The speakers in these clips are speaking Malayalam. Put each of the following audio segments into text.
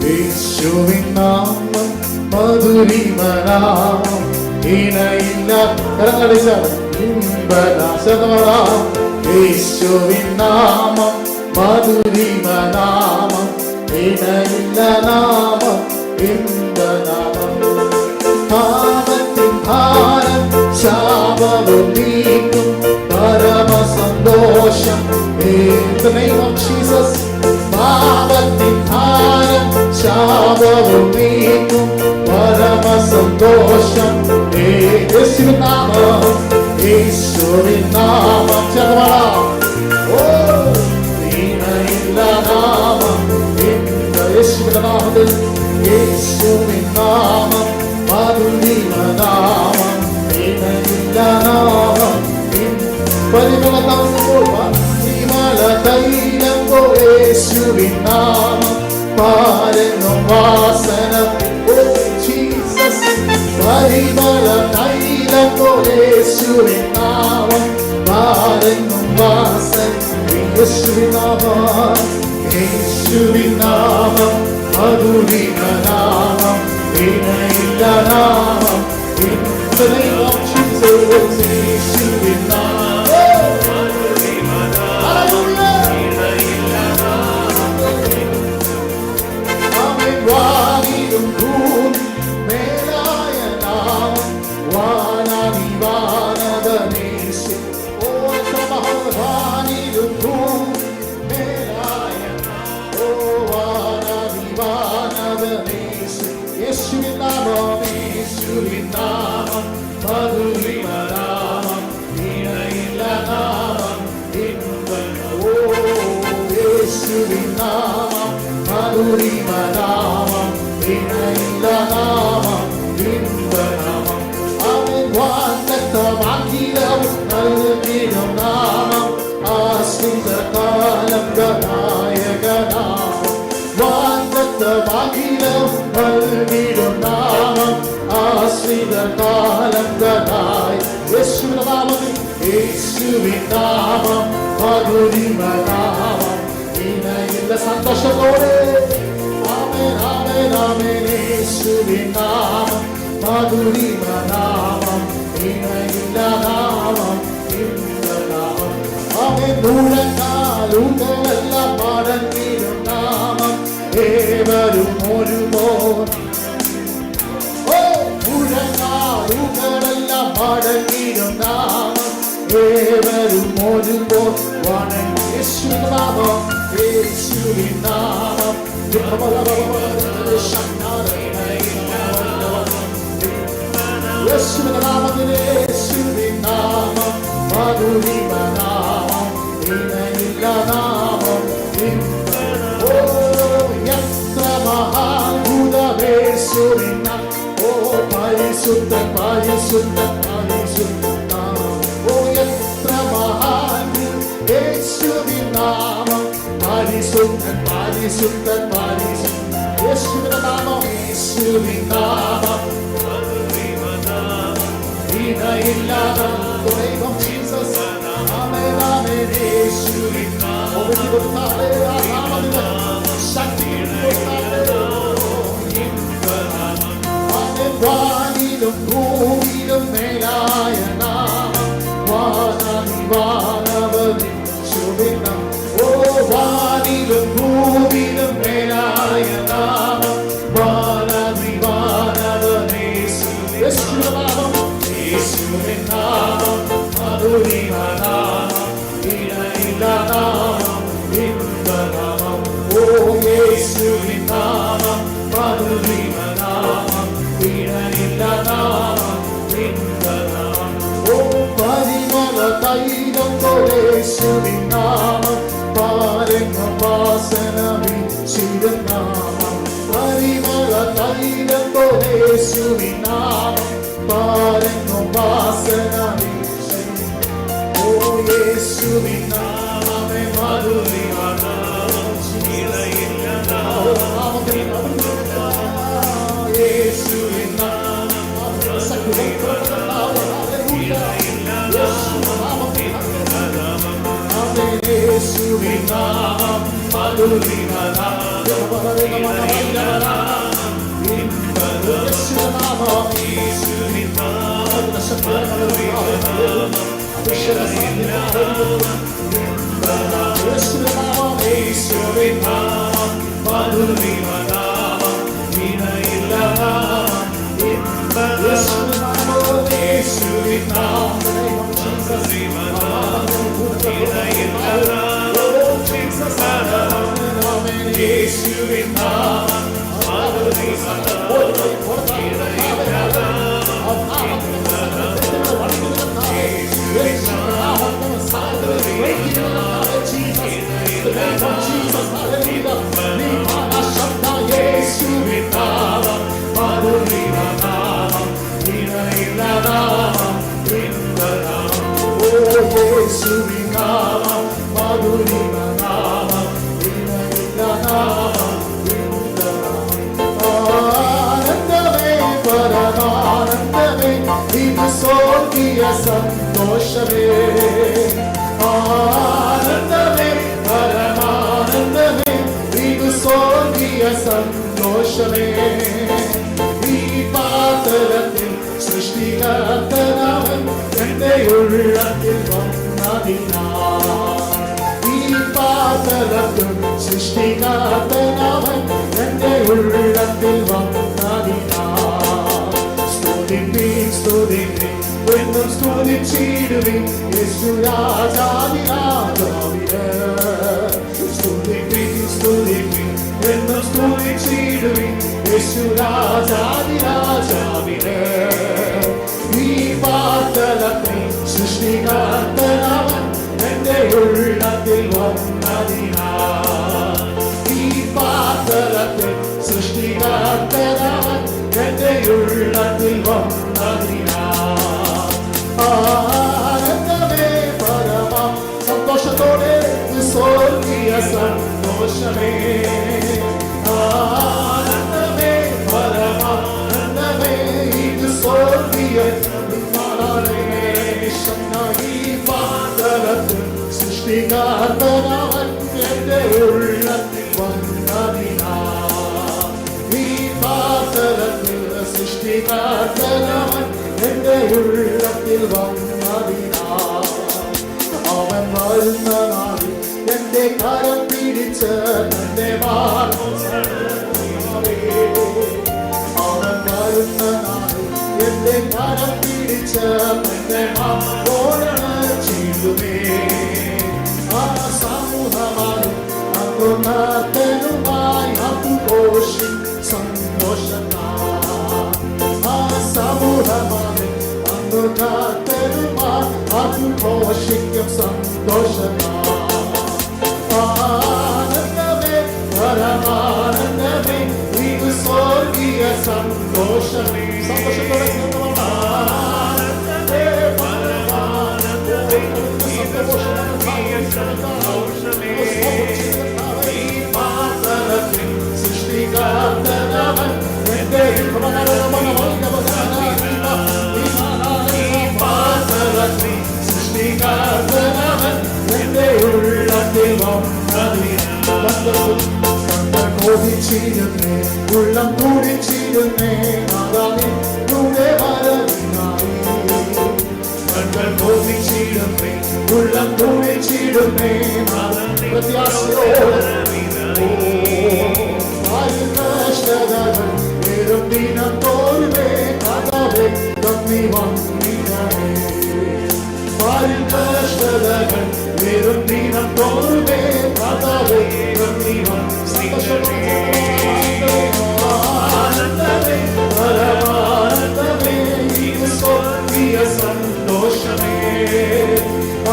യേശുവിൻ നാമം മധുരിമനാമം ഇണയില്ല കരങ്ങളടിച്ചാൽ ഇമ്പനാശതമറാം. യേശുവിൻ നാമം മധുരിമനാമം ഇണയില്ല നാമം ഇമ്പനാമം. പാപത്തിൻ ഭാരം ശാപവും നീക്കും പരമസന്തോഷം. In the name of Jesus. പാപത്തിൻ ഭാരം ശാപവും നീക്കും പരമസന്തോഷം. യേശുവിൻ നാമം യേശുവിൻ നാമം ചരവണം. ഓ ഇണയില്ല നാമം യേശുവിന്റെ നാമത്തിൽ. യേശുവിൻ നാമം മധുരിമനാമം ഇണയില്ല നാമം. പരിമള തൈലം യേശുവിൻ നാമം പാരെങ്ങും വാസന. Oh Jesus. പരിമള തൈലം യേശുവിൻ നാമം പാരെങ്ങും വാസന. യേശുവിൻ നാമം യേശുവിൻ നാമം മധുരിമനാമം ഇണയില്ല നാമം. In the name of Jesus. യേശുവിൻ നാമം യേശുവിൻ നാമം യേശുവിൻ നാമം മധുരിമനാമം ഇണയില്ല നാമം ഇമ്പനാമം. ഓ യേശുവിൻ നാമം മധുരിമനാമം ഇണയില്ല നാമം ഇമ്പനാമം. അവൻ വാഗ്ദത്തമാക്കിയതും നൽകിയിടും നാമം ആശ്രിതകാലം നായകനാമം. വാഗ്ദത്തമാക്കിയതും നൽകിയിടും നാമം ആശ്രിതകാലം നായ. യേശുവിൻ നാമത്തിൽ. യേശുവിൻ നാമം മധുരിമനാമം ഇണയില്ല സന്തോഷത്തോടെ. ആമേൻ ആമേൻ ആമേൻ. യേശുവിൻ നാമം മധുരിമനാമം ഇണയില്ല നാമം ഇമ്പനാമം. ആമേൻ. മുഴങ്ങാലുകളെല്ലാം മടങ്ങിയിടും നാമം ഏവരും ഒരുപോൽ. ഓ മുഴങ്ങാലുകളെല്ലാം മടങ്ങിയിടും നാമം ഏവരും ഒരുപോൽ വണങ്ങി. യേശുവിൻ നാമം യേശുവിൻ നാമം യേശുവിന്റെ നാമത്തിൽ. യേശുവിൻ നാമം മധുരിമനാമം ഇണയില്ല നാമം. ഓ എത്ര മഹാത്ഭുതമേശുവിൻ നാമം. ഓ പരിശുദ്ധൻ പരിശുദ്ധൻ പരിശുദ്ധൻ. ഓ എത്ര മഹാത്ഭുതം യേശുവിൻ നാമം. പരിശുദ്ധൻ പരിശുദ്ധൻ പരിശുദ്ധൻ. യേശുവിന്റെ നാമം യേശുവിൻ നാമം ഇണയില്ല ദൈവം ജീസസ്. ആമേൻ ആമേൻ. യേശുവിൻ നാമം ശക്തി വാനിലും ഭൂമിയിലും മേലായ നാമം വാനവതി ശുഭിനം. ഓ വാനിലും ഭൂമിയിലും മേലായ നാമം യേശുവിൻ നാമം യേശുവിൻ നാമം മധുരിമനാമം ഇണയില്ല നാമം ഇമ്പനാമം. ഓ യേശുവിൻ നാമം മധുരിമനാമം ഇണയില്ല നാമം ഇമ്പനാമം. ഓ പരിമള തൈലം യേശുവിൻ നാമം പാരെങ്ങും വാസന വീശിടും നാമം. പരിമള തൈലം യേശുവിൻ നാമം പാരെങ്ങും വാസന വീശിടും. ഓ യേശുവിൻ നാമമേ മധുരിമനാമം ഇണയില്ല നാമം. യേശുവിൻ നാമം യേശുവിൻ നാമം മധുരിമനാമം സന്തോഷമേ ആനന്ദമേ പരമാനന്ദമേ ഇത് സ്വർഗീയ സന്തോഷമേ ഈ പാതലത്തിൽ സൃഷ്ടികർത്തനവൻ എന്റെ ഉള്ളത്തിൽ വന്നതിനാൽ ഈ പാതലത്തിൽ സൃഷ്ടികർത്തനവൻ എന്റെ ഉള്ളത്തിൽ വന്നതിനാൽ സ്തുതിപ്പിൻ എന്നും സ്തുതിച്ചിടുവിൻ യേശു രാജാവിരാജാവിന് സ്തുതിപ്പിൻ എന്നും സ്തുതിച്ചിടുവിൻ യേശു രാജാവിരാജാവിന് ഈ പാതലത്തിൽ സൃഷ്ടികർത്തനവൻ എന്റെ ഉള്ളത്തിൽ വന്നതിനാൽ ഈ പാതലത്തിൽ സൃഷ്ടികർത്തനവൻ എന്റെ ഉള്ളത്തിൽ വന്നതിനാൽ ആനന്ദമേ പരമ സന്തോഷത്തോടെ സ്വർഗീയ സന്തോഷമേ ആനന്ദമേ പരമാനന്ദമേ ഇത് സ്വർഗീയ ഈ പാതലത്തിൽ സൃഷ്ടികർത്തനവൻ എന്റെ ഉള്ളത്തിൽ വന്നതിനാൽ ഈ പാതലത്തിൽ സൃഷ്ടികർത്തനവൻ എന്റെ ഉള്ളത്തിൽ വന്നതിനാൽ അവൻ വരുന്ന നാളിൽ എന്റെ കരം പിടിച്ച് എന്റെ അവൻ വരുന്ന നാളിൽ എന്റെ കരം പിടിച്ച് എന്റെ ചെയ്യുമേ ആ സമൂഹമായി അന്നുനാഥനുമായി അപ്പുഘോഷി സന്തോഷത്താൽ ആ സമൂഹമായി അന്നുനാഥനുമായി അപ്പുഘോഷിക്കും സന്തോഷത്താൽ ആനന്ദമേ പരമാനന്ദമേ ഇത് സ്വർഗീയ സന്തോഷമേ സന്തോഷത്തോടെ ആനന്ദമേ പരമാനന്ദമേ ഇത് സ്വർഗീയ സന്തോഷമേ ഈ പാതലത്തിൽ സൃഷ്ടികർത്തനവൻ എന്റെ പാതലത്തിൽ സൃഷ്ടികർത്തനവൻ എന്റെ ഉള്ളത്തിൽ കോപിച്ചിരുന്നേ ഉള്ളം കൂടിച്ചിരുന്നേ അതാനിലൂടെ വരവിനായി കണ്ണൽ കോപിച്ചിരുന്നേ ഉള്ളം കൂടിച്ചിരുന്നേ പ്രത്യാശയോടെ കഷ്ടതകൾ വെറും ദിനം തോൽവേ കഥവേ തമ്മി വന്നിടമേ കഷ്ടതകൾ വെറും ദിനം തോൽവേ കഥവേ തമ്മി വന്നിടമേ ആനന്ദമേ പരമാനന്ദമേ ഇത് സ്വർഗീയ സന്തോഷമേ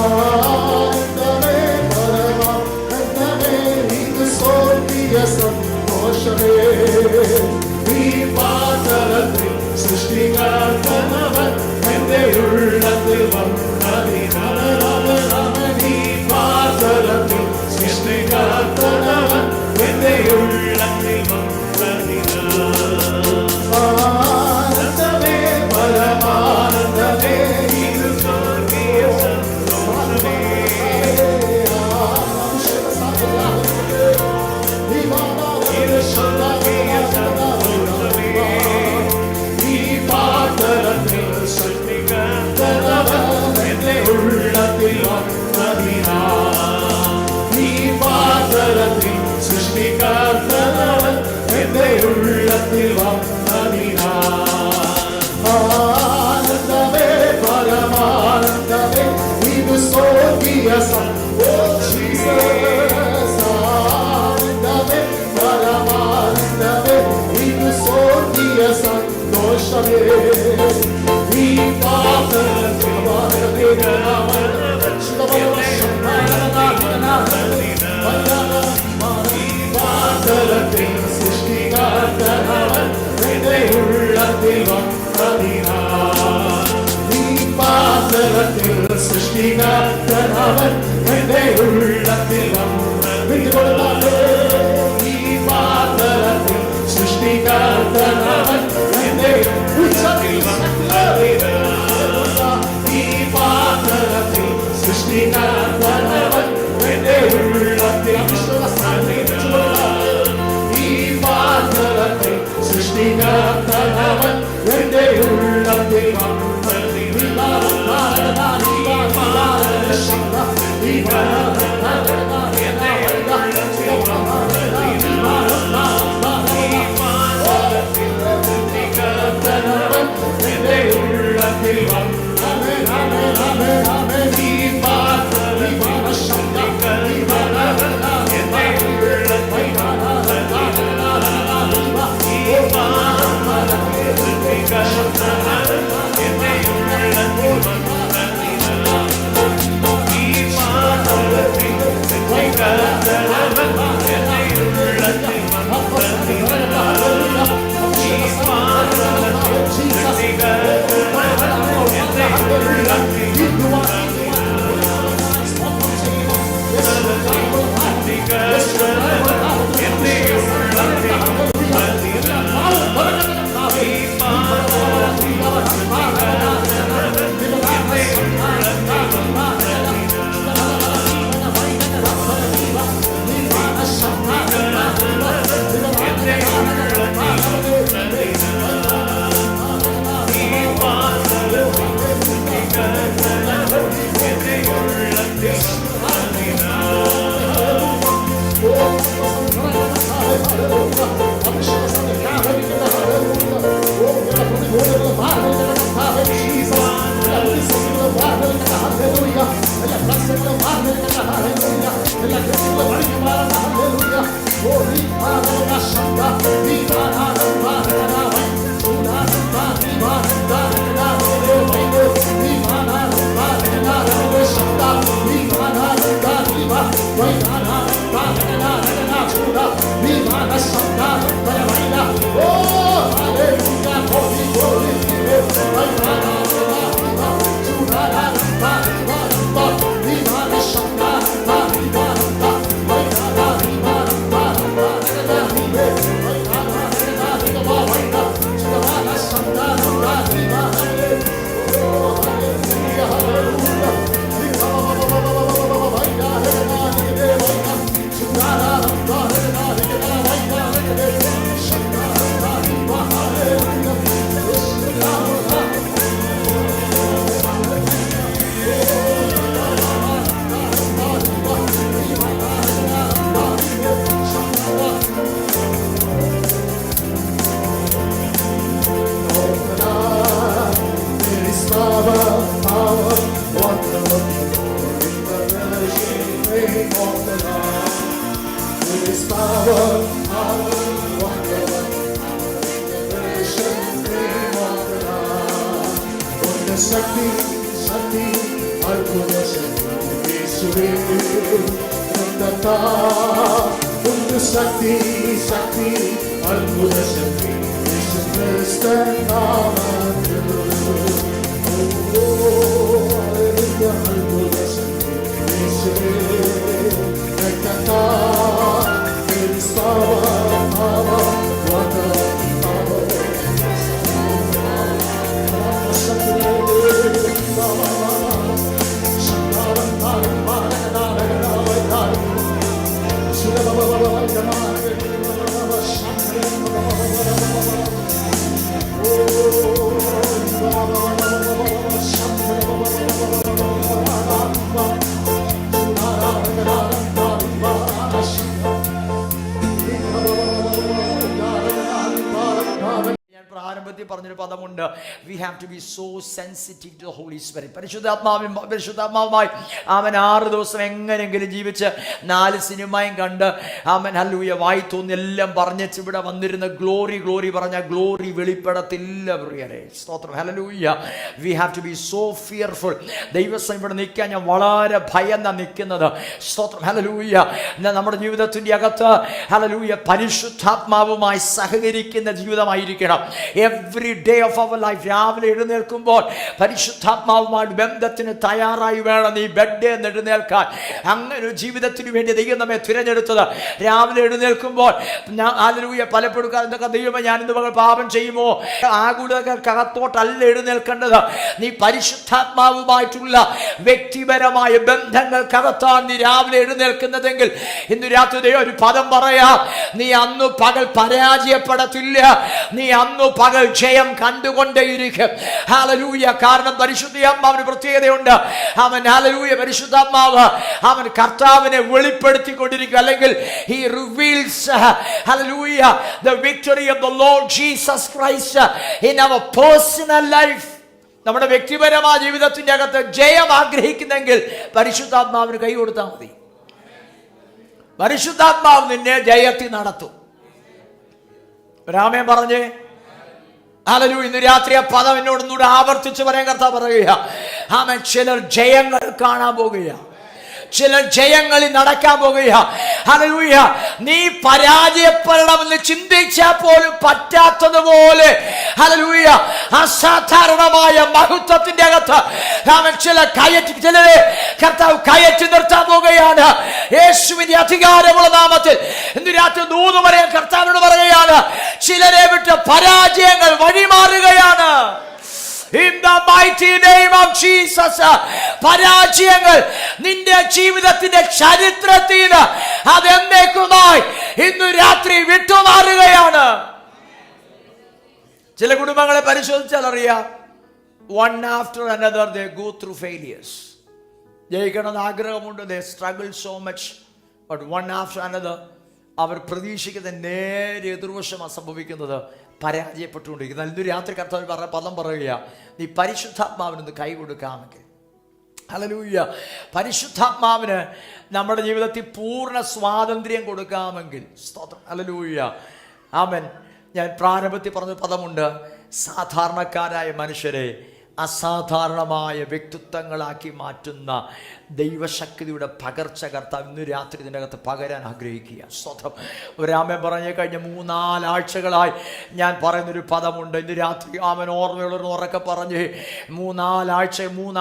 ആനന്ദമേ പരമാനന്ദമേ ഇത് സ്വർഗീയ സന്തോഷമേ ഈ പാതലത്തിൽ സൃഷ്ടികർത്തനവൻ എന്റെ ഉള്ളത്തിൽ വന്നതിനാൽ ഈ പാതലത്തിൽ സൃഷ്ടി നാമൻ എന്റെ ഉള്ളത്തിൽ വന്നു. ഈ പാത്രത്തിൽ സൃഷ്ടികർത്തനവൻ എന്റെ ഉച്ചത്തിൽ ഈ പാത്രത്തിൽ സൃഷ്ടികർത്തനവൻ എന്റെ ഉള്ളത്തിൽ ഈ പാത്രത്തിൽ സൃഷ്ടികർത്തനവൻ എന്റെ ഉള്ളത്തിൽ ശക്തി ശക്തി അത്ഭുത ശക്തി യേശുവേ ശക്തി ശക്തി അത്ഭുത ശക്തി യേശു ക്രിസ്തൻ നാമത്തിൽ അത്ഭുത ശക്തി യേശുവേ പറഞ്ഞൊരു പദമുണ്ട്, we have to be so sensitive to the holy Spirit. പരിശുദ്ധാത്മാവുമായി അവൻ 6 ദിവസം എങ്ങനെയെങ്കിലും ജീവിച്ച് 4 സിനിമയും കണ്ട് അവൻ ഹല്ലേലൂയ വായി തോന്നിയെല്ലാം പറഞ്ഞിട്ട് ഇവിടെ വന്നിരുന്ന ഗ്ലോറി ഗ്ലോറി പറഞ്ഞ ഗ്ലോറി വെളിപ്പെടത്തില്ല പ്രിയരേ. സ്തോത്രം. Hallelujah. We have to be so fearful. ദൈവസം ഇവിടെ നിൽക്കാൻ ഞാൻ വളരെ ഭയന്നാ നിൽക്കുന്നത്. സ്തോത്രം. ഹല്ലേലൂയ. നമ്മുടെ ജീവിതത്തിൻ്റെ അകത്ത് ഹല്ലേലൂയ പരിശുദ്ധാത്മാവുമായി സഹകരിക്കുന്ന ജീവിതമായിരിക്കണം. every day of our life. രാവിലെ എഴുന്നേൽക്കുമ്പോൾ പരിശുദ്ധാത്മാവുമായിട്ട് ബന്ധത്തിന് തയ്യാറായി വേണം നീ ബെഡ് എഴുന്നേൽക്കാൻ. അങ്ങനെ ഒരു ജീവിതത്തിന് വേണ്ടി ദൈവം നമ്മെ തിരഞ്ഞെടുത്തത്. രാവിലെ എഴുന്നേൽക്കുമ്പോൾ ഹല്ലേലൂയ പലപ്പോഴും എന്തൊക്കെ ദൈവമേ ഞാൻ ഇന്ന് പകൽ പാപം ചെയ്യുമോ, ആകുലകൾക്കകത്തോട്ടല്ല എഴുന്നേൽക്കേണ്ടത്. നീ പരിശുദ്ധാത്മാവുമായിട്ടുള്ള വ്യക്തിപരമായ ബന്ധങ്ങൾക്കകത്താണ് നീ രാവിലെ എഴുന്നേൽക്കുന്നതെങ്കിൽ ഇന്ന് രാത്രി ദൈവം ഒരു പദം പറയാം, നീ അന്ന് പകൽ പരാജയപ്പെടത്തില്ല, നീ അന്ന് പകൽ ജയം കണ്ടുകൊണ്ടേയിരിക്കും. ഹല്ലേലൂയ. കാരണം പരിശുദ്ധാത്മാവിന് പ്രത്യേകതയുണ്ട്. അവൻ ഹല്ലേലൂയ പരിശുദ്ധാത്മാവ് അവൻ കർത്താവിനെ വെളിപ്പെടുത്തിക്കൊണ്ടിരിക്കും. അല്ലെങ്കിൽ he reveals hallelujah the victory of the Lord Jesus Christ in our personal life. നമ്മുടെ വ്യക്തിപരമായ ജീവിതത്തിന്റെ അകത്ത് ജയം ആഗ്രഹിക്കുന്നെങ്കിൽ പരിശുദ്ധാത്മാവിന് കൈ കൊടുത്താൽ മതി. പരിശുദ്ധാത്മാവ് നിന്നെ ജയത്തിൽ നടത്തും. രാമൻ പറഞ്ഞേ ഹല്ലേലൂയ. ഇന്ന് രാത്രി ആ പദം എന്നോടൊന്നുകൂടെ ആവർത്തിച്ച് പറയാൻ കർത്താവ് പറയുക. ആമേൻ. ചിലർ ജയങ്ങൾ കാണാൻ പോകുക, ചില ജയങ്ങളിൽ നടക്കാൻ പോകുക. ഹല്ലേലൂയ. നീ പരാജയപ്പെടണമെന്ന് ചിന്തിച്ചാൽ പോലും പറ്റാത്തതുപോലെ ഹല്ലേലൂയ അസാധാരണമായ മഹത്വത്തിന്റെ അകത്ത് ചിലരെ കർത്താവ് കയറ്റി നിർത്താൻ പോകുകയാണ്. യേശുവിന്റെ അധികാരമുള്ള നാമത്തിൽ ഇന്ന് രാത്രി ദൂത് പറയാൻ കർത്താവിനോട് പറയുകയാണ്, ചിലരെ വിട്ട് പരാജയങ്ങൾ വഴിമാറുകയാണ്. In the mighty name of Jesus. പരാജയങ്ങൾ നിന്റെ ജീവിതത്തിന്റെ ചരിത്രത്തിൽ അതെന്നേക്കുമായി ഇന്ന് രാത്രി വിട്ടുമാറുകയാണ്. ചില കുടുംബങ്ങളെ പരിശോധിച്ചാൽ അറിയാം, one after another they go through failures. ജയിക്കണമെന്ന് ആഗ്രഹമുണ്ട്, they struggle so much, but one after another അവർ പ്രതീക്ഷിക്കുന്ന നേരെ എതിർവശമാണ് സംഭവിക്കുന്നത്, പരാജയപ്പെട്ടുകൊണ്ടിരിക്കുന്നത്. ഇന്ന് രാത്രി കർത്താവ് പറഞ്ഞ പദം പറയുക, നീ പരിശുദ്ധാത്മാവിനൊന്ന് കൈ കൊടുക്കാമെങ്കിൽ. ഹല്ലേലൂയ. പരിശുദ്ധാത്മാവിന് നമ്മുടെ ജീവിതത്തിൽ പൂർണ്ണ സ്വാതന്ത്ര്യം കൊടുക്കാമെങ്കിൽ സ്തോത്രം. ഹല്ലേലൂയ. ആമേൻ. ഞാൻ പ്രാരംഭത്തിൽ പറഞ്ഞ പദമുണ്ട്, സാധാരണക്കാരായ മനുഷ്യരെ അസാധാരണമായ വ്യക്തിത്വങ്ങളാക്കി മാറ്റുന്ന ദൈവശക്തിയുടെ പകർച്ച കർത്താവ് ഇന്ന് രാത്രി ഇതിനകത്ത് പകരാൻ ആഗ്രഹിക്കുക. സ്വതം രാമൻ പറഞ്ഞ കഴിഞ്ഞ 3-4 ആഴ്ചകളായി ഞാൻ പറയുന്നൊരു പദമുണ്ട്. ഇന്ന് രാത്രി അവൻ ഓർമ്മയുള്ളൊരു ഉറക്കെ പറഞ്ഞ് 3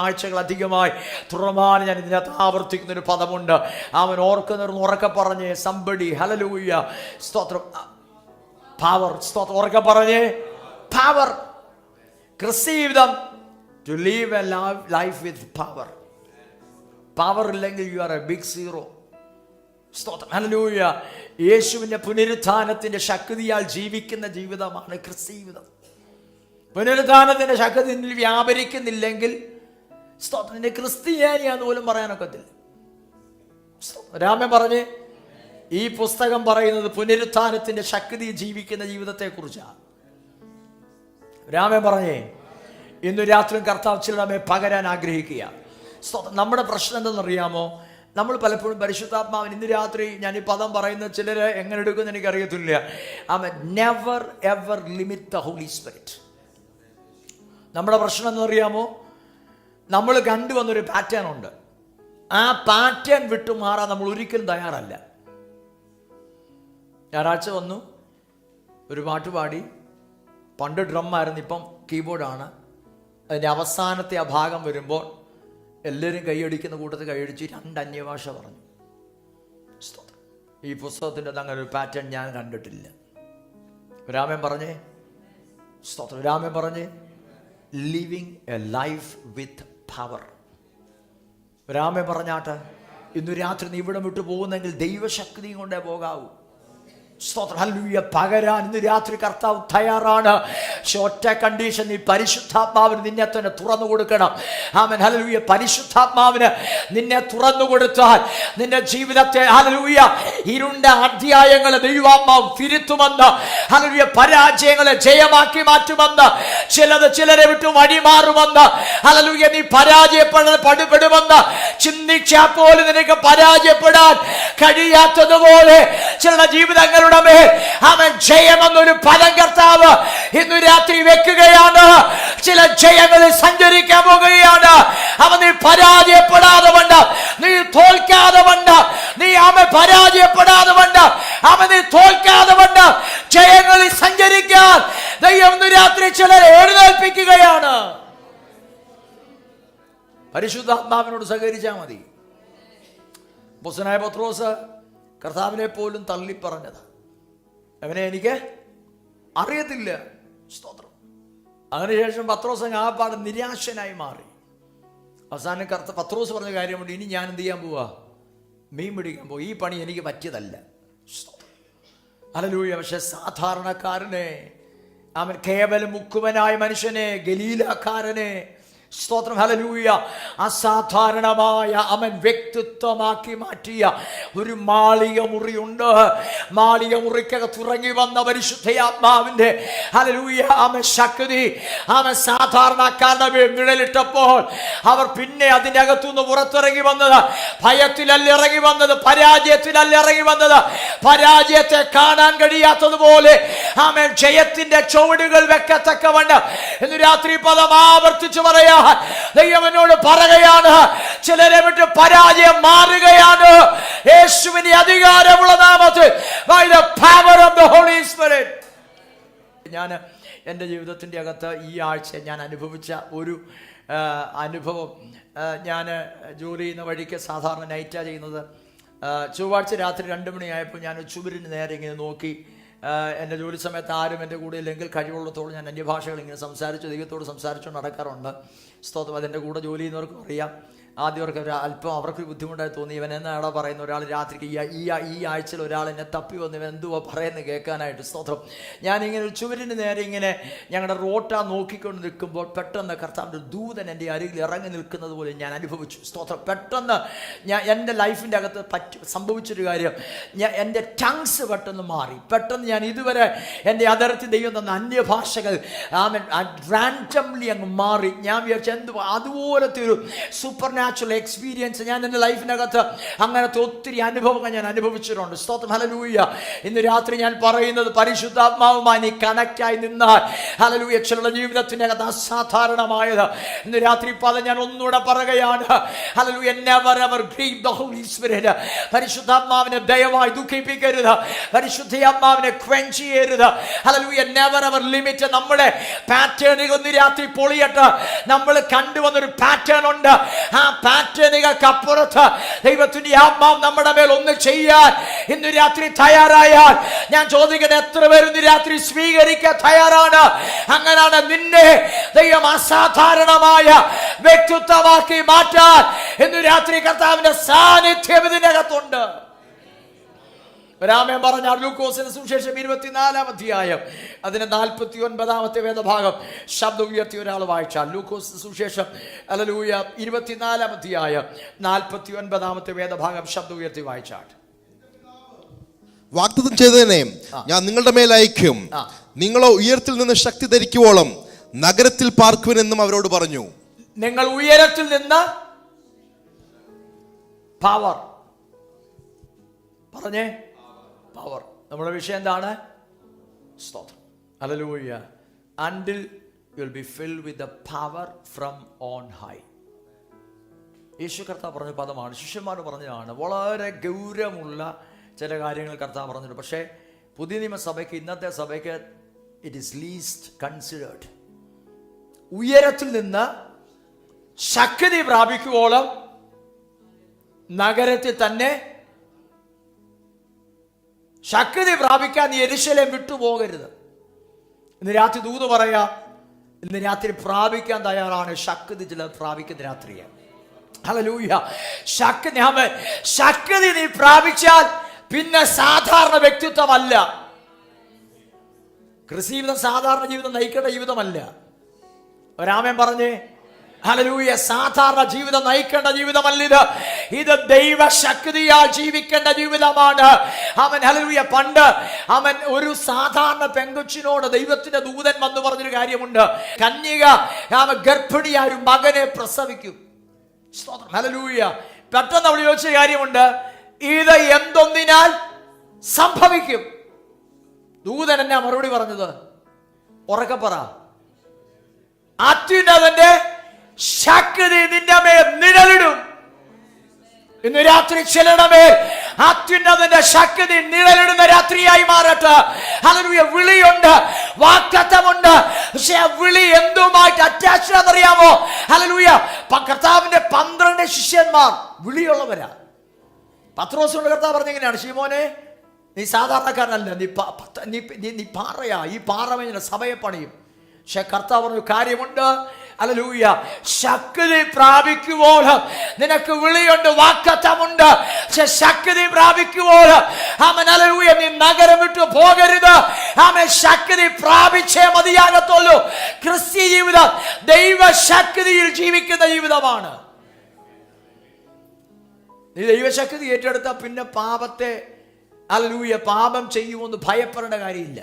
ആഴ്ചകളധികമായി തുറമാൻ ഞാൻ ഇതിനകത്ത് ആവർത്തിക്കുന്നൊരു പദമുണ്ട്. അവൻ ഓർക്കുന്നൊരു ഉറക്കെ പറഞ്ഞ് സംബടി. ഹല്ലേലൂയ. സ്തോത്രം. പവർ. സ്തോത്രം. ഉറക്കെ പറഞ്ഞ് power. Receive them to live a life with power. Power ഇല്ലെങ്കിൽ you are a big zero. സ്തോത്രം. ഹല്ലേലൂയ. യേശുവിന്റെ പുനരുത്ഥാനത്തിന്റെ ശക്തിയാൽ ജീവിക്കുന്ന ജീവിതമാണ് ക്രിസ്തീവിതം. പുനരുത്ഥാനത്തിന്റെ ശക്തി നിന്നിൽ വ്യാപരിക്കുന്നില്ലെങ്കിൽ സ്തോത്രം നിന്റെ ക്രിസ്ത്യാനിയാന്ന് പോലും പറയാനൊക്കത്തില്ല. രാമൻ പറഞ്ഞ് ഈ പുസ്തകം പറയുന്നത് പുനരുത്ഥാനത്തിന്റെ ശക്തി ജീവിക്കുന്ന ജീവിതത്തെ കുറിച്ചാണ്. രാമൻ പറഞ്ഞേ ഇന്ന് രാത്രി കർത്താവ് ചിലരെ പകരാൻ ആഗ്രഹിക്കുക. നമ്മുടെ പ്രശ്നം എന്തെന്നറിയാമോ? നമ്മൾ പലപ്പോഴും പരിശുദ്ധാത്മാവിന് ഇന്ന് രാത്രി ഞാൻ ഈ പദം പറയുന്ന ചിലർ എങ്ങനെ എടുക്കുമെന്ന് എനിക്കറിയത്തില്ല. Never ever limit the holy spirit. നമ്മുടെ പ്രശ്നം എന്നറിയാമോ? നമ്മൾ കണ്ടുവന്നൊരു പാറ്റേൺ ഉണ്ട്. ആ പാറ്റേൺ വിട്ടുമാറാൻ നമ്മൾ ഒരിക്കലും തയ്യാറല്ല. ഞായറാഴ്ച വന്നു, ഒരു പാട്ട് പാടി. പണ്ട് ഡ്രമ്മായിരുന്നു, ഇപ്പം കീബോർഡാണ്. അതിൻ്റെ അവസാനത്തെ ആ ഭാഗം വരുമ്പോൾ എല്ലാവരും കൈയടിക്കുന്ന കൂട്ടത്തിൽ കൈയടിച്ച് 2 അന്യഭാഷ പറഞ്ഞു. ഈ പുസ്തകത്തിൻ്റെ അങ്ങനെ ഒരു പാറ്റേൺ ഞാൻ കണ്ടിട്ടില്ല. രാമൻ പറഞ്ഞേ സ്തോത്രം. രാമൻ പറഞ്ഞേ living a life with power. Raman പറഞ്ഞാട്ട് ഇന്ന് രാത്രി നീ ഇവിടെ വിട്ടു പോകുന്നെങ്കിൽ ദൈവശക്തിയും കൊണ്ടേ പോകാവൂ. സ്തോത്രം. ഹല്ലേലൂയ. പകരാൻ ഇന്ന് രാത്രി കർത്താവ് തയ്യാറാണ്. ഒറ്റ കണ്ടീഷൻ, നീ പരിശുദ്ധാത്മാവിന് നിന്നെ തന്നെ തുറന്നു കൊടുക്കണം. ആമേൻ. ഹല്ലേലൂയ. പരിശുദ്ധാത്മാവിന് നിന്നെ തുറന്നു കൊടുത്താൽ നിന്റെ ജീവിതത്തെ ഹല്ലേലൂയ ഇരുണ്ട അധ്യായങ്ങളെ ദൈവാത്മാവ് തിരുത്തുമെന്ന്, ഹല്ലേലൂയ പരാജയങ്ങളെ ജയമാക്കി മാറ്റുമെന്ന്, ചിലരെ വിട്ടു വഴിമാറുമെന്ന്, ഹല്ലേലൂയ നീ പരാജയപ്പെടുമെന്ന് ചിന്തിച്ചാൽ പോലും നിനക്ക് പരാജയപ്പെടാൻ കഴിയാത്തതുപോലെ ചില ജീവിതങ്ങൾ അവൻ ജയമെന്നൊരു പദം കർത്താവ് ഇന്ന് രാത്രി വെക്കുകയാണ്. ചില ജയങ്ങളിൽ സഞ്ചരിക്കാൻ പോകുകയാണ്. അവൻ നീ പരാജയപ്പെടാതെ വണ്ണം, നീ തോൽക്കാതെ വണ്ണം, നീ അവൻ പരാജയപ്പെടാതെ വണ്ണം, അവൻ നീ തോൽക്കാതെ വണ്ണം ജയങ്ങളിൽ സഞ്ചരിക്കാൻ ദൈവം ഇന്ന് രാത്രി ചിലരെ എഴുന്നേൽപ്പിക്കുകയാണ്. പരിശുദ്ധാത്മാവിനോട് സഹകരിച്ചാൽ മതി. അപ്പോസ്തലനായ പത്രോസ് കർത്താവിനെ പോലും തള്ളിപ്പറഞ്ഞത്, അവനെ എനിക്ക് അറിയത്തില്ല. സ്തോത്രം. അതിനുശേഷം പത്രോസ് ആപ്പാട് നിരാശനായി മാറി. അവസാനം പത്രോസ് പറഞ്ഞ കാര്യമുണ്ട്, ഇനി ഞാൻ എന്ത് ചെയ്യാൻ പോവാ? മീൻ പിടിക്കാൻ പോവാ. ഈ പണി എനിക്ക് പറ്റിയതല്ല. ഹല്ലേലൂയ. പക്ഷെ സാധാരണക്കാരനെ, അവൻ കേവലം മുക്കുവനായ മനുഷ്യനെ, ഗലീലക്കാരനെ, സ്തോത്രം, ഹല്ലേലൂയ, അസാധാരണമായ അവൻ വ്യക്തിത്വമാക്കി മാറ്റിയ ഒരു മാളിക മുറിയുണ്ട്. മാളിക മുറിക്കകത്ത് ഇറങ്ങി വന്ന പരിശുദ്ധയാത്മാവിന്റെ, ഹല്ലേലൂയ, അവൻ ശക്തി, അവൻ സാധാരണക്കാരുടെ മേൽ നിഴലിട്ടപ്പോൾ അവർ പിന്നെ അതിൻ്റെ അകത്തുനിന്ന് പുറത്തിറങ്ങി വന്നത് ഭയത്തിലല്ല ഇറങ്ങി വന്നത്, പരാജയത്തിലല്ല ഇറങ്ങി വന്നത്. പരാജയത്തെ കാണാൻ കഴിയാത്തതുപോലെ അവൻ ജയത്തിന്റെ ചുവടുകൾ വെക്കത്തക്കവണ്ണം ഇന്ന് രാത്രി പദം ആവർത്തിച്ചു പറയാ. ദൈവനോട് പറയുകയാണ്, ചിലരെ വിട്ട് പരാജയം മാറുകയാണ്. യേശുവിന്റെ അധികാരമുള്ള നാമത്തിൽ, by the power of the Holy Spirit. ഞാൻ എൻ്റെ ജീവിതത്തിൻ്റെ അകത്ത് ഈ ആഴ്ച ഞാൻ അനുഭവിച്ച ഒരു അനുഭവം, ഞാൻ ജോലി ചെയ്യുന്ന വഴിക്ക് സാധാരണ നൈറ്റാണ് ചെയ്യുന്നത്. ചൊവ്വാഴ്ച രാത്രി 2 മണിയായപ്പോൾ ഞാൻ ചുവരിന് നേരെ ഇങ്ങനെ നോക്കി. എൻ്റെ ജോലി സമയത്ത് ആരും എൻ്റെ കൂടെ ഇല്ലെങ്കിൽ കഴിവുള്ളത്തോളം ഞാൻ അന്യഭാഷകൾ ഇങ്ങനെ സംസാരിച്ച് ദൈവത്തോട് സംസാരിച്ചു നടക്കാറുണ്ട്. സ്തോത്രം. അതെൻ്റെ കൂടെ ജോലി ചെയ്യുന്നവർക്കും അറിയാം. ആദ്യമവർക്ക് അല്പം അവർക്ക് ബുദ്ധിമുട്ടായി തോന്നി, ഇവൻ എന്നാടാ പറയുന്ന ഒരാൾ രാത്രിക്ക് ഈ ആഴ്ചയിൽ ഒരാൾ എന്നെ തപ്പി വന്ന് ഇവൻ എന്തുവാ പറയുന്നത് കേൾക്കാനായിട്ട്. സ്തോത്രം. ഞാനിങ്ങനെ ഒരു ചുവരിന് നേരെ ഇങ്ങനെ ഞങ്ങളുടെ റോട്ട നോക്കിക്കൊണ്ട് നിൽക്കുമ്പോൾ പെട്ടെന്ന് കർത്താവിൻ്റെ ദൂതൻ എൻ്റെ അരികിൽ ഇറങ്ങി നിൽക്കുന്നത് പോലെ ഞാൻ അനുഭവിച്ചു. സ്തോത്രം. പെട്ടെന്ന് എൻ്റെ ലൈഫിൻ്റെ അകത്ത് സംഭവിച്ചൊരു കാര്യം, എൻ്റെ ടങ്സ് പെട്ടെന്ന് മാറി. പെട്ടെന്ന് ഞാൻ ഇതുവരെ എൻ്റെ അതിർത്തി ദൈവം തന്ന അന്യഭാഷകൾ റാൻഡംലി അങ്ങ് മാറി. ഞാൻ വിചാരിച്ചു എന്തുവാ അതുപോലത്തെ ഒരു സൂപ്പർ നാച്ചുറൽ എക്സ്പീരിയൻസ് ഞാൻ എൻ്റെ ലൈഫിനകത്ത് അങ്ങനത്തെ ഒത്തിരി അനുഭവങ്ങൾ ഞാൻ അനുഭവിച്ചിട്ടുണ്ട്. സ്തോത്രം. ഹല്ലേലൂയ. ഇന്ന് രാത്രി ഞാൻ പറയുന്നത്, പരിശുദ്ധാത്മാവുമായി നീ കണക്റ്റായി നിന്നാൽ, ഹല്ലേലൂയ, ചിലരുടെ ജീവിതത്തിൻ്റെ അകത്ത് അസാധാരണമായത് ഇന്ന് രാത്രി പദം ഞാൻ ഒന്നുകൂടെ പറയുകയാണ്. Hallelujah. never ever grieve the Holy Spirit. പരിശുദ്ധാത്മാവിനെ ദയവായി ദുഃഖിപ്പിക്കരുത്. പരിശുദ്ധാത്മാവിനെ ക്വെഞ്ച് ചെയ്യരുത്. ഹല്ലേലൂയ. never ever limit. നമ്മുടെ പാറ്റേണുകൾ ഇന്ന് രാത്രി പൊളിയട്ടെ. നമ്മൾ കണ്ടുവന്നൊരു പാറ്റേൺ ഉണ്ട്. ആ പാറ്റേണുകൾക്ക് അപ്പുറത്ത് ദൈവത്തിന്റെ ആത്മാവ് നമ്മുടെ മേൽ ഒന്ന് ചെയ്യാൻ ഇന്ന് രാത്രി തയ്യാറായാൽ, ഞാൻ ചോദിക്കട്ടെ, എത്ര പേര് ഇന്ന് രാത്രി സ്വീകരിക്കാൻ തയ്യാറാണ്? അങ്ങനെയാണ് നിന്നെ ദൈവം അസാധാരണമായ വ്യക്തിത്വമാക്കി മാറ്റാൻ ഇന്ന് രാത്രി കർത്താവിന്റെ സാന്നിധ്യം ഇതിനകത്തുണ്ട്. രാമൻ പറഞ്ഞ ലൂക്കോസിന്റെ സുവിശേഷം 24-ാം അധ്യായം അതിന്റെ 49-ാമത്തെ വേദഭാഗം ശബ്ദം ഉയർത്തി ഒരാൾ വായിച്ചാൽ, ലൂക്കോസ് സുവിശേഷം ഹല്ലേലൂയ 24-ാം അധ്യായം 49-ാമത്തെ വേദഭാഗം ശബ്ദം ഉയർത്തി വായിച്ചാൽ, വാഗ്ദത്തം ചെയ്തതിനെ ഞാൻ നിങ്ങളുടെ മേൽ അയക്കും, നിങ്ങളോ ഉയരത്തിൽ നിന്ന് ശക്തി ധരിക്കുവോളം നഗരത്തിൽ പാർക്കുവനെന്നും അവരോട് പറഞ്ഞു. നിങ്ങൾ ഉയരത്തിൽ നിന്ന് പവർ പറഞ്ഞേ, പവർ. നമ്മുടെ വിഷയം എന്താണ്? സ്തോത്രം. Hallelujah. until you will be filled with the power from on high. യേശു കർത്താവ് പറഞ്ഞ പദമാണ്, ശിഷ്യന്മാർ പറഞ്ഞതാണ്. വളരെ ഗൗരവമുള്ള ചില കാര്യങ്ങൾ കർത്താവ് പറഞ്ഞിട്ടുണ്ട്. പക്ഷേ പുതിയ നിയമസഭയ്ക്ക്, ഇന്നത്തെ സഭയ്ക്ക് ഇറ്റ് ഈസ് ലീസ്റ്റ് കൺസിഡേർഡ്. ഉയരത്തിൽ നിന്ന് ശക്തി പ്രാപിക്കുവോളം നഗരത്തിൽ തന്നെ ശക്തി പ്രാപിക്കാൻ നീ യെരൂശലേം വിട്ടുപോകരുത്. ഇന്ന് രാത്രി ദൂത് പറയാം, ഇന്ന് രാത്രി പ്രാപിക്കാൻ തയ്യാറാണ്. ശക്തി ചില പ്രാപിക്കുന്ന രാത്രിയാണ്. ഹല്ലേലൂയ. ശക്തി നീ പ്രാപിച്ചാൽ പിന്നെ സാധാരണ വ്യക്തിത്വമല്ല. ക്രിസ്തീയ സാധാരണ ജീവിതം നയിക്കേണ്ട ജീവിതമല്ല. ഒരാമൻ പറഞ്ഞേ, ഹല്ലേലൂയ. സാധാരണ ജീവിതം നയിക്കേണ്ട ജീവിതമല്ല ഇത്. ഇത് ദൈവശക്തിയാൽ ജീവിക്കേണ്ട ജീവിതമാണ്. അവൻ, ഹല്ലേലൂയ, പണ്ട് അവൻ ഒരു സാധാരണ പെങ്കൊച്ചിനോട് ദൈവത്തിന്റെ ദൂതൻ വന്ന് പറഞ്ഞൊരു കാര്യമുണ്ട്. കന്യക അവൻ ഗർഭിണിയായ ഒരു മകനെ പ്രസവിക്കും. സ്തോത്രം. ഹല്ലേലൂയ. പെട്ടെന്ന് അവൾ ചോദിച്ച കാര്യമുണ്ട്, ഇത് എന്തൊന്നിനാൽ സംഭവിക്കും? ദൂതൻ എന്നാ മറുപടി പറഞ്ഞത്? ഉറക്കെ പറ. അത്യുന്നതന്റെ ശക്തി നിന്റെ മേൽ നിഴലിടും. ഇന്ന് രാത്രി ചിലരുടെ മേൽ അത്യുന്നതന്റെ ശക്തി നിഴലിടുന്ന രാത്രിയായി മാറട്ടെ. ഹല്ലേലൂയ. വിളിയുണ്ട്, വാഗ്ദത്തമുണ്ട്. പക്ഷെ ആ വിളി എന്തുമായിട്ട് അറ്റാച്ച്ഡ് ആണെന്നറിയാമോ? ഹല്ലേലൂയ. കർത്താവിന്റെ 12 ശിഷ്യന്മാർ വിളിയുള്ളവരാ. പത്രോസിനോട് കർത്താവ് പറഞ്ഞെങ്ങനെയാണ്, ശീമോനെ നീ സാധാരണക്കാരനല്ല, നീ പാറയാ, ഈ പാറമേഞ്ഞ സഭയെ പണിയും. പക്ഷെ കർത്താവ് പറഞ്ഞ കാര്യമുണ്ട്. ഹല്ലേലൂയ. ശക്തി പ്രാപിക്കുമ്പോൾ നിനക്ക് വിളിയുണ്ട്, വാഗ്ദത്തമുണ്ട്. പക്ഷെ ശക്തി പ്രാപിക്കുമ്പോൾ ആമേൻ ഹല്ലേലൂയ നീ നഗരം വിട്ടു പോകരുത്. ആമേൻ ശക്തി പ്രാപിച്ചേ മതിയാകത്തുള്ളൂ. ക്രിസ്തീയ ജീവിതം ദൈവശക്തിയിൽ ജീവിക്കുന്ന ജീവിതമാണ്. നീ ദൈവശക്തി ഏറ്റെടുത്ത പിന്നെ പാപത്തെ ഹല്ലേലൂയ പാപം ചെയ്യുമെന്ന് ഭയപ്പെടേണ്ട കാര്യമില്ല.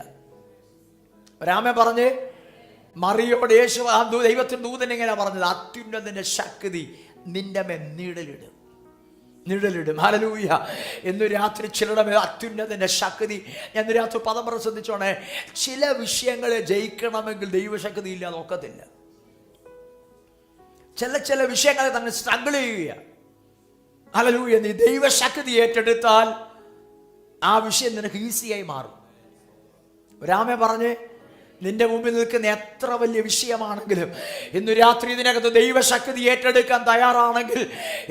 രാമൻ പറഞ്ഞ് മറിയോട് യേശു ദൈവത്തിന്റെ ദൂതൻ എങ്ങനെയാ പറഞ്ഞത്? അത്യുന്നതന്റെ ശക്തി നിന്റെ മേൽ നിഴലിടും. ഹല്ലേലൂയ. ഇന്ന് രാത്രി ചിലരുടെ മേൽ അത്യുന്നതന്റെ ശക്തി. ഞാൻ ഇന്ന് രാത്രി പദം പറഞ്ഞ് ശ്രദ്ധിച്ചോണേ. ചില വിഷയങ്ങളെ ജയിക്കണമെങ്കിൽ ദൈവശക്തി ഇല്ലാതെ ഒക്കത്തില്ല. ചില വിഷയങ്ങളെ തന്നെ സ്ട്രഗിൾ ചെയ്യുക. ഹല്ലേലൂയ. നീ ദൈവശക്തി ഏറ്റെടുത്താൽ ആ വിഷയം നിനക്ക് ഈസിയായി മാറും. രാമേ പറഞ്ഞ് നിന്റെ മുമ്പിൽ നിൽക്കുന്ന എത്ര വലിയ വിഷയമാണെങ്കിലും ഇന്ന് രാത്രി ഇതിനകത്ത് ദൈവശക്തി ഏറ്റെടുക്കാൻ തയ്യാറാണെങ്കിൽ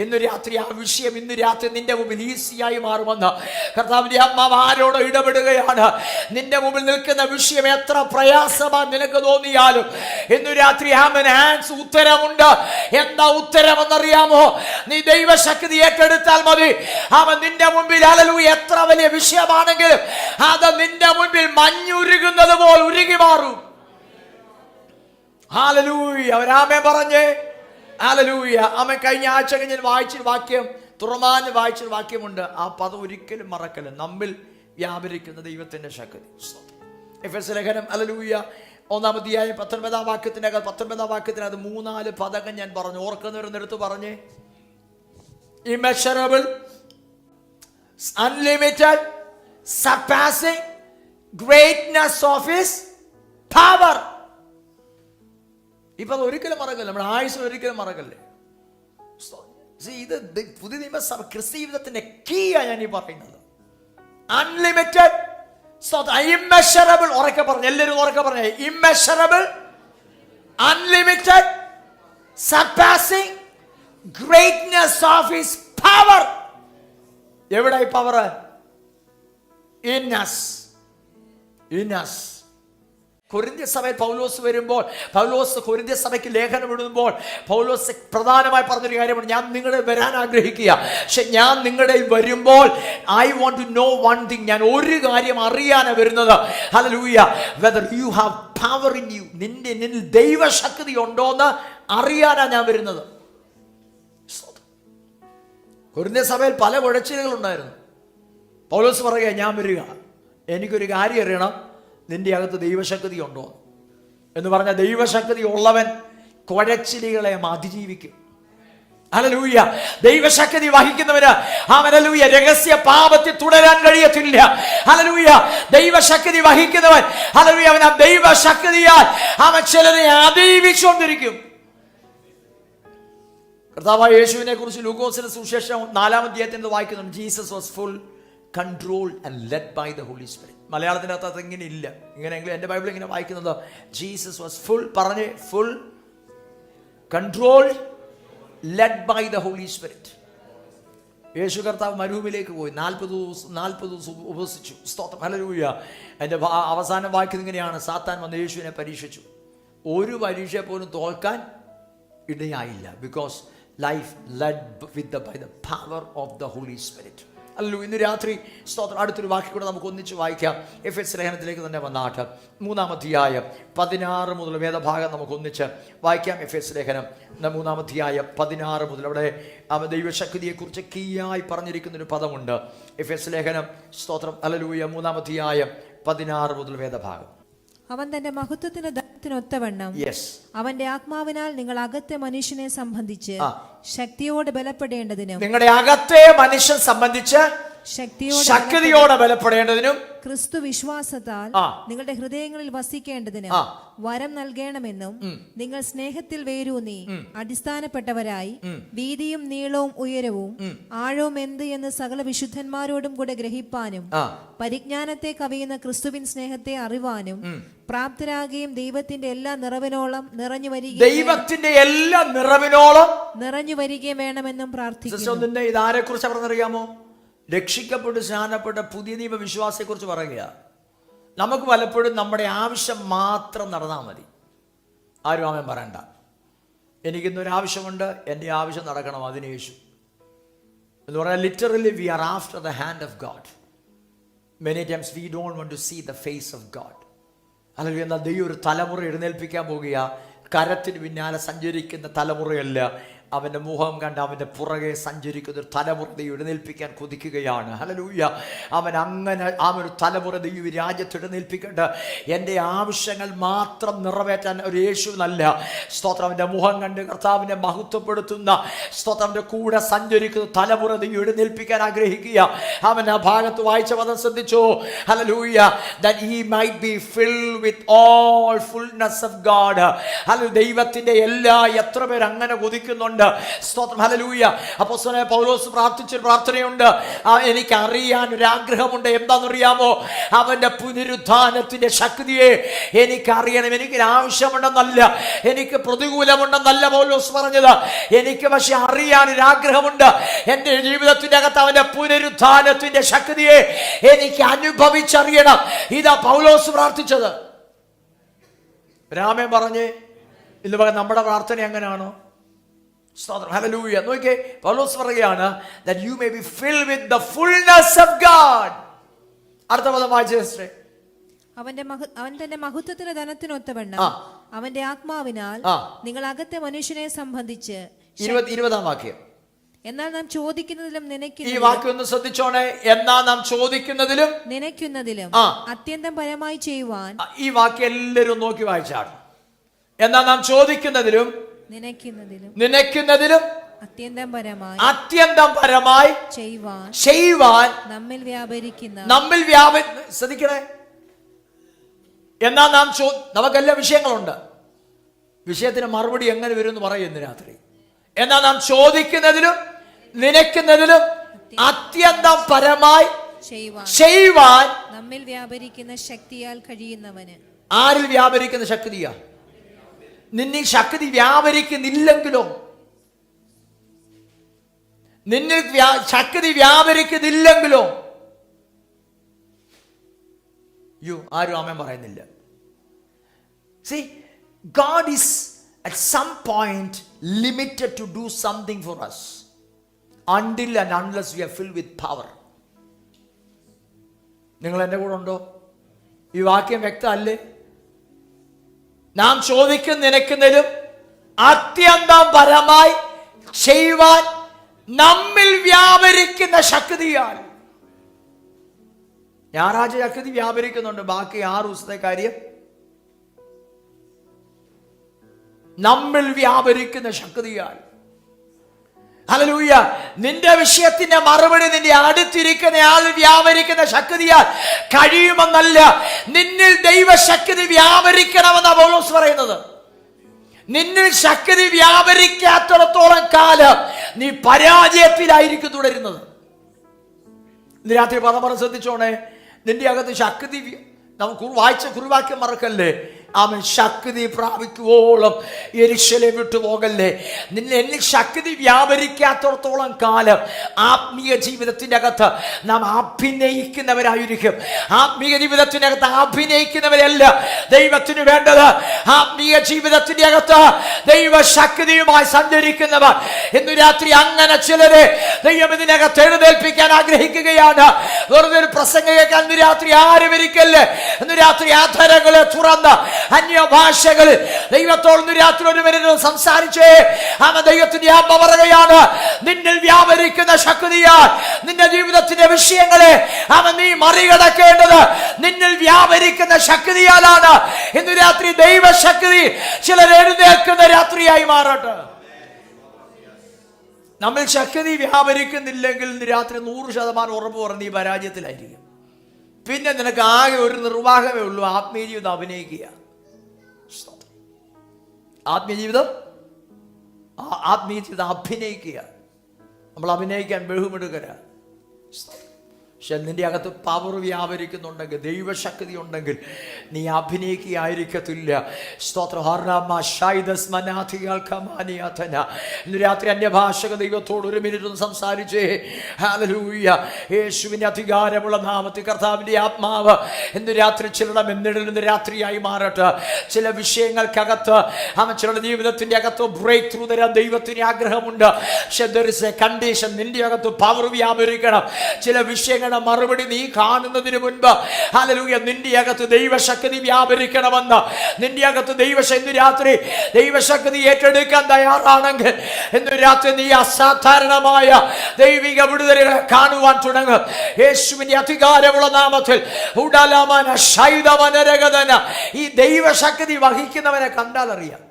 ഇന്ന് രാത്രി ആ വിഷയം ഇന്ന് രാത്രി നിന്റെ മുമ്പിൽ ഈസിയായി മാറുമെന്ന് കർത്താവിന്റെ ആത്മാവ് ആരോട് ഇടപെടുകയാണ്. നിന്റെ മുമ്പിൽ നിൽക്കുന്ന വിഷയം എത്ര പ്രയാസമാണ് നിനക്ക് തോന്നിയാലും ഇന്ന് രാത്രി ആൻസ് ഉത്തരമുണ്ട്. എന്താ ഉത്തരമെന്നറിയാമോ? നീ ദൈവശക്തി ഏറ്റെടുത്താൽ മതി. അവൻ നിന്റെ മുമ്പിൽ ഹല്ലേലൂയ എത്ര വലിയ വിഷയമാണെങ്കിലും അത് നിന്റെ മുമ്പിൽ മഞ്ഞുരുകുന്നത് പോലെ ഉരുകി മാറും. ഹല്ലേലൂയ. അവരാമൻ പറഞ്ഞേ ഹല്ലേലൂയ. അമ്മ കഴിഞ്ഞ ആഴ്ച ഞാൻ വായിച്ചൊരു വാക്യം, തുറമാന് വായിച്ചൊരു വാക്യമുണ്ട്. ആ പദം ഒരിക്കലും മറക്കല്ല. നമ്മിൽ വ്യാപരിക്കുന്ന ദൈവത്തിന്റെ ശക്തി. എഫെസ്യ ലേഖനം ഹല്ലേലൂയ 1-ാം അധ്യായം 19-ാം വാക്യത്തിനകത്ത് 3-4 പദങ്ങൾ ഞാൻ പറഞ്ഞു. ഓർക്കുന്നവരെടുത്ത് പറഞ്ഞേ. Immeasurable, unlimited, surpassing greatness of his power. ഇപ്പൊ അത് ഒരിക്കലും മറക്കല്ലേ. നമ്മുടെ ആയുസ് ഒരിക്കലും മറക്കല്ലേ. ഇത് പുതിയ നിയമസഭ ക്രിസ്തീയ ജീവിതത്തിന്റെ കീ ആ ഞാൻ ഈ പറയുന്നത്. Unlimited, immeasurable. ഉറക്കെ പറഞ്ഞു, എല്ലാവരും ഉറക്കെ പറഞ്ഞേ. Immeasurable, unlimited, surpassing greatness of his power. എവിടെ ഈ പവർ? In us. കൊരിന്ത്യ സഭയിൽ പൗലോസ് വരുമ്പോൾ, പൗലോസ് കൊരിന്ത്യ സഭയ്ക്ക് ലേഖനം എഴുതുമ്പോൾ പൗലോസ് പ്രധാനമായി പറഞ്ഞൊരു കാര്യമാണ്, ഞാൻ നിങ്ങളുടെ വരാൻ ആഗ്രഹിക്കുക. പക്ഷെ ഞാൻ നിങ്ങളുടെ വരുമ്പോൾ I want to know one thing. ഞാൻ ഒരു കാര്യം അറിയാനാണ് വരുന്നത്. Hallelujah. Whether you have power in you. നിന്നിൽ ദൈവശക്തി ഉണ്ടോന്ന് അറിയാനാണ് ഞാൻ വരുന്നത്. കൊരിന്ത്യ സഭയിൽ പല കുഴച്ചിലുകളുണ്ടായിരുന്നു. പൗലോസ് പറയുക, ഞാൻ വരിക, എനിക്കൊരു കാര്യം അറിയണം, നിന്റെ അകത്ത് ദൈവശക്തി ഉണ്ടോ എന്ന് പറഞ്ഞാൽ ദൈവശക്തി ഉള്ളവൻ കുഴച്ചിലുകളെ അതിജീവിക്കും. ഹല്ലേലൂയ. ദൈവശക്തി വഹിക്കുന്നവന് ഹല്ലേലൂയ രഹസ്യ പാപത്തിൽ തുടരാൻ കഴിയത്തില്ല. ഹല്ലേലൂയ. ദൈവശക്തി വഹിക്കുന്നവൻ ഹല്ലേലൂയ അവൻ ആ ദൈവശക്തിയാൽ അവൻ ചിലരെ അതിജീവിച്ചുകൊണ്ടിരിക്കും. കർത്താവായ യേശുവിനെ കുറിച്ച് ലൂക്കോസിന്റെ സുവിശേഷം 4-ാം അധ്യായത്തിൽ വായിക്കുന്നുണ്ട്. Jesus was full controlled and led by the Holy Spirit. മലയാളത്തിനകത്ത് അത് ഇങ്ങനെ ഇല്ല. ഇങ്ങനെയെങ്കിലും എൻ്റെ ബൈബിൾ ഇങ്ങനെ വായിക്കുന്നത് ജീസസ് വാസ് ഫുൾ പറഞ്ഞ് full controlled led by the holy Spirit. യേശു കർത്താവ് മരുഭൂമിയിലേക്ക് പോയി 40 ദിവസം ഉപവസിച്ചു. സ്തോത്രം. ഹല്ലേലൂയ. അതിൻ്റെ അവസാനം വായിക്കുന്നത് ഇങ്ങനെയാണ്, സാത്താൻ വന്ന് യേശുവിനെ പരീക്ഷിച്ചു. ഒരു പരീക്ഷ പോലും തോൽക്കാൻ ഇടയായില്ല. Because life led by the power of the holy Spirit. അല്ലല്ലോ. ഇന്ന് രാത്രി സ്തോത്രം അടുത്തൊരു വാക്യം കൂടെ നമുക്ക് ഒന്നിച്ച് വായിക്കാം. എഫെസ്യ ലേഖനത്തിലേക്ക് തന്നെ വന്നാട്ട് 3-ാം അധ്യായം 16 മുതൽ വേദഭാഗം നമുക്ക് ഒന്നിച്ച് വായിക്കാം. എഫെസ്യ ലേഖനം 3-ാം അധ്യായം 16 മുതൽ അവിടെ ദൈവശക്തിയെക്കുറിച്ച് കീയായി പറഞ്ഞിരിക്കുന്നൊരു പദമുണ്ട്. എഫെസ്യ ലേഖനം സ്തോത്രം ഹല്ലേലൂയ 3-ാം അധ്യായം 16 മുതൽ വേദഭാഗം. അവൻ തന്റെ മഹത്വത്തിന് ദാനത്തിനൊത്തവണ്ണം അവന്റെ ആത്മാവിനാൽ നിങ്ങൾ അകത്തെ മനുഷ്യനെ സംബന്ധിച്ച് ശക്തിയോടെ ബലപ്പെടേണ്ടതിനും, നിങ്ങളുടെ അകത്തെ മനുഷ്യൻ സംബന്ധിച്ച് ശക്തിയോടെ ബലപ്പെടേണ്ടതിനും ക്രിസ്തു വിശ്വാസത്താൽ നിങ്ങളുടെ ഹൃദയങ്ങളിൽ വസിക്കേണ്ടതിന് വരം നൽകണമെന്നും നിങ്ങൾ സ്നേഹത്തിൽ വേരൂന്നി അടിസ്ഥാനപ്പെട്ടവരായി വീതിയും നീളവും ഉയരവും ആഴവും എന്ത് എന്ന് സകല വിശുദ്ധന്മാരോടും കൂടെ ഗ്രഹിപ്പാനും പരിജ്ഞാനത്തെ കവിയുന്ന ക്രിസ്തുവിൻ സ്നേഹത്തെ അറിവാനും പ്രാപ്തരാകുകയും ദൈവത്തിന്റെ എല്ലാ നിറവിനോളം നിറഞ്ഞു വരികയും വേണമെന്നും പ്രാർത്ഥിക്കുന്നു. ഇതാരെ കുറിച്ച് പറഞ്ഞറിയാമോ? രക്ഷിക്കപ്പെട്ട് സ്നാനപ്പെട്ട പുതിയ നിയമ വിശ്വാസത്തെ കുറിച്ച് പറയുക. നമുക്ക് പലപ്പോഴും നമ്മുടെ ആവശ്യം മാത്രം നടന്നാൽ മതി. ആരും ആമേൻ പറയണ്ട. എനിക്കിന്നൊരാവശ്യമുണ്ട്, എൻ്റെ ആവശ്യം നടക്കണം, അതിന് യേശു എന്ന് പറഞ്ഞാൽ literally we are after the hand of God. Many times we don't want to see the face of God. അല്ലെങ്കിൽ എന്നാൽ ദൈവം ഒരു തലമുറ എഴുന്നേൽപ്പിക്കാൻ പോകുക. കരത്തിന് പിന്നാലെ സഞ്ചരിക്കുന്ന തലമുറയല്ല, അവൻ്റെ മുഖം കണ്ട് അവൻ്റെ പുറകെ സഞ്ചരിക്കുന്ന ഒരു തലമുറ ദൈവം എഴുന്നേൽപ്പിക്കാൻ കൊതിക്കുകയാണ്. ഹല്ലേലൂയ. ഒരു തലമുറ ദൈവം രാജ്യത്ത് എഴുന്നേൽപ്പിക്കട്ടെ. എൻ്റെ ആവശ്യങ്ങൾ മാത്രം നിറവേറ്റാൻ ഒരു യേശു നല്ല സ്തോത്രം. അവൻ്റെ മുഖം കണ്ട് കർത്താവിനെ മഹത്വപ്പെടുത്തുന്ന സ്തോത്രത്തിൻ്റെ കൂടെ സഞ്ചരിക്കുന്ന തലമുറ ദൈവം എഴുന്നേൽപ്പിക്കാൻ ആഗ്രഹിക്കുക. അവൻ ആ ഭാഗത്ത് വായിച്ച പദം ശ്രദ്ധിച്ചോ? Hallelujah. that he might be filled with all fullness of God. Hallelujah. ദൈവത്തിൻ്റെ എത്ര പേർ അങ്ങനെ കൊതിക്കുന്നുണ്ട്. സ്തോത്രം. ഹല്ലേലൂയ. അപ്പോസ്തലനായ പൗലോസ് പ്രാർത്ഥിച്ചൊരു പ്രാർത്ഥനയുണ്ട്. എനിക്ക് അറിയാൻ ഒരു ആഗ്രഹമുണ്ട്. എന്താണെന്നറിയാമോ? അവന്റെ പുനരുത്ഥാനത്തിന്റെ ശക്തിയെ എനിക്കറിയണം. എനിക്ക് ആവശ്യമുണ്ടെന്നല്ല, എനിക്ക് പ്രതികൂലമുണ്ടെന്നല്ല പൗലോസ് പറഞ്ഞത്. എനിക്ക് പക്ഷെ അറിയാൻ ഒരു ആഗ്രഹമുണ്ട്. എൻ്റെ ജീവിതത്തിന്റെ അകത്ത് അവന്റെ പുനരുത്ഥാനത്തിന്റെ ശക്തിയെ എനിക്ക് അനുഭവിച്ചറിയണം. ഇതാ പൗലോസ് പ്രാർത്ഥിച്ചത്. രാമൻ പറഞ്ഞ് ഇന്ന് നമ്മുടെ പ്രാർത്ഥന എങ്ങനെയാണോ? സ്തോത്രം. ഹല്ലേലൂയ. നോക്കിയേ, പൗലോസ് പറയുകയാണ് that you may be filled with the fullness of God. അടുത്ത പദം വായിച്ചേ. അവൻ തന്റെ മഹത്വത്തിന്റെ ധനത്തിനൊത്തവണ്ണം അവന്റെ ആത്മാവിനാൽ നിങ്ങൾ അകത്തെ മനുഷ്യനെ സംബന്ധിച്ച് 20-ാം വാക്യം. എന്നാൽ നാം ചോദിക്കുന്നതിലും ഈ വാക്യം ഒന്ന് ശ്രദ്ധിച്ചോണേ. എന്നാൽ നാം ചോദിക്കുന്നതിലും നനയ്ക്കുന്നതിലും അത്യന്തം പരമായി ചെയ്യുവാൻ. ഈ വാക്യം എല്ലാവരും നോക്കി വായിച്ചാണ്. എന്നാൽ നാം ചോദിക്കുന്നതിലും നനയ്ക്കുന്നതിലും അത്യന്തം പരമായി ചെയ്യുവാൻ നമ്മിൽ വ്യാപരിക്കുന്ന ശ്രദ്ധിക്കണേ. എന്നാൽ നാം നമുക്കെല്ലാ വിഷയങ്ങളുണ്ട്. വിഷയത്തിന് മറുപടി എങ്ങനെ വരും എന്ന് പറയും ഇന്ന് രാത്രി. എന്നാൽ നാം ചോദിക്കുന്നതിലും നനയ്ക്കുന്നതിലും അത്യന്തം പരമായി ചെയ്യുവാൻ നമ്മിൽ വ്യാപരിക്കുന്ന ശക്തിയാൽ കഴിയുന്നവന്. ആരിൽ വ്യാപരിക്കുന്ന ശക്തിയാ? നിന്നിൽ ശക്തി വ്യാപരിക്കുന്നില്ലെങ്കിലോ? നിന്നിൽ ശക്തി വ്യാപരിക്കുന്നില്ലെങ്കിലോ? ആരും ആമേൻ പറയുന്നില്ല. See, God is at some point limited to do something for us until and unless we are filled with power. നിങ്ങൾ എൻ്റെ കൂടെ ഉണ്ടോ? ഈ വാക്യം വ്യക്തമല്ലേ? നാം ചോദിക്കുന്ന നിനക്കുന്നതിലും അത്യന്തം പരമായി ചെയ്യുവാൻ നമ്മിൽ വ്യാപരിക്കുന്ന ശക്തിയാൽ. ഞായറാഴ്ച ശക്തി വ്യാപരിക്കുന്നുണ്ട്, ബാക്കി 6 ദിവസത്തെ കാര്യം നമ്മിൽ വ്യാപരിക്കുന്ന ശക്തിയാൽ. ഹല്ലേലൂയ. നിന്റെ വിഷയത്തിന്റെ മറുപടി നിന്റെ അടുത്തിരിക്കുന്ന ആൾ വ്യാപരിക്കുന്ന ശക്തിയാൽ കഴിയുമെന്നല്ല, നിന്നിൽ ദൈവശക്തി വ്യാപരിക്കണമെന്നാണ് പൗലോസ് പറയുന്നത്. നിന്നിൽ ശക്തി വ്യാപരിക്കാത്തിടത്തോളം കാലം നീ പരാജയത്തിലായിരിക്കും തുടരുന്നത്. ഇന്ന് രാത്രി പദം ശ്രദ്ധിച്ചോണേ. നിന്റെ അകത്ത് ശക്തി, നമുക്ക് വായിച്ച കുറിവാക്യം മറക്കല്ലേ. അവൻ ശക്തി പ്രാപിക്കുവോളം യെരൂശലേം വിട്ടു പോകല്ലേ. എന്നിൽ ശക്തി വ്യാപരിക്കാത്തോളം കാലം ആത്മീയ ജീവിതത്തിന്റെ അകത്ത് നാം അഭിനയിക്കുന്നവരായിരിക്കും. ആത്മീയ ജീവിതത്തിന്റെ അകത്ത് അഭിനയിക്കുന്നവരല്ല ദൈവത്തിന് വേണ്ടത്. ആത്മീയ ജീവിതത്തിന്റെ അകത്ത് ദൈവശക്തിയുമായി സഞ്ചരിക്കുന്നവർ. ഇന്ന് രാത്രി അങ്ങനെ ചിലരെ ദൈവം ഇതിനകത്ത് എഴുന്നേൽപ്പിക്കാൻ ആഗ്രഹിക്കുകയാണ്. വെറുതെ ഒരു പ്രസംഗം കേൾക്കാൻ ഇന്ന് രാത്രി ആരും ഇരിക്കല്ലേ. ഇന്ന് രാത്രി ആധാരങ്ങളെ തുറന്ന് അന്യഭാഷകളിൽ ദൈവത്തോട് രാത്രി ഒരു മിനിറ്റ് സംസാരിച്ചേ. അവൻ ദൈവത്തിന്റെ ആത്മ പറയുകയാണ്, നിന്നിൽ വ്യാപരിക്കുന്ന ശക്തിയാൽ നിന്റെ ജീവിതത്തിന്റെ വിഷയങ്ങളെ നീ മറികടക്കേണ്ടത് നിന്നിൽ വ്യാപരിക്കുന്ന ശക്തിയാലാണ്. ഇന്ന് രാത്രി ദൈവശക്തി ചിലർ എഴുന്നേൽക്കുന്ന രാത്രിയായി മാറട്ടെ. നമ്മൾ ശക്തി വ്യാപരിക്കുന്നില്ലെങ്കിൽ ഇന്ന് രാത്രി 100% ഉറപ്പ് പറഞ്ഞ് നീ പരാജയത്തിലായിരിക്കും. പിന്നെ നിനക്ക് ആകെ ഒരു നിർവാഹമേ ഉള്ളൂ, ആത്മീയ ജീവിതം അഭിനയിക്കുക. ആത്മീയ ജീവിതം അഭിനയിക്കുക. നമ്മൾ അഭിനയിക്കാൻ ബഹുമെടുക്കരാ. പക്ഷെ നിന്റെ അകത്ത് പവർ വ്യാപരിക്കുന്നുണ്ടെങ്കിൽ, ദൈവശക്തി ഉണ്ടെങ്കിൽ നീ അഭിനയിക്കുകയായിരിക്കത്തില്ല. സ്തോത്രം. ഇന്ന് രാത്രി അന്യഭാഷക ദൈവത്തോട് 1 മിനിറ്റ് ഒന്ന് സംസാരിച്ചേ. ഹല്ലേലൂയ. യേശുവിന്റെ അധികാരമുള്ള നാമത്തിൽ കർത്താവിന്റെ ആത്മാവ് ഇന്ന് രാത്രി ചിലരുടെ മെന്നിടൽ ഇന്ന് രാത്രിയായി മാറട്ടെ. ചില വിഷയങ്ങൾക്കകത്ത് ചിലരുടെ ജീവിതത്തിന്റെ അകത്ത് ബ്രേക്ക് ത്രൂ തരാൻ ദൈവത്തിന് ആഗ്രഹമുണ്ട്. പക്ഷെ there is a condition. നിന്റെ അകത്ത് പവർ വ്യാപരിക്കണം. ചില വിഷയങ്ങൾ മറുപടി നീ കാണുന്നതിന് മുൻപ് ഹല്ലേലൂയ നിന്റെ അകത്ത് ദൈവശക്തി വ്യാപരിക്കണമെന്ന്, നിന്റെ അകത്ത് ഇന്ന് രാത്രി ദൈവശക്തി ഏറ്റെടുക്കാൻ തയ്യാറാണെങ്കിൽ ഇന്ന് രാത്രി നീ അസാധാരണമായ ദൈവിക വിടുതലുകളെ കാണുവാൻ തുടങ്ങും. യേശുവിന്റെ അധികാരമുള്ള നാമത്തിൽ ഈ ദൈവശക്തി വഹിക്കുന്നവനെ കണ്ടാൽ അറിയാം.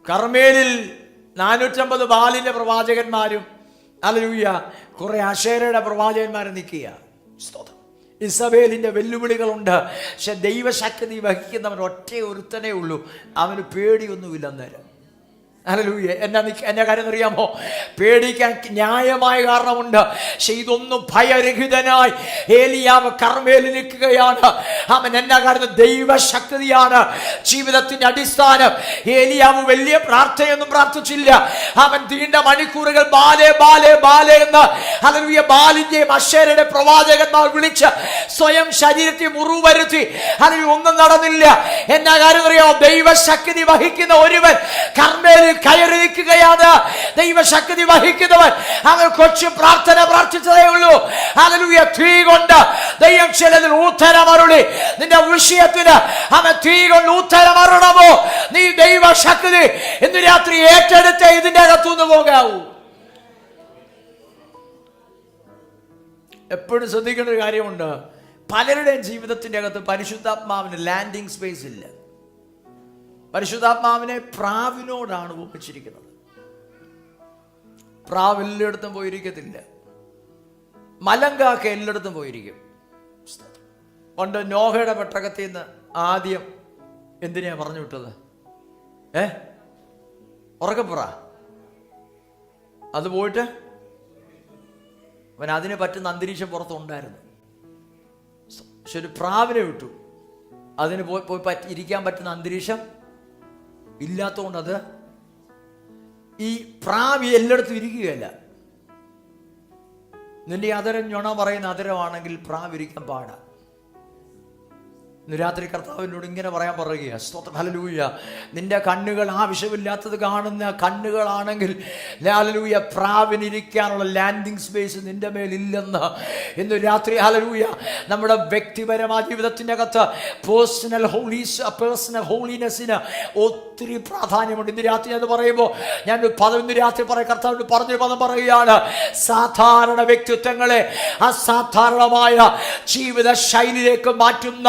കർമ്മേലിൽ 450 ബാലിന്റെ പ്രവാചകന്മാരും ഹല്ലേലൂയ കുറെ അശേരയുടെ പ്രവാചകന്മാരെ നിൽക്കുക. ഇസബേലിന്റെ വെല്ലുവിളികളുണ്ട്. പക്ഷെ ദൈവശക്തി വഹിക്കുന്നവൻ ഒറ്റ ഒരുത്തനേ ഉള്ളൂ, അവന് പേടിയൊന്നുമില്ല. അന്നേരം ഹല്ലേലൂയ. എന്നെ കാര്യം അറിയാമോ? പേടിക്കാൻ ന്യായമായ കാരണമുണ്ട്. പക്ഷെ ഇതൊന്നും ഭയരഹിതനായി ഏലിയാവ് കർമ്മേലിൽ നിൽക്കുകയാണ്. അവൻ എന്നാ കാരണം? ദൈവശക്തിയാണ് ജീവിതത്തിന്റെ അടിസ്ഥാനം. ഏലിയാവ് വലിയ പ്രാർത്ഥനയൊന്നും പ്രാർത്ഥിച്ചില്ല. അവൻ നീണ്ട മണിക്കൂറുകൾ ബാലേ ബാലേ ബാലേ എന്ന് ഹല്ലേലൂയ ബാലിന്റെയും അശേരയുടെ പ്രവാചകന്മാർ വിളിച്ച് സ്വയം ശരീരത്തിൽ മുറിവ് വരുത്തി. ഹല്ലേലൂയ ഒന്നും നടന്നില്ല. എന്നാ കാര്യം അറിയാമോ? ദൈവശക്തി വഹിക്കുന്ന ഒരുവൻ കർമ്മേലിൽ കയറി നിൽക്കുകയാണ്. ദൈവശക്തി വഹിക്കുന്നവൻ അവൻ കൊച്ചു പ്രാർത്ഥന പ്രാർത്ഥിച്ചതേ ഉള്ളൂ. ഹല്ലേലൂയ. തീ കൊണ്ട് ദൈവം ചിലതിൽ ഉത്തരമരുളി. നിന്റെ വിഷയത്തിന് അവൻ തീ കൊണ്ട് ഉത്തരമരുളണമോ? നീ ദൈവശക്തി ഇന്ന് രാത്രി ഏറ്റെടുത്ത് ഇതിന്റെ അകത്തുനിന്ന് പോകാവൂ. എപ്പോഴും ശ്രദ്ധിക്കേണ്ട ഒരു കാര്യമുണ്ട്. പലരുടെയും ജീവിതത്തിന്റെ അകത്ത് പരിശുദ്ധാത്മാവിന് ലാൻഡിങ് സ്പേസ് ഇല്ല. പരിശുദ്ധാത്മാവിനെ പ്രാവിനോടാണ് ഉപമിച്ചിരിക്കുന്നത്. പ്രാവ് എല്ലായിടത്തും പോയിരിക്കത്തില്ല. മലങ്കാക്ക എല്ലായിടത്തും പോയിരിക്കും. പണ്ട് നോഹയുടെ പെട്ടകത്തിൽ നിന്ന് ആദ്യം എന്തിനാ പറഞ്ഞു വിട്ടത്? ഉറക്കപ്പുറ. അത് പോയിട്ട് അവൻ അതിന് പറ്റുന്ന അന്തരീക്ഷം പുറത്തുണ്ടായിരുന്നു. പക്ഷെ ഒരു പ്രാവിനെ വിട്ടു. അതിന് പോയി ഇരിക്കാൻ പറ്റുന്ന അന്തരീക്ഷം ഇല്ലാത്തതുകൊണ്ട് അത് ഈ പ്രാവി എല്ലായിടത്തും ഇരിക്കുകയല്ല. നിന്റെ അതരം ഞൊണ പറയുന്ന അതരമാണെങ്കിൽ പ്രാവിരിക്കാൻ പാടാ. ഇന്ന് രാത്രി കർത്താവിനോട് ഇങ്ങനെ പറയാൻ പറയുക. സ്തോത്രം. ഹല്ലേലൂയ. നിന്റെ കണ്ണുകൾ ആവശ്യമില്ലാത്തത് കാണുന്ന കണ്ണുകളാണെങ്കിൽ ഹല്ലേലൂയ പ്രാവിനിരിക്കാനുള്ള ലാൻഡിങ് സ്പേസ് നിന്റെ മേലില്ലെന്ന് ഇന്ന് രാത്രി ഹല്ലേലൂയ നമ്മുടെ വ്യക്തിപരമായ ജീവിതത്തിൻ്റെ അകത്ത് പേഴ്സണൽ ഹോളിനെസ്സിന് ഒത്തിരി പ്രാധാന്യമുണ്ട്. ഇന്ന് രാത്രി അത് പറയുമ്പോൾ ഞാൻ ഇന്ന് രാത്രി കർത്താവിനോട് പറഞ്ഞൊരു പദം പറയുകയാണ്. സാധാരണ വ്യക്തിത്വങ്ങളെ അസാധാരണമായ ജീവിത ശൈലിയിലേക്ക് മാറ്റുന്ന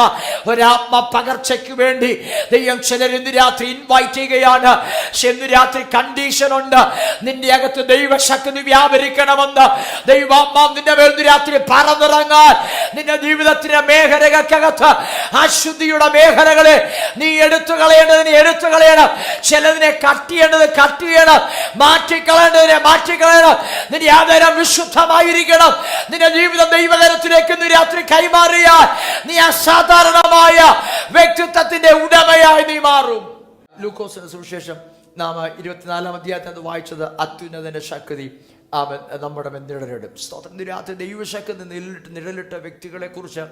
ഒരാത്മ പകർച്ചയ്ക്ക് വേണ്ടി ദൈവം ചിലർ ഇന്ന് രാത്രി ഇൻവൈറ്റ് ചെയ്യുകയാണ്. പക്ഷെ ഇന്ന് രാത്രി കണ്ടീഷൻ ഉണ്ട്. നിന്റെ അകത്ത് ദൈവശക്തി വ്യാപരിക്കണമെന്ന്. ദൈവാത്മാവ് നിന്റെ മേൽ ഇന്ന് രാത്രി പറന്നിറങ്ങാൻ നിന്റെ ജീവിതത്തിന്റെ മേഖലകൾക്കകത്ത് അശുദ്ധിയുടെ മേഖലകളെ നീ എടുത്തു കളയേണ്ടതിനെ എടുത്തു കളയണം. ചിലതിനെ കട്ട് ചെയ്യണം. മാറ്റിക്കളയേണ്ടതിനെ മാറ്റിക്കളയണം. നിന്റെ ആദരം വിശുദ്ധമായിരിക്കണം. നിന്റെ ജീവിതം ദൈവകരത്തിലേക്ക് ഇന്ന് രാത്രി കൈമാറിയാൽ നീ അസാധാരണമായ വ്യക്തിത്വത്തിന്റെ ഉടമയായി നീ മാറും. ലൂക്കോസിന്റെ സുവിശേഷം നാം 24-ാം അധ്യായത്തിൽ വായിച്ചത് അത്യുന്നതന്റെ ശക്തി അവൻ നമ്മുടെ നിഴലിടും. സ്തോത്രം. രാത്രി ദൈവശക്തി നിഴലിട്ട വ്യക്തികളെ കുറിച്ച്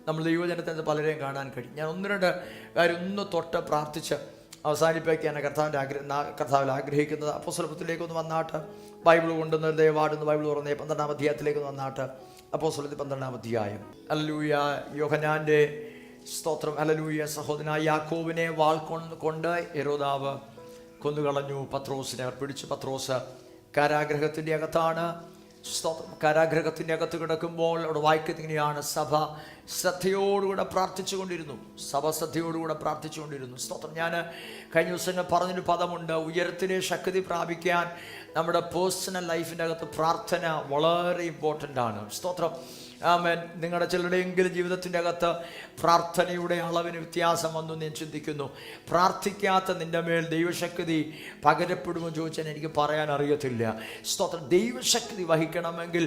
നമ്മൾ ദൈവജനത്തിൽ പലരെയും കാണാൻ കഴിയും. ഞാൻ 1-2 കാര്യം തൊട്ട് പ്രാർത്ഥിച്ച് അവസാനിപ്പിക്കാൻ കർത്താവിൽ ആഗ്രഹിക്കുന്നത്. അപ്പോസ്തലത്തിലേക്ക് ഒന്ന് വന്നാട്ട് ബൈബിൾ കൊണ്ടുവന്ന് ദയവാടുന്ന ബൈബിൾ തുറന്നേ 12-ാം അധ്യായത്തിലേക്ക് വന്നാട്ട് അപ്പോസ്തലത്തിൽ 12-ാം അധ്യായം. ഹല്ലേലൂയ. യോഹന്നാന്റെ സ്തോത്രം. ഹല്ലേലൂയ. സഹോദരനായ യാക്കോബിനെ വാൾ കൊണ്ട് ഹെരോദാവ് കൊന്നുകളഞ്ഞു. പത്രോസിനെ പിടിച്ചു. പത്രോസ് കാരാഗ്രഹത്തിൻ്റെ അകത്താണ്. കാരാഗ്രഹത്തിൻ്റെ അകത്ത് കിടക്കുമ്പോൾ അവിടെ വായിക്കുന്നതിനെയാണ് സഭ ശ്രദ്ധയോടുകൂടെ പ്രാർത്ഥിച്ചുകൊണ്ടിരുന്നു. സഭ ശ്രദ്ധയോടുകൂടെ പ്രാർത്ഥിച്ചുകൊണ്ടിരുന്നു. സ്തോത്രം. ഞാൻ കഴിഞ്ഞ ദിവസങ്ങൾ പറഞ്ഞൊരു പദമുണ്ട്, ഉയരത്തിലെ ശക്തി പ്രാപിക്കാൻ നമ്മുടെ പേഴ്സണൽ ലൈഫിൻ്റെ അകത്ത് പ്രാർത്ഥന വളരെ ഇമ്പോർട്ടൻ്റ് ആണ്. സ്തോത്രം. ആമേൻ. നിങ്ങളുടെ ചിലരുടെയെങ്കിലും ജീവിതത്തിൻ്റെ അകത്ത് പ്രാർത്ഥനയുടെ അളവിന് വ്യത്യാസം വന്നു ഞാൻ ചിന്തിക്കുന്നു. പ്രാർത്ഥിക്കാത്ത നിൻ്റെ മേൽ ദൈവശക്തി പകരപ്പെടുമോ ചോദിച്ചാൽ എനിക്ക് പറയാൻ അറിയത്തില്ല. സ്തോത്രം. ദൈവശക്തി വഹിക്കണമെങ്കിൽ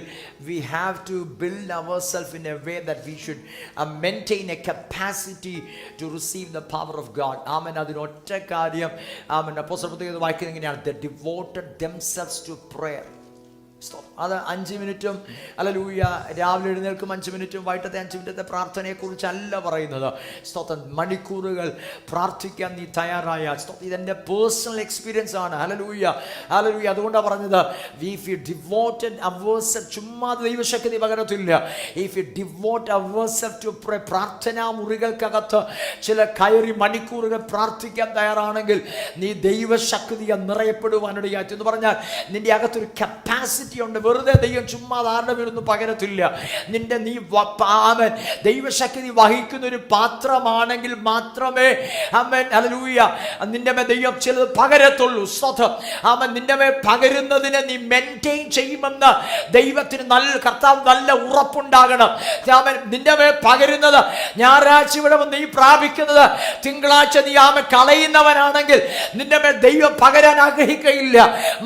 we have to build our self in a way that we should maintain a capacity to receive the power of God. ആമേൻ. അതിനൊറ്റ കാര്യം ആമേൻ അപ്പോസ്തലപ്രവൃത്തിയിൽ വായിക്കുന്നത് എങ്ങനെയാണ്? The devoted themselves to prayer. അത് 5 മിനിറ്റും ഹല്ലേലൂയ രാവിലെ എഴുന്നേൽക്കും 5 മിനിറ്റും വൈകിട്ടത്തെ 5 മിനിറ്റത്തെ പ്രാർത്ഥനയെക്കുറിച്ചല്ല പറയുന്നത്. സ്തോത്രം. മണിക്കൂറുകൾ പ്രാർത്ഥിക്കാൻ നീ തയ്യാറായാൽ, ഇതെൻ്റെ പേഴ്സണൽ എക്സ്പീരിയൻസ് ആണ്. ഹല്ലേലൂയ ഹല്ലേലൂയ. അതുകൊണ്ടാണ് പറഞ്ഞത് ഇഫ് യു ഡിവോട്ടഡ് അവേഴ്സെൽഫ്, ചുമ്മാ ദൈവശക്തി പകരത്തില്ല. If you devote ourself to pray, പ്രാർത്ഥനാ മുറികൾക്കകത്ത് ചില കയറി മണിക്കൂറുകൾ പ്രാർത്ഥിക്കാൻ തയ്യാറാണെങ്കിൽ നീ ദൈവശക്തിയെ നിറയപ്പെടുവാനിടയായി. എന്ന് പറഞ്ഞാൽ നിന്റെ അകത്തൊരു കപ്പാസിറ്റി ഉണ്ട്. വെറുതെ ദൈവം ചുമ്മാ ആരുടെ മേലൊന്നും പകരത്തില്ല. നിന്റെ നീ ആമേൻ ദൈവശക്തി വഹിക്കുന്ന ഒരു പാത്രമാണെങ്കിൽ മാത്രമേ ആമേൻ ഹല്ലേലൂയ നിന്റെ മേൽ ദൈവം ചിലത് പകരത്തുള്ളൂ. സ്വതം ആമേൻ. നിന്റെ മേൽ പകരുന്നതിനെ നീ മെയിൻറ്റെയിൻ ചെയ്യുമെന്ന് ദൈവത്തിന് കർത്താവ് നല്ല ഉറപ്പുണ്ടാകണം. ആമേൻ. നിന്റെ മേൽ പകരുന്നത് ഞായറാഴ്ച ഇവിടെ നീ പ്രാപിക്കുന്നത് തിങ്കളാഴ്ച നീ ആമേൻ കളയുന്നവനാണെങ്കിൽ നിന്റെ മേൽ ദൈവം പകരാൻ ആഗ്രഹിക്കുകയില്ല.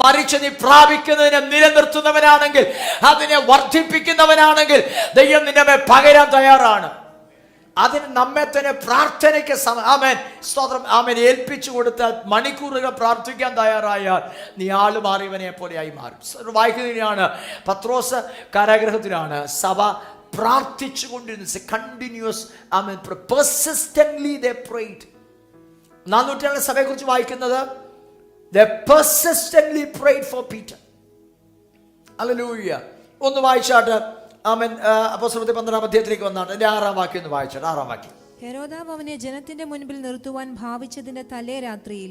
മറിച്ച് നീ പ്രാപിക്കുന്നതിനെ നിലനിർത്തുന്നവനാണെങ്കിൽ, അതിനെ വർദ്ധിപ്പിക്കുന്നവനാണെങ്കിൽ ദൈവം നിന്റെ മേൽ പകരാൻ തയ്യാറാണ്. അതിന് നമ്മെ തന്നെ പ്രാർത്ഥനയ്ക്ക് ആമേൻ സ്തോത്രം ആമേൻ ഏൽപ്പിച്ചു കൊടുത്താൽ മണിക്കൂറുകൾ പ്രാർത്ഥിക്കാൻ തയ്യാറായാൽ നീ ആള് മാറിയവനെ പോലെയായി മാറും. വായിക്കുന്നതിനാണ് പത്രോസ് കാരാഗ്രഹത്തിലാണ്. സഭ പ്രാർത്ഥിച്ചുകൊണ്ടിരുന്നു. കണ്ടിന്യൂസ് ആമേൻ പെർസിസ്റ്റന്റ്ലി ദേ പ്രേയ്ഡ്. 400 സഭയെ കുറിച്ച് വായിക്കുന്നത് they persistently prayed for Peter. Hallelujah. ഒന്ന് വായിച്ചാട്ട് ആമേൻ. അപ്പോസ്തലപ്രവൃത്തി 12-ാം അധ്യായത്തിലേക്ക് വന്നാണ്. അതിന്റെ 6-ാം വാക്യം ഒന്ന് വായിച്ചാട്ട്. 6-ാം വാക്യം. ഹെരോദാവ് അവനെ ജനത്തിന്റെ മുൻപിൽ നിർത്തുവാൻ ഭാവിച്ചതിന്റെ തലേ രാത്രിയിൽ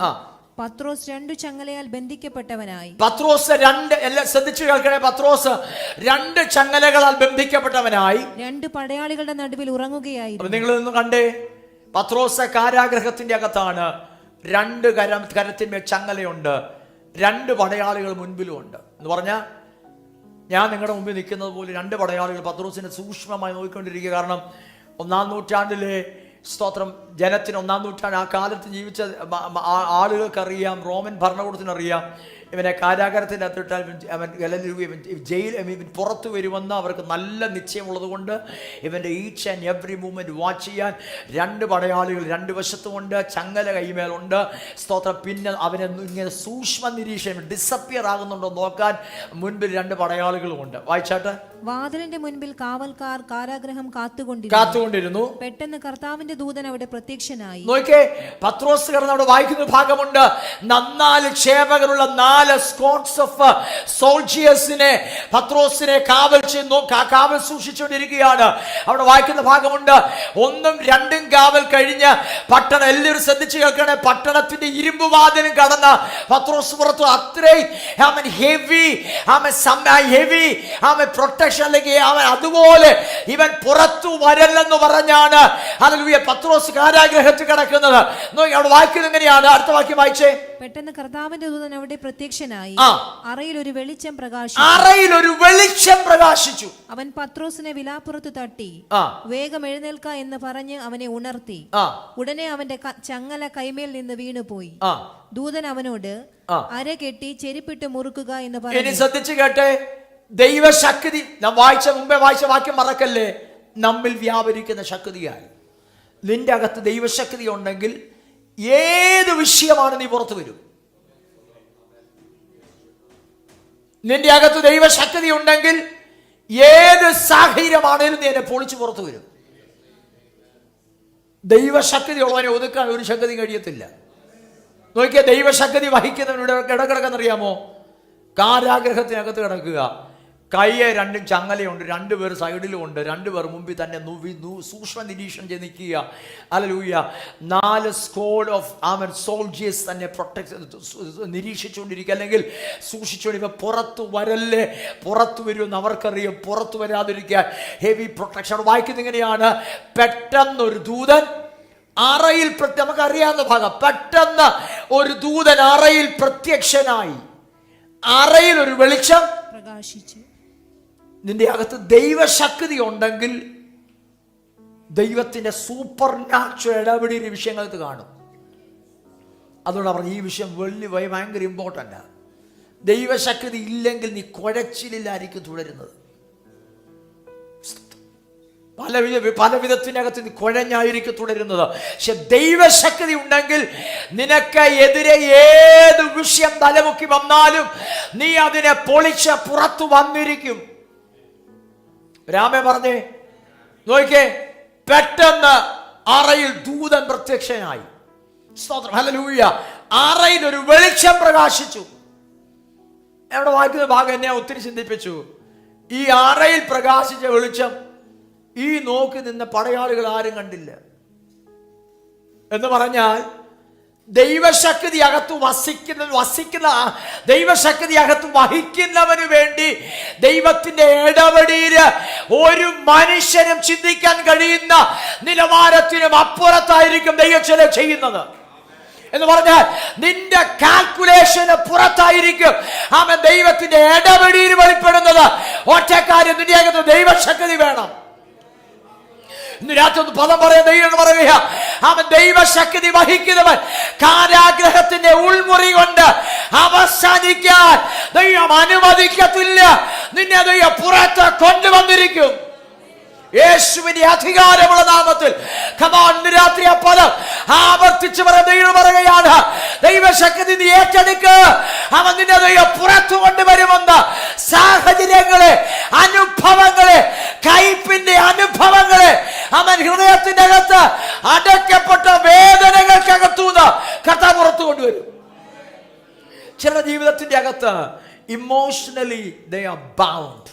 പത്രോസ് 2 ചങ്ങലയാൽ ബന്ധിക്കപ്പെട്ടവനായി. പത്രോസ് 2 എല്ലാം ശ്രദ്ധിച്ചു കേൾക്കണേ. പത്രോസ് 2 ചങ്ങലകളാൽ ബന്ധിക്കപ്പെട്ടവനായി 2 പടയാളികളുടെ നടുവിൽ ഉറങ്ങുകയായിരുന്നു. നിങ്ങൾ ഇന്ന് കണ്ടേ, പത്രോസ് കാരാഗ്രഹത്തിന്റെ അകത്താണ്. 2 കരത്തിന്മേൽ ചങ്ങലയുണ്ട്, 2 പടയാളികൾ മുൻപിലും ഉണ്ട്. എന്ന് പറഞ്ഞാൽ ഞാൻ നിങ്ങളുടെ മുമ്പിൽ നിൽക്കുന്നത് പോലെ 2 പടയാളികൾ പത്രോസിനെ സൂക്ഷ്മമായി നോക്കിക്കൊണ്ടിരിക്കുക. കാരണം 1-ാം നൂറ്റാണ്ടിലെ സ്തോത്രം ജനത്തിന് 1-ാം നൂറ്റാണ്ട് ആ കാലത്ത് ജീവിച്ച ആളുകൾക്കറിയാം, റോമൻ ഭരണകൂടത്തിനറിയാം ഇവനെ കാരാഗ്രഹത്തിൻ്റെ അകത്തിട്ടാൽ അവൻ ജയിൽ പുറത്തു വരുമെന്ന് അവർക്ക് നല്ല നിശ്ചയമുള്ളത് കൊണ്ട് ഇവൻ്റെ each and every movement watch ചെയ്യാൻ 2 പടയാളികൾ 2 വശത്തുമുണ്ട്. ചങ്ങല കൈമേലുണ്ട്. സ്തോത്രം. പിന്നെ അവനെ ഇങ്ങനെ സൂക്ഷ്മ നിരീക്ഷണം ഡിസപ്പിയർ ആകുന്നുണ്ടോ നോക്കാൻ മുൻപിൽ 2 പടയാളികളുമുണ്ട്. വായിച്ചാട്ട്. വാതിലിന്റെ മുൻപിൽ കാവൽക്കാർ കാരാഗ്രഹം കാത്തുകൊണ്ടിരുന്നു. പെട്ടെന്ന് കർത്താവിന്റെ ദൂതൻ അവിടെ പ്രത്യക്ഷനായി. നോക്കേ, പത്രോസ് കിടന്ന് അവിടെ വായിക്കുന്ന ഭാഗമുണ്ട്. 4 ക്ഷേപകരുള്ള 4 സ്ക്വാഡ്സ് ഓഫ് സോൾജിയേഴ്സിനെ പത്രോസിനെ കാവൽ സൂക്ഷിച്ചുകൊണ്ടിരിക്കുകയാണ്. അവിടെ വായിക്കുന്ന ഭാഗമുണ്ട്. 1ഉം 2ഉം കാവൽ കഴിഞ്ഞ് പട്ടണം, എല്ലാവരും ശ്രദ്ധിച്ചു കേൾക്കണേ, പട്ടണത്തിന്റെ ഇരുമ്പ് വാതിലും കടന്ന പത്രോസ് പുറത്തു. അത്രയും ഹെവി പ്രൊട്ടക്ഷൻ അല്ലെങ്കിൽ അവൻ അതുപോലെ ഇവൻ പുറത്തു വരല്ലെന്ന് പറഞ്ഞാണ് ഹല്ലേലൂയ പത്രോസ് കാരാഗ്രഹത്തിൽ കിടക്കുന്നത്. നോക്കി അവിടെ വായിക്കുന്നത് എങ്ങനെയാണ്? അടുത്ത വാക്യം വായിച്ചേ. പെട്ടെന്ന് കർത്താവിന്റെ ദൂതൻ അവിടെ പ്രത്യക്ഷനായി. അറയിൽ ഒരു വെളിച്ചം പ്രകാശിച്ചു. അവൻ പത്രോസിനെ വിലാപ്പുറത്ത് തട്ടി വേഗം എഴുന്നേൽക്ക എന്ന് പറഞ്ഞ് അവനെ ഉണർത്തി. ഉടനെ അവന്റെ ചങ്ങല കൈമേൽ നിന്ന് വീണുപോയി. ദൂതൻ അവനോട് അര കെട്ടി ചെരിപ്പിട്ട് മുറുക്കുക എന്ന് പറഞ്ഞു. ശ്രദ്ധിച്ചു കേട്ടെ, ദൈവശക്തി മുമ്പേ വായിച്ച വാക്യം മറക്കല്ലേ. നമ്മിൽ വ്യാപരിക്കുന്ന ശക്തിയാൽ നിന്റെ അകത്ത് ദൈവശക്തി ഉണ്ടെങ്കിൽ ഏത് വിഷയമാണ് നീ പുറത്തു വരും. നിന്റെ അകത്ത് ദൈവശക്തി ഉണ്ടെങ്കിൽ ഏത് സാഹചര്യമാണേലും നീ എന്നെ പൊളിച്ചു പുറത്തു വരും. ദൈവശക്തി ഉള്ളവനെ ഒതുക്കാൻ ഒരു ശക്തി കഴിയത്തില്ല. നോക്കിയാൽ ദൈവശക്തി വഹിക്കുന്നവരുടെ ഇടകിടക്കെന്നറിയാമോ? കാരാഗ്രഹത്തിനകത്ത് കിടക്കുക, കയ്യെ രണ്ടും ചങ്ങലയുണ്ട്, രണ്ടുപേർ സൈഡിലും ഉണ്ട്, രണ്ടുപേർ മുമ്പിൽ തന്നെ സൂക്ഷ്മ നിരീക്ഷണം ചെയ്ത് നിൽക്കുക. ഹല്ലേലൂയ. 4 സ്ക്വാഡ് ഓഫ് സോൾജിയേഴ്സ് തന്നെ നിരീക്ഷിച്ചുകൊണ്ടിരിക്കുക, അല്ലെങ്കിൽ സൂക്ഷിച്ചുകൊണ്ടിരിക്കുക. പുറത്തു വരല്ലേ, പുറത്തു വരുമെന്ന് അവർക്കറിയാം, പുറത്തു വരാതിരിക്കാൻ ഹെവി പ്രൊട്ടക്ഷൻ. വായിക്കുന്നത് ഇങ്ങനെയാണ്: പെട്ടെന്നൊരു ദൂതൻ അറയിൽ, നമുക്കറിയാവുന്ന ഭാഗം, പെട്ടെന്ന് ഒരു ദൂതൻ അറയിൽ പ്രത്യക്ഷനായി. അറയിൽ ഒരു വെളിച്ചം പ്രകാശിച്ചു. നിന്റെ അകത്ത് ദൈവശക്തി ഉണ്ടെങ്കിൽ ദൈവത്തിന്റെ സൂപ്പർ നാച്ചുറൽ ഇടപെടിയ വിഷയങ്ങൾക്ക് കാണും. അതുകൊണ്ട് പറഞ്ഞു ഈ വിഷയം ഭയങ്കര ഇമ്പോർട്ടൻ്റ്. ദൈവശക്തി ഇല്ലെങ്കിൽ നീ കുഴച്ചിലായിരിക്കും തുടരുന്നത്. പല വിധത്തിനകത്ത് നീ കുഴഞ്ഞായിരിക്കും തുടരുന്നത്. പക്ഷെ ദൈവശക്തി ഉണ്ടെങ്കിൽ നിനക്ക് എതിരെ ഏത് വിഷയം തലമുക്കി വന്നാലും നീ അതിനെ പൊളിച്ച് പുറത്തു വന്നിരിക്കും. രാമേ പറഞ്ഞേ, നോക്കിക്കേ, പെട്ടെന്ന് അറയിൽ ദൂതൻ പ്രത്യക്ഷനായി. സ്തോത്രം, ഹല്ലേലൂയ. അറയിൽ ഒരു വെളിച്ചം പ്രകാശിച്ചു. എവിടെ വായിക്കുന്ന ഭാഗം എന്നെ ഒത്തിരി ചിന്തിപ്പിച്ചു. ഈ അറയിൽ പ്രകാശിച്ച വെളിച്ചം ഈ നോക്കി നിന്ന പടയാളികൾ ആരും കണ്ടില്ല. എന്ന് പറഞ്ഞാൽ ദൈവശക്തി അകത്ത് വസിക്കുന്ന ദൈവശക്തി അകത്ത് വഹിക്കുന്നവന് വേണ്ടി ദൈവത്തിന്റെ ഇടപെടലില് ഒരു മനുഷ്യനും ചിന്തിക്കാൻ കഴിയുന്ന നിലവാരത്തിനും അപ്പുറത്തായിരിക്കും ദൈവം ചില ചെയ്യുന്നത്. എന്ന് പറഞ്ഞാൽ നിന്റെ കാൽക്കുലേഷന് പുറത്തായിരിക്കും ദൈവത്തിന്റെ ഇടപെടലിൽ വെളിപ്പെടുന്നത്. ഒറ്റക്കാര്യം, നിന്റെ അകത്ത് ദൈവശക്തി വേണം. ഇന്ന് രാത്രി ഒന്ന് പദം പറയാൻ ദൈവം പറയുക, അവൻ ദൈവശക്തി വഹിക്കുന്നവൻ കാരാഗ്രഹത്തിന്റെ ഉൾമുറി കൊണ്ട് അവസാനിക്കാൻ ദൈവം അനുവദിക്കത്തില്ല. നിന്നെ ദൈവം പുറത്ത് കൊണ്ടുവന്നിരിക്കും യേശുവിന്റെ അധികാരമുള്ള നാമത്തിൽ. ഇന്ന് രാത്രി ആ പദം ആവർത്തിച്ച് പറയുകയാണ്, ദൈവശക്തി നീ ഏറ്റെടുക്ക്. അവൻ നിന്നെ ദൈവം പുറത്തു കൊണ്ടുവരുമെന്ന്. സാഹചര്യങ്ങളെ, അനുഭവങ്ങളെ, കയ്പിന്റെ അനുഭവങ്ങളെ, അവൻ ഹൃദയത്തിന്റെ അകത്ത് അടയ്ക്കപ്പെട്ട വേദനകൾക്കകത്തുനിന്ന് കർത്താവ് പുറത്തു കൊണ്ടുവരും. ചില ജീവിതത്തിന്റെ അകത്ത് emotionally they are bound.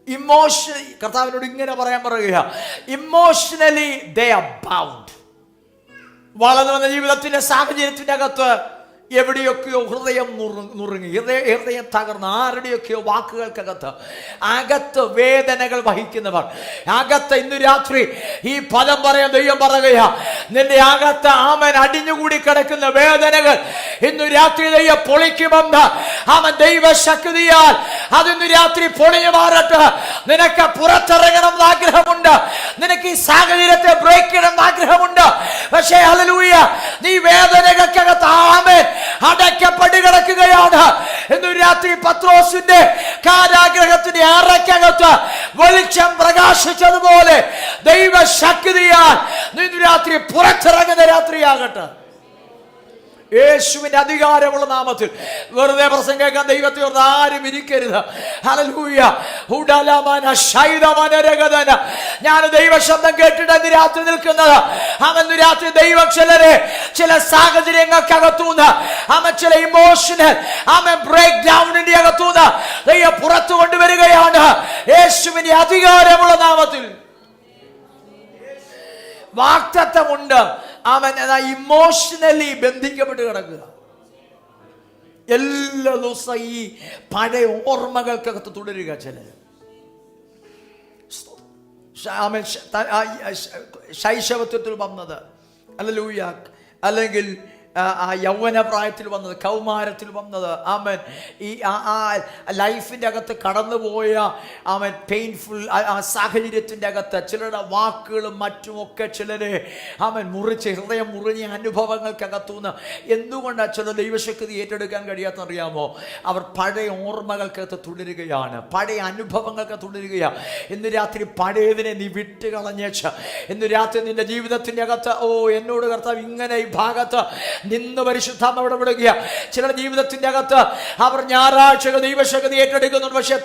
Emotionally, കർത്താവിനോട് ഇങ്ങനെ പറയാൻ പറയുക, ഇമോഷണലി ദേ ആർ ബൗണ്ട്. വളർന്നു വന്ന ജീവിതത്തിന്റെ സാഹചര്യത്തിന്റെ അകത്ത് എവിടെയൊക്കെയോ ഹൃദയം നുറുങ്ങി, ഹൃദയം തകർന്ന് ആരുടെയൊക്കെയോ വാക്കുകൾക്കകത്ത് വേദനകൾ വഹിക്കുന്നവർ അകത്ത് ഇന്ന് രാത്രി ഈ പദം പറയാൻ ദൈവം പറയുക, നിന്റെ അകത്ത് അവൻ അടിഞ്ഞുകൂടി കിടക്കുന്ന വേദനകൾ ഇന്ന് രാത്രി ദൈവം പൊളിക്കുമെന്ന് അവൻ ദൈവശക്തിയാൽ അതിന്ന് രാത്രി പൊളിഞ്ഞു മാറട്ടെ. നിനക്ക് പുറത്തിറങ്ങണം ആഗ്രഹമുണ്ട്, നിനക്ക് ഈ സാഹചര്യത്തെ ബ്രേക്ക് ചെയ്യണം ആഗ്രഹമുണ്ട്. പക്ഷേ ഹല്ലേലൂയ, നീ വേദനകൾക്കകത്ത് ആമേൻ അടയ്ക്കപ്പെട്ട് കിടക്കുകയാണ്. ഇന്ന് രാത്രി പത്രോസിന്റെ കാരാഗ്രഹത്തിന്റെ അറയ്ക്കകത്ത് വെളിച്ചം പ്രകാശിച്ചതുപോലെ ദൈവശക്തിയാൽ ഇന്ന് രാത്രി പുറത്തിറങ്ങുന്ന രാത്രിയാകട്ടെ യേശുവിന്റെ അധികാരമുള്ള നാമത്തിൽ. വെറുതെ പ്രസംഗം കേൾക്കാൻ ദൈവത്തെ ഓർത്ത് ആരും ഇരിക്കരുത്. ഹല്ലേലൂയ. ഞാൻ ദൈവശബ്ദം കേട്ടിട്ട് ഇന്ന് രാത്രി നിൽക്കുന്നത്, അവൻ രാത്രി ദൈവം ചില സാഹചര്യങ്ങൾക്കകത്തുനിന്ന് ചില ഇമോഷണൽ ബ്രേക്ക് ഡൗണിന്റെ അകത്തുനിന്ന് ദൈവം പുറത്തു കൊണ്ടുവരികയാണ് യേശുവിന്റെ അധികാരമുള്ള നാമത്തിൽ. വാക്തത്വമുണ്ട്. അവൻ ഇമോഷണലി ബന്ധിക്കപ്പെട്ട് കിടക്കുക. എല്ലാ ദിവസവും ഈ പഴയ ഓർമ്മകൾക്കകത്ത് തുടരുക. ചിലര് ശൈശവത്വത്തിൽ വന്നത്, ഹല്ലേലൂയ, അല്ലെങ്കിൽ യൗവന പ്രായത്തിൽ വന്നത്, കൗമാരത്തിൽ വന്നത്, ആമൻ ഈ ലൈഫിൻ്റെ അകത്ത് കടന്നുപോയ പെയിൻഫുൾ സാഹചര്യത്തിൻ്റെ അകത്ത് ചിലരുടെ വാക്കുകളും മറ്റുമൊക്കെ ചിലരെ മുറിച്ച് ഹൃദയം മുറിഞ്ഞ അനുഭവങ്ങൾക്കകത്തുനിന്ന് എന്തുകൊണ്ടാണ് ചില ദൈവശക്തി ഏറ്റെടുക്കാൻ കഴിയാത്തറിയാമോ? അവർ പഴയ ഓർമ്മകൾക്കകത്ത് തുടരുകയാണ്, പഴയ അനുഭവങ്ങൾക്ക് തുടരുകയാണ്. ഇന്ന് രാത്രി പഴയതിനെ നീ വിട്ട് കളഞ്ഞേച്ച് ഇന്ന് രാത്രി നിന്റെ ജീവിതത്തിൻ്റെ അകത്ത്, എന്നോട് കർത്താവ് ഇങ്ങനെ ഈ ഭാഗത്ത് നിന്ന് പരിശുദ്ധാത്മാവ് ഇടപെടുക. ചിലരുടെ ജീവിതത്തിന്റെ അകത്ത് അവർ ഞായറാഴ്ചകൾ ദൈവശക്തി ഏറ്റെടുക്കുന്നുണ്ട്, പക്ഷെ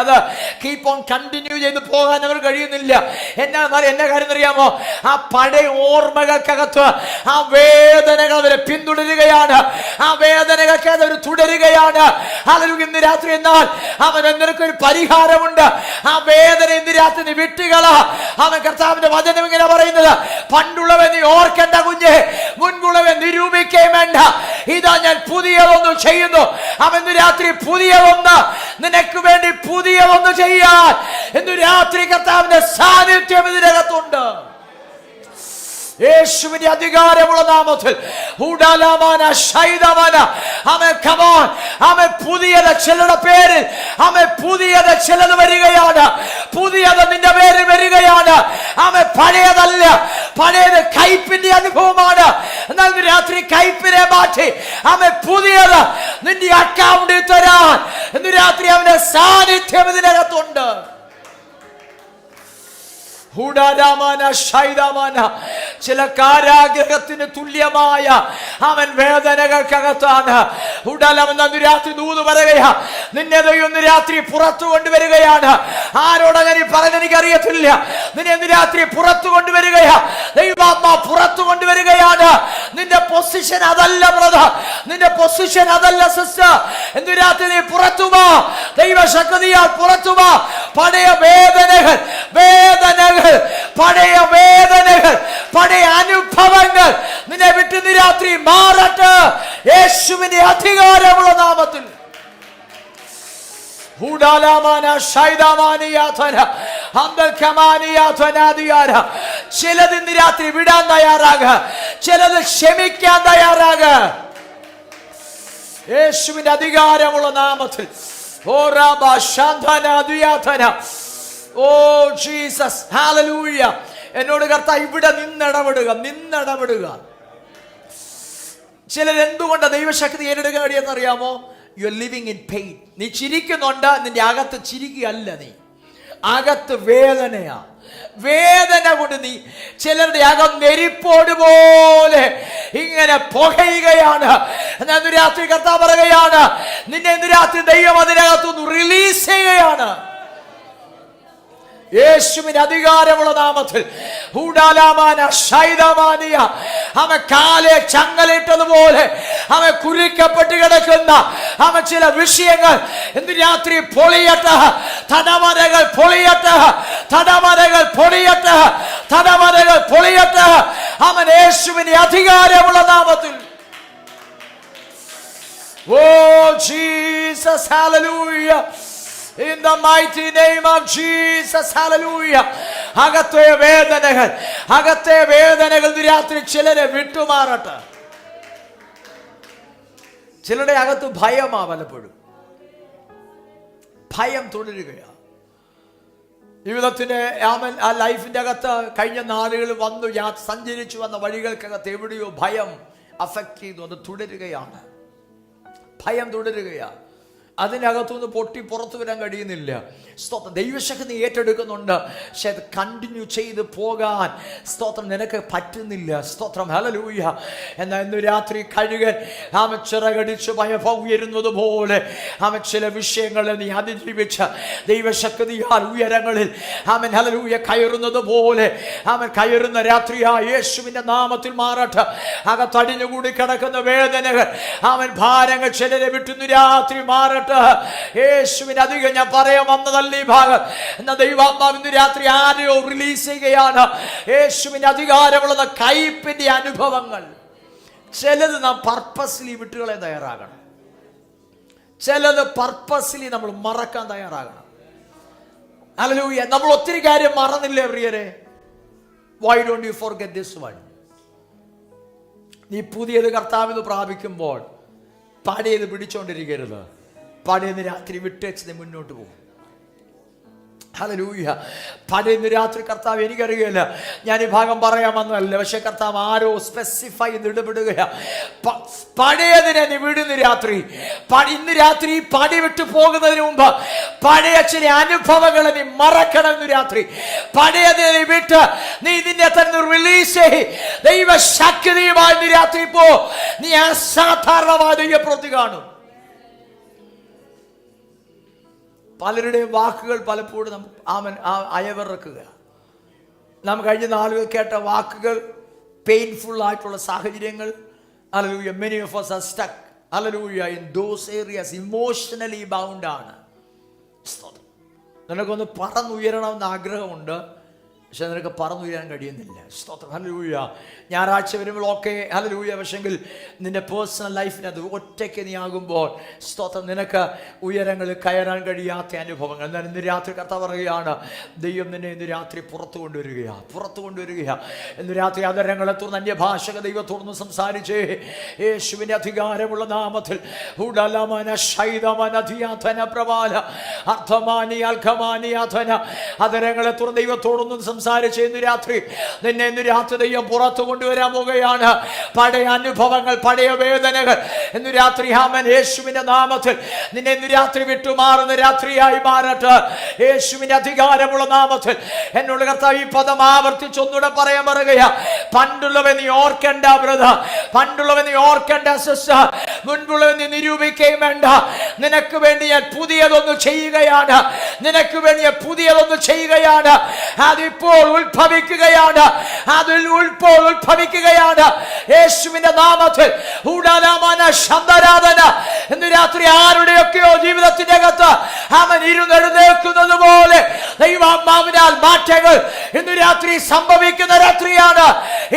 അത് കീപ്പ് ഓൺ കണ്ടിന്യൂ ചെയ്ത് പോകാൻ അവർ കഴിയുന്നില്ല. എന്നെ കാര്യം അറിയാമോ? ആ പഴയ ഓർമ്മകൾക്കകത്ത് ആ വേദനകൾ അവരെ പിന്തുടരുകയാണ്, ആ വേദനകൾക്ക് അവർ തുടരുകയാണ്. ഹല്ലേലൂയ. ഇന്ന് രാത്രി എന്നാൽ നിനക്കൊരു പരിഹാരമുണ്ട്. ആ വേദന ഇന്ന് രാത്രി വിട്ടുകള. കർത്താവിന്റെ വചനം ഇങ്ങനെ പറയുന്നത്, പണ്ടുള്ളവ നീ ഓർക്കേണ്ട കുഞ്ഞെ, മുൻപുള്ളവ നിരൂപിക്കുകയും വേണ്ട, ഇതാ ഞാൻ പുതിയതൊന്ന് ചെയ്യുന്നു. ഇന്ന് രാത്രി പുതിയതൊന്ന് നിനക്ക് വേണ്ടി പുതിയതൊന്ന് ചെയ്യാൻ ഇന്ന് രാത്രി കർത്താവിന്റെ സാന്നിധ്യം ഇതിനകത്തുണ്ട്. യേശുവിന്റെ അധികാരമുള്ള നാമത്തിൽ പുതിയത് ചിലരുടെ പേരിൽ പുതിയത് ചിലത് വരികയാണ്. പുതിയത് നിന്റെ പേരിൽ വരികയാണ്. പഴയതല്ല, പഴയത് കയ്പിന്റെ അനുഭവമാണ്. എന്നാൽ രാത്രി കയ്പിനെ മാറ്റി പുതിയത് നിന്റെ അക്കൗണ്ടിൽ തരാൻ ഇന്ന് രാത്രി അവന്റെ സാന്നിധ്യം ഇതിനകത്തുണ്ട്. ചില കാരാഗ്രഹത്തിന് തുല്യമായ വേദനകൾക്കകത്താണ് രാത്രി ദൂത് പറയുകയാ, നിന്നെ ദൈവം രാത്രി പുറത്തു കൊണ്ടുവരികയാണ്. ആരോടങ്ങനെ പറഞ്ഞെനിക്കറിയത്തില്ല. നിന്നെ ഇന്ന് രാത്രി പുറത്തു കൊണ്ടുവരികയാ, ദൈവാത്മ പുറത്തു കൊണ്ടുവരികയാണ്. നിന്റെ പൊസിഷൻ അതല്ല ബ്രദർ, നിന്റെ പൊസിഷൻ അതല്ല സിസ്റ്റർ. ഇന്ന് രാത്രി നീ പുറത്തു വാ, ദൈവശക്തിയാൽ പുറത്തു വാ. പഴയ വേദനകൾ പഴയ വേദനകൾ, പഴയ അനുഭവങ്ങൾ നിന്നെ വിട്ട് ഇന്ന് രാത്രി മാറട്ടെ യേശുവിന്റെ അധികാരമുള്ള നാമത്തിൽ. ചിലത് ഇന്ന് രാത്രി വിടാൻ തയ്യാറാകുക, ചിലത് ക്ഷമിക്കാൻ തയ്യാറാകുക യേശുവിന്റെ അധികാരമുള്ള നാമത്തിൽ. ഓ ജീസസ്, ഹല്ലേലൂയ. എന്നോട് കർത്താവ് ഇവിടെ നിന്നിടപെടുക. ചിലരെന്തുകൊണ്ട് ദൈവശക്തി ഏറ്റെടുക്കാൻ കഴിയുമെന്നറിയാമോ? You are living in pain. നീ ചിരിക്കുന്നുണ്ട്, നിന്റെ അകത്ത് ചിരിക്കുകയല്ല, നീ അകത്ത് വേദനയാ. വേദന കൊണ്ട് നീ ചിലരുടെ അകം നെരിപ്പോട് പോലെ ഇങ്ങനെ പുകയുകയാണ്. എന്നാൽ ഇന്ന് രാത്രി കർത്താവ് പറയുകയാണ്, നിന്നെ ഇന്ന് രാത്രി ദൈവം അതിനകത്തുനിന്ന് റിലീസ് ചെയ്യുകയാണ് യേശുവിന്റെ അധികാരമുള്ള നാമത്തിൽ. കാലെ ചങ്ങലിട്ടതുപോലെ കുരുക്കപ്പെട്ട് കിടക്കുന്ന ചില വിഷയങ്ങൾ ഇന്ന് രാത്രി പൊളിയട്ടെ. തടവരകൾ പൊളിയട്ടെ, തടവരകൾ പൊളിയട്ടെ, തടവരകൾ പൊളിയട്ടെ യേശുവിന്റെ അധികാരമുള്ള നാമത്തിൽ. ഓ ജീസസ്, ഹല്ലേലൂയ. In the mighty name of Jesus, hallelujah. അകത്തെ വേദനകൾ രാത്രി ചിലരെ വിട്ടുമാറട്ടെ. ചിലരുടെ അകത്ത് ഭയമാ, പലപ്പോഴും ഭയം തുടരുകയാ. ജീവിതത്തിന്റെ ആ ലൈഫിന്റെ അകത്ത് കഴിഞ്ഞ നാളുകൾ വന്നു സഞ്ചരിച്ചു വന്ന വഴികൾക്കകത്ത് എവിടെയോ ഭയം അഫക്റ്റ് ചെയ്തു, അത് തുടരുകയാണ്. ഭയം തുടരുകയാണ്. അതിനകത്തുനിന്ന് പൊട്ടി പുറത്തു വരാൻ കഴിയുന്നില്ല. സ്തോത്രം, ദൈവശക്തി ഏറ്റെടുക്കുന്നുണ്ട്, പക്ഷെ അത് കണ്ടിന്യൂ ചെയ്ത് പോകാൻ സ്തോത്രം നിനക്ക് പറ്റുന്നില്ല. സ്തോത്രം, ഹല്ലേലൂയ. എന്നാൽ ഇന്ന് രാത്രി കഴുകൻ ചിറകടിച്ച് ഉയരുന്നത് പോലെ ചില വിഷയങ്ങളെ നീ അതിജീവിച്ച് ദൈവശക്തിയാൽ ഉയരങ്ങളിൽ ഹല്ലേലൂയ കയറുന്നത് പോലെ കയറുന്ന രാത്രിയാ യേശുവിന്റെ നാമത്തിൽ മാറട്ടെ. അകത്തടിഞ്ഞുകൂടി കിടക്കുന്ന വേദനകൾ ഭാരങ്ങൾ ചിലരെ വിട്ടുന്നു രാത്രി മാറട്ടെ യേശുവിന്. അധികം ഞാൻ പറയാൻ വന്നതല്ല ഈ ഭാഗം. എന്ന ദൈവാത്മാവ് ഇന്ന് രാത്രി ആരെയോ റിലീസ് ചെയ്യുകയാണ്. യേശുവിന്റെ അധികാരമുള്ള കയ്പിന്റെ അനുഭവങ്ങൾ ചിലത് നാം പർപ്പസ്ലി വിട്ടുകളയാൻ തയ്യാറാകണം, ചിലത് പർപ്പസ്ലി നമ്മൾ മറക്കാൻ തയ്യാറാകണം. ഹല്ലേലൂയ. നമ്മൾ ഒത്തിരി കാര്യം മറന്നില്ലേ പ്രിയരെ? Why don't you forget this one? നീ പുതിയത് കർത്താവിന് പ്രാപിക്കുമ്പോൾ പഴയത് പിടിച്ചോണ്ടിരിക്കരുത്. പഴയത് രാത്രി വിട്ടേച്ച് നീ മുന്നോട്ട് പോകും. ഹല്ലേലൂയ. പഴയ രാത്രി കർത്താവ്, എനിക്കറിയില്ല ഞാൻ ഈ ഭാഗം പറയാമെന്നല്ല, പക്ഷെ കർത്താവ് ആരോ സ്പെസിഫൈ ചെയ്ത് ഇടപെടുകയാ. പഴയതിനെ നീ വിടുന്ന രാത്രി, ഇന്ന് രാത്രി പടി വിട്ടു പോകുന്നതിന് മുമ്പ് പഴയ ചില അനുഭവങ്ങളെ നീ മറക്കണം. ഇന്ന് രാത്രി പഴയതിനെ നീ വിട്ട് നീ ഇതിന്റെ തന്നെ റിലീസ് ദൈവശക്തിയുമായി ഇന്ന് രാത്രി പോ. നീ അസാധാരണമായ ദൈവപ്രവൃത്തി കാണും. പലരുടെയും വാക്കുകൾ പലപ്പോഴും നമുക്ക് അയവിറക്കുക. നാം കഴിഞ്ഞ നാളുകൾ കേട്ട വാക്കുകൾ, പെയിൻഫുൾ ആയിട്ടുള്ള സാഹചര്യങ്ങൾ, hallelujah, many of us are stuck, hallelujah, in those areas, emotionally bound ആണ്. നിനക്കൊന്ന് പറന്നുയരണമെന്ന് ആഗ്രഹമുണ്ട്, പക്ഷെ നിനക്ക് പറന്നുയരാൻ കഴിയുന്നില്ല. സ്തോത്രം, ഹല്ലേലൂയ. ഞായറാഴ്ച വരുമ്പോഴൊക്കെ ഹല്ലേലൂയ, പക്ഷെങ്കിൽ നിന്റെ പേഴ്സണൽ ലൈഫിനത് ഒറ്റയ്ക്ക് നീ ആകുമ്പോൾ സ്തോത്രം, നിനക്ക് ഉയരങ്ങളിൽ കയറാൻ കഴിയാത്ത അനുഭവങ്ങൾ. എന്നാൽ ഇന്ന് രാത്രി കർത്താവ് പറയുകയാണ്, ദൈവം നിന്നെ ഇന്ന് രാത്രി പുറത്തു കൊണ്ടുവരികയാണ്. ഇന്ന് രാത്രി അതരങ്ങളെ തുറന്ന് അന്യഭാഷക ദൈവത്തോടൊന്ന് സംസാരിച്ചേ. യേശുവിന്റെ അധികാരമുള്ള നാമത്തിൽ അതരങ്ങളെ തുറന്ന് ദൈവത്തോടൊന്നും സംസാരിച്ച് ഇന്ന് രാത്രി നിന്നെ ഇന്ന് രാത്രി ദൈവം പുറത്തു കൊണ്ടുവരാൻ പോകുകയാണ്. പഴയ അനുഭവങ്ങൾ, പഴയ വേദനകൾ ഇന്ന് രാത്രി ആമേൻ, യേശുവിന്റെ നാമത്തിൽ നിന്നെ ഇന്ന് രാത്രി വിട്ടുമാറുന്ന രാത്രിയായി മാറട്ടെ. യേശുവിന്റെ അധികാരമുള്ള നാമത്തിൽ എന്നോട് കർത്താവ് ഈ പദം ആവർത്തിച്ചൊന്നുകൂടെ പറയാൻ പറയുകയാ. പണ്ടുള്ളവൻ നീ ഓർക്കണ്ട ബ്രദർ, പണ്ടുള്ളവൻ നീ ഓർക്കണ്ട സിസ്റ്റർ, മുൻപുള്ളവൻ നീ നിരൂപിക്കുകയും വേണ്ട. നിനക്ക് വേണ്ടി ഞാൻ പുതിയതൊന്ന് ചെയ്യുകയാണ്, നിനക്ക് വേണ്ടി ഞാൻ പുതിയതൊന്ന് ചെയ്യുകയാണ്. അതിപ്പോൾ ഉത്ഭവിക്കുകയാണ്, അതിപ്പോൾ ഉത്ഭവിക്കുകയാണ്. യേശുവിന്റെ നാമത്തിൽ ഇന്ന് രാത്രി ആരുടെയൊക്കെയോ ജീവിതത്തിന്റെ അകത്ത് അവൻ ഇരുന്നെഴുന്നേൽക്കുന്നത് പോലെ ദൈവാത്മാവിനാൽ മാറ്റങ്ങൾ ഇന്ന് രാത്രി സംഭവിക്കുന്ന രാത്രിയാണ്.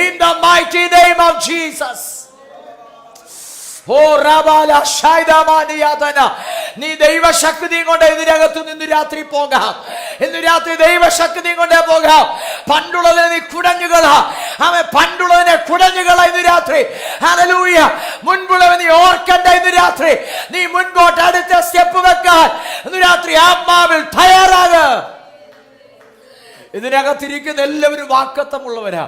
In the mighty name of Jesus. നീ ദൈവശക്തിയും കൊണ്ട് ഇതിനകത്ത് നിന്ന് രാത്രി പോകാം. ഇന്ന് രാത്രി ദൈവശക്തിയും കൊണ്ടേ പോകാം. പണ്ടുള്ളതിനെ നീ കുടഞ്ഞുകളാ, അവൻ പണ്ടുള്ളതിനെ കുടഞ്ഞുകളാ ഇന്ന് രാത്രി. ഹല്ലേലൂയ. മുൻപുള്ളവൻ നീ ഓർക്കണ്ട. ഇന്ന് രാത്രി നീ മുൻപോട്ട് അടുത്ത സ്റ്റെപ്പ് വെക്കാൻ ഇന്ന് രാത്രി ആത്മാവിൽ തയ്യാറാകുക. ഇതിനകത്തിരിക്കുന്ന എല്ലാവരും വാക്കത്തമുള്ളവരാ.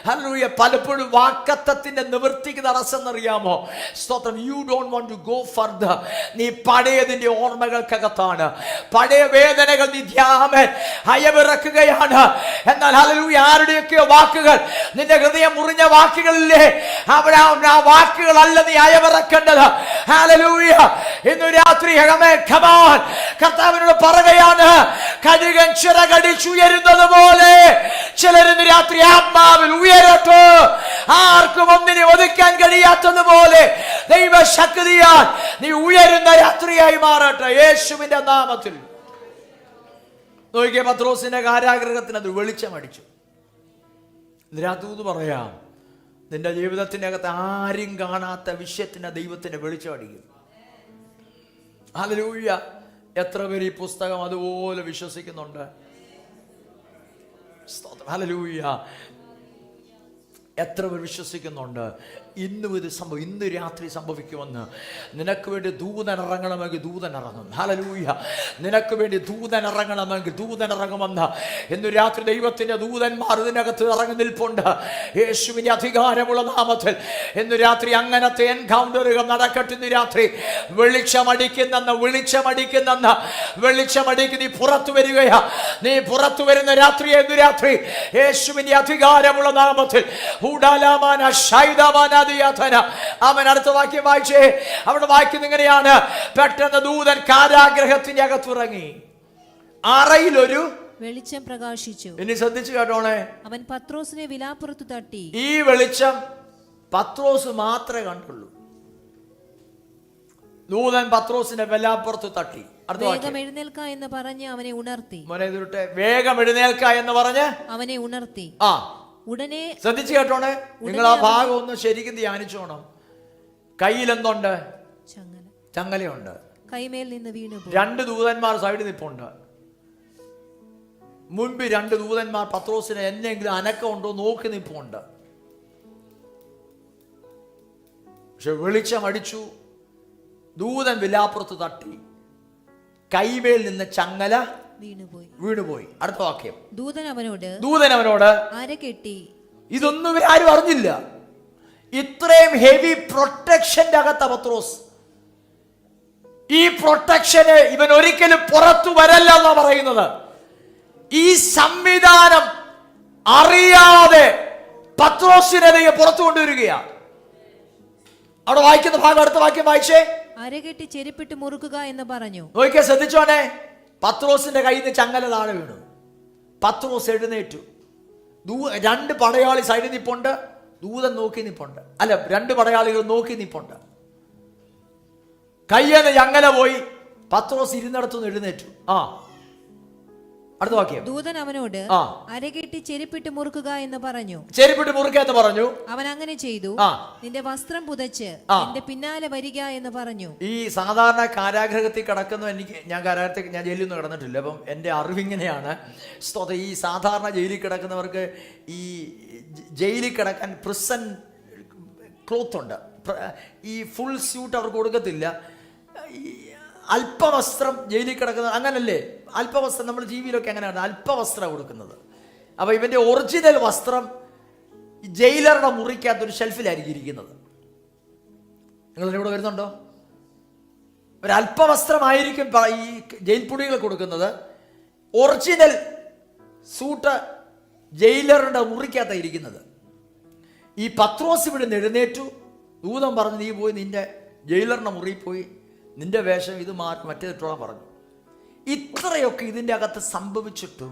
ഹല്ലേലൂയ. പലപ്പോഴും വാക്കത്തത്തിന്റെ നിവൃത്തിക്ക് തടസ്സം എന്നറിയാമോ? സ്തോത്രം. You don't want to go further. നീ പഴയതിന്റെ ഓർമ്മകൾക്കകത്താണ്, പഴയ വേദനകൾ നീ അയവിറക്കുകയാണ്. എന്നാൽ ഹല്ലേലൂയ, ആരുടെയൊക്കെയോ വാക്കുകൾ, നിന്റെ ഹൃദയം മുറിഞ്ഞ വാക്കുകളില്ലേ, അവിടെ ആ വാക്കുകളല്ല നീ അയവിറക്കേണ്ടത്. ഹല്ലേലൂയ. ഇന്ന് രാത്രി കർത്താവിനോട് പറയുകയാണ്, കഴുകൻ ചിറകടിച്ചുയരുന്നത് പോലെ ചിലരിന്ന് രാത്രി ആത്മാവിൽ ഉയരട്ടെ. ആർക്കും ഒന്നിനെ ഒതുക്കാൻ കഴിയാത്തതുപോലെ ദൈവശക്തിയാൽ നീ ഉയരുന്ന രാത്രിയായി മാറട്ടെ യേശുവിന്റെ നാമത്തിൽ. നോക്കിയ പത്രോസിന്റെ കാരാഗൃഹത്തിന് അത് വെളിച്ചമടിച്ചു. ഇതിനകത്ത് പറയാം, നിന്റെ ജീവിതത്തിന്റെ അകത്ത് ആരും കാണാത്ത വിഷയത്തിന് ദൈവത്തിന്റെ വെളിച്ചമടിക്കും. ഹല്ലേലൂയ. എത്ര പേര് ഈ പുസ്തകം അതുപോലെ വിശ്വസിക്കുന്നുണ്ട്? ഹല്ലേലൂയ. എത്ര പേർ വിശ്വസിക്കുന്നുണ്ട് ഇന്നും ഇത് ഇന്ന് രാത്രി സംഭവിക്കുമെന്ന്? നിനക്ക് വേണ്ടി ദൂതൻ ഇറങ്ങണമെങ്കിൽ ദൂതൻ ഇറങ്ങും. ഹല്ലേലൂയ. നിനക്ക് വേണ്ടി ദൂതൻ ഇറങ്ങണമെങ്കിൽ ദൂതൻ ഇറങ്ങുമെന്ന് ഇന്ന് രാത്രി ദൈവത്തിന്റെ ദൂതന്മാർ ഇതിനകത്ത് ഇറങ്ങി നിൽപ്പുണ്ട്. യേശുവിന്റെ അധികാരമുള്ള നാമത്തിൽ ഇന്ന് രാത്രി അങ്ങനത്തെ എൻകൗണ്ടറുകൾ നടക്കട്ടെ. ഇന്ന് രാത്രി വെളിച്ചമടിക്കുന്ന നീ പുറത്തു വരികയാ. നീ പുറത്തു വരുന്ന രാത്രിയെ ഇന്ന് രാത്രി യേശുവിന്റെ അധികാരമുള്ള നാമത്തിൽ അവൻ അടുത്ത വാക്യം വായിച്ചേ. അവിടെ വായിക്കുന്ന ഇങ്ങനെയാണ്, പെട്ടെന്ന് ദൂതൻ കാരാഗ്രഹത്തിന്റെ അകത്തിറങ്ങി, അറയിലൊരു വെളിച്ചം പ്രകാശിച്ചു. ഇനി ശ്രദ്ധിച്ചു കേട്ടോണേ. അവൻ പത്രോസിനെ വിലാപ്പുറത്ത് തട്ടി. ഈ വെളിച്ചം പത്രോസ് മാത്രമേ കണ്ടുള്ളൂ. ദൂതൻ പത്രോസിന്റെ വിലാപ്പുറത്ത് തട്ടി. വേഗം എഴുന്നേൽക്ക എന്ന് പറഞ്ഞ് അവനെ ഉണർത്തി. വേഗം എഴുന്നേൽക്ക എന്ന് പറഞ്ഞ് അവനെ ഉണർത്തി. ഉടനെ ശ്രദ്ധിച്ചു കേട്ടോണേ. നിങ്ങൾ ആ ഭാഗം ഒന്ന് ശരിക്കും ധ്യാനിച്ചോണം. കയ്യിൽ എന്തുണ്ട്? ചങ്ങലയുണ്ട്. കൈമേൽ നിന്ന് വീണു. രണ്ട് ദൂതന്മാർ സൈഡിൽ നിൽപ്പുണ്ട്. മുൻപ് രണ്ട് ദൂതന്മാർ പത്രോസിനെ എന്നെങ്കിലും അനക്കം ഉണ്ടോ നോക്കി നിൽപ്പുണ്ട്. പക്ഷെ വെളിച്ചം അടിച്ചു. ദൂതൻ വിലാപ്പുറത്ത് തട്ടി, കൈമേൽ നിന്ന് ചങ്ങല വീണുപോയി. അടുത്ത വാക്യം. ദൂതൻ അവനോട് അര കെട്ടി. ഇതൊന്നും ഇവരാരും അറിഞ്ഞില്ല. ഇത്രയും ഹെവി പ്രൊട്ടക്ഷന്റെ അകത്ത പത്രോസ്. ഈ പ്രൊട്ടക്ഷന് ഇവൻ ഒരിക്കലും പുറത്തു വരല്ല എന്നാ പറയുന്നത്. ഈ സംവിധാനം അറിയാതെ പത്രോസിനെ പുറത്തു കൊണ്ടുവരികയാണ്. അവിടെ വായിക്കുന്ന ഭാഗം അടുത്ത വാക്യം വായിച്ചേ. അരകെട്ടി ചെരുപ്പിട്ട് മുറുക്കുക എന്ന് പറഞ്ഞു. നോക്കിയാ, ശ്രദ്ധിച്ചോനെ. പത്രോസിന്റെ കയ്യിൽ നിന്ന് ചങ്ങല താഴെ വീണു. പത്രോസ് എഴുന്നേറ്റു. രണ്ട് പടയാളി സൈഡിൽ നിപ്പുണ്ട്, ദൂതൻ നോക്കി നിപ്പുണ്ട്. അല്ല, രണ്ട് പടയാളികൾ നോക്കി നിപ്പുണ്ട്. കയ്യെന്ന് ചങ്ങല പോയി. പത്രോസ് ഇരുന്നിടത്തുനിന്ന് എഴുന്നേറ്റു. അടുത്ത വാക്യം. ദൂതൻ അവനോട് അരകെട്ടി ചെരുപ്പിട്ട് മുറുക്കുക എന്ന് പറഞ്ഞു. ചെരുപ്പിട്ട് മുറുക്കുക എന്ന് പറഞ്ഞു. അവൻ അങ്ങനെ ചെയ്തു. നിന്റെ വസ്ത്രം പുതച്ച് എന്റെ പിന്നാലെ വരിക എന്ന് പറഞ്ഞു. ഈ സാധാരണ കാരാഗ്രഹത്തിൽ കിടക്കുന്ന ഞാൻ കാരാഗ്രഹത്തിൽ ജയിലിൽ നിന്ന് കിടന്നിട്ടില്ല. അപ്പം എൻ്റെ അറിവിങ്ങനെയാണ്. ഈ സാധാരണ ജയിലിൽ കിടക്കുന്നവർക്ക് ഈ ജയിലിൽ കിടക്കാൻ പ്രിസൺ ക്ലോത്ത് ഉണ്ട്. ഈ ഫുൾ സ്യൂട്ട് അവർക്ക് കൊടുക്കത്തില്ല. അല്പവസ്ത്രം ജയിലിൽ കിടക്കുന്നത് അങ്ങനല്ലേ? അല്പവസ്ത്രം നമ്മൾ ടി വിയിലൊക്കെ അങ്ങനെയാണ് അല്പവസ്ത്രം കൊടുക്കുന്നത്. അപ്പോൾ ഇവൻ്റെ ഒറിജിനൽ വസ്ത്രം ജയിലറുടെ മുറിക്കകത്തൊരു ഷെൽഫിലായിരിക്കും ഇരിക്കുന്നത്. നിങ്ങളുടെ ഇവിടെ വരുന്നുണ്ടോ? ഒരല്പവസ്ത്രമായിരിക്കും ഈ ജയിൽ പുടികൾ കൊടുക്കുന്നത്. ഒറിജിനൽ സൂട്ട് ജയിലറുടെ മുറിക്കകത്താണ് ഇരിക്കുന്നത്. ഈ പത്രോസ് ഇവിടെ നിന്ന് എഴുന്നേറ്റു. ദൂതൻ പറഞ്ഞു, നീ പോയി നിന്റെ ജയിലറിൻ്റെ മുറിയിൽ പോയി നിന്റെ വേഷം ഇത് മാറ്റി മറ്റേതിട്ടോളം പറഞ്ഞു. ഇത്രയൊക്കെ ഇതിൻ്റെ അകത്ത് സംഭവിച്ചിട്ടും